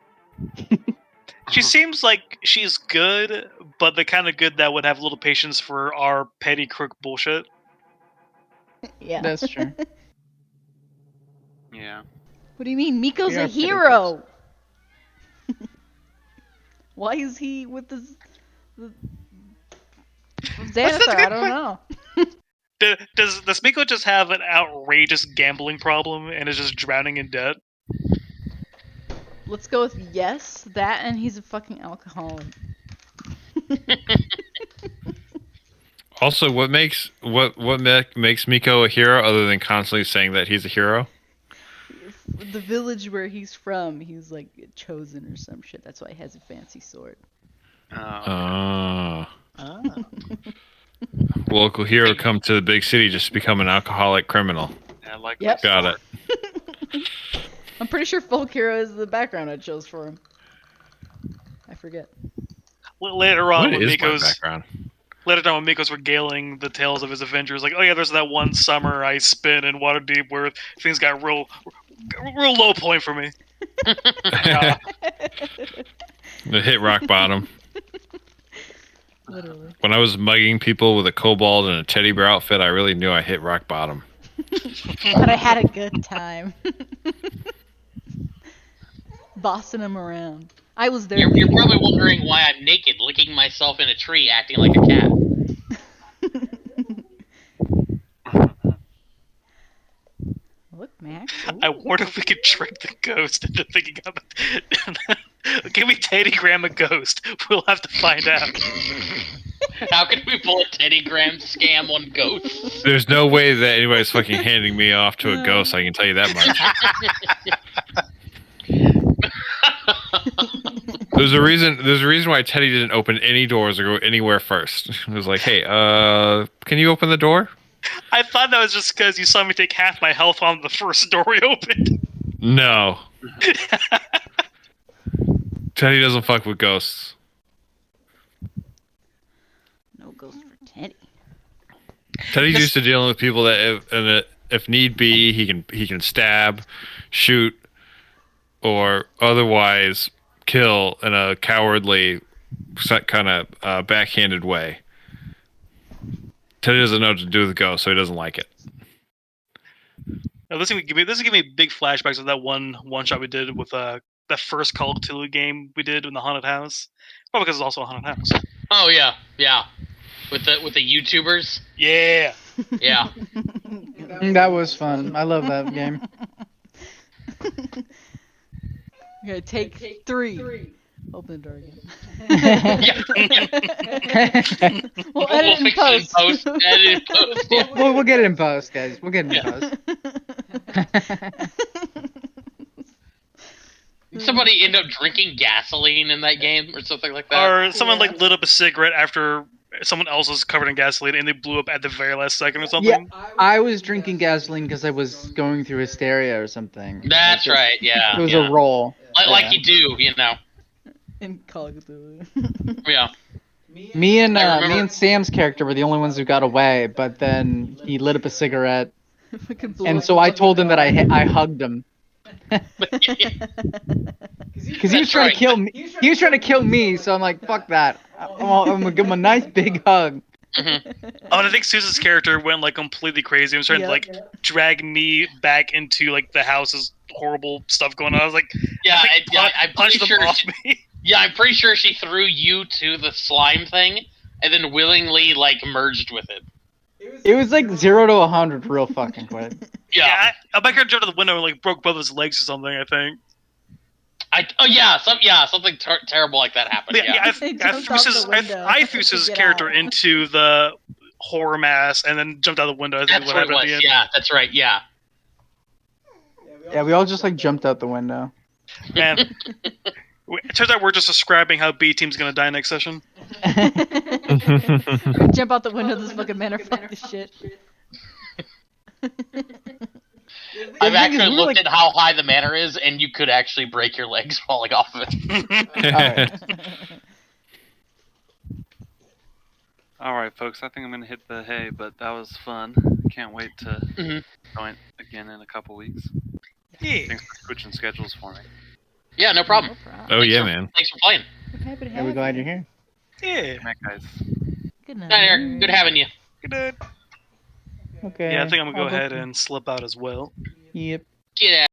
Speaker 4: She seems like she's good, but the kind of good that would have little patience for our petty crook bullshit.
Speaker 6: Yeah.
Speaker 2: That's true.
Speaker 5: Yeah.
Speaker 6: What do you mean? Miko's
Speaker 2: We
Speaker 6: a
Speaker 2: are petty
Speaker 6: hero! Why is he with the
Speaker 4: That's
Speaker 6: Xanathar?
Speaker 4: a good
Speaker 6: I don't know.
Speaker 4: Does Miko just have an outrageous gambling problem and is just drowning in debt?
Speaker 6: Let's go with yes, that, and he's a fucking alcoholic.
Speaker 3: Also, what makes Miko a hero other than constantly saying that he's a hero?
Speaker 6: The village where he's from, he's like chosen or some shit. That's why he has a fancy sword.
Speaker 3: Oh.
Speaker 6: Oh.
Speaker 3: Local hero come to the big city just to become an alcoholic criminal.
Speaker 5: Yeah, like
Speaker 6: Yep.
Speaker 3: Got it.
Speaker 6: I'm pretty sure folk hero is the background I chose for him. I forget.
Speaker 4: Later on,
Speaker 3: What
Speaker 4: when
Speaker 3: is my
Speaker 4: Miko's
Speaker 3: background?
Speaker 4: later on when Miko's regaling the tales of his adventures, like, oh yeah, there's that one summer I spent in Waterdeep where things got real low point for me.
Speaker 3: It hit rock bottom.
Speaker 6: Literally.
Speaker 3: When I was mugging people with a kobold and a teddy bear outfit, I really knew I hit rock bottom.
Speaker 6: But I had a good time. Bossing him around. I was there.
Speaker 1: You're probably wondering why I'm naked, licking myself in a tree, acting like a cat.
Speaker 6: Look, Max.
Speaker 4: I wonder if we could trick the ghost into thinking of it. Give me Teddy Graham a ghost. We'll have to find out.
Speaker 1: How can we pull a Teddy Graham scam on ghosts?
Speaker 3: There's no way that anybody's fucking handing me off to a ghost, I can tell you that much. There's a reason why Teddy didn't open any doors or go anywhere first. It was like, hey, can you open the door?
Speaker 4: I thought that was just because you saw me take half my health on the first door we opened.
Speaker 3: No. Teddy doesn't fuck with ghosts.
Speaker 6: No ghost for Teddy.
Speaker 3: Teddy's used to dealing with people that, if need be, he can stab, shoot, or otherwise kill in a cowardly, kind of backhanded way. Teddy doesn't know what to do with ghosts, so he doesn't like it.
Speaker 4: Now, this is giving me big flashbacks of that one shot we did with that first Call of Cthulhu game we did in the haunted house. Probably because it's also a haunted house.
Speaker 1: Oh yeah. With the YouTubers.
Speaker 4: Yeah.
Speaker 1: Yeah.
Speaker 2: That was fun. I love that game.
Speaker 6: Okay, take three. Open the door again. We'll edit in
Speaker 1: fix
Speaker 6: post.
Speaker 1: it in post. Edit in post. Yeah.
Speaker 2: We'll get it in post, guys. We'll get it in post.
Speaker 1: Somebody end up drinking gasoline in that game or something like that.
Speaker 4: Or someone like lit up a cigarette after someone else was covered in gasoline and they blew up at the very last second or something.
Speaker 2: Yeah, I was drinking gasoline because I was going through hysteria or something.
Speaker 1: That's
Speaker 2: Like,
Speaker 1: right. Yeah.
Speaker 2: It was
Speaker 1: yeah.
Speaker 2: a roll.
Speaker 1: Like you do, you know.
Speaker 6: In Call of Cthulhu.
Speaker 1: Yeah.
Speaker 2: Me and
Speaker 1: I remember-
Speaker 2: Sam's character were the only ones who got away, but then he lit up a cigarette,
Speaker 6: Fucking blew
Speaker 2: and
Speaker 6: up.
Speaker 2: so I told him that I hugged him because he was
Speaker 1: That's
Speaker 2: trying
Speaker 1: right.
Speaker 2: to kill me. He was trying to kill me, so I'm like, fuck that. I'm gonna give him a nice big hug.
Speaker 4: Oh, and I think Susan's character went like completely crazy. I was trying to like drag me back into like the house's horrible stuff going on. I was like,
Speaker 1: Yeah, I'm
Speaker 4: punch
Speaker 1: pretty
Speaker 4: them
Speaker 1: sure.
Speaker 4: off me.
Speaker 1: Yeah, I'm pretty sure she threw you to the slime thing, and then willingly like merged with it.
Speaker 2: It was like 0 to 100 real fucking quick.
Speaker 1: Yeah,
Speaker 4: I bet I jumped out the window and like broke both his legs or something. I think.
Speaker 1: Something terrible like that happened. Yeah,
Speaker 4: I
Speaker 6: They jumped out the window
Speaker 4: I threw Susan's
Speaker 6: to get
Speaker 4: character
Speaker 6: out.
Speaker 4: into the horror mass and then jumped out the window. I think
Speaker 1: that's
Speaker 4: is what
Speaker 1: what it
Speaker 4: happened at
Speaker 1: was.
Speaker 4: the end.
Speaker 1: Yeah, that's right. Yeah.
Speaker 2: Yeah, we all just like jumped out the window.
Speaker 4: Man, it turns out we're just describing how B team's gonna die next session.
Speaker 6: Jump out the window of this fucking manor. Fuck this shit.
Speaker 1: I've actually looked at how high the manor is, and you could actually break your legs falling off of it.
Speaker 5: All right, folks. I think I'm gonna hit the hay, but that was fun. Can't wait to join again in a couple weeks.
Speaker 4: Yeah.
Speaker 5: Thanks for switching schedules for me.
Speaker 1: Yeah, no problem.
Speaker 3: Oh yeah, man.
Speaker 1: Thanks for playing.
Speaker 2: Yeah, we're glad you're here.
Speaker 4: Yeah.
Speaker 5: Good night, guys.
Speaker 6: Good night.
Speaker 1: Hi, Eric. Good having you.
Speaker 4: Good night.
Speaker 2: Okay.
Speaker 4: Yeah, I think I'm gonna go
Speaker 2: I'll
Speaker 4: ahead and slip out as well.
Speaker 2: Yep.
Speaker 1: Get out.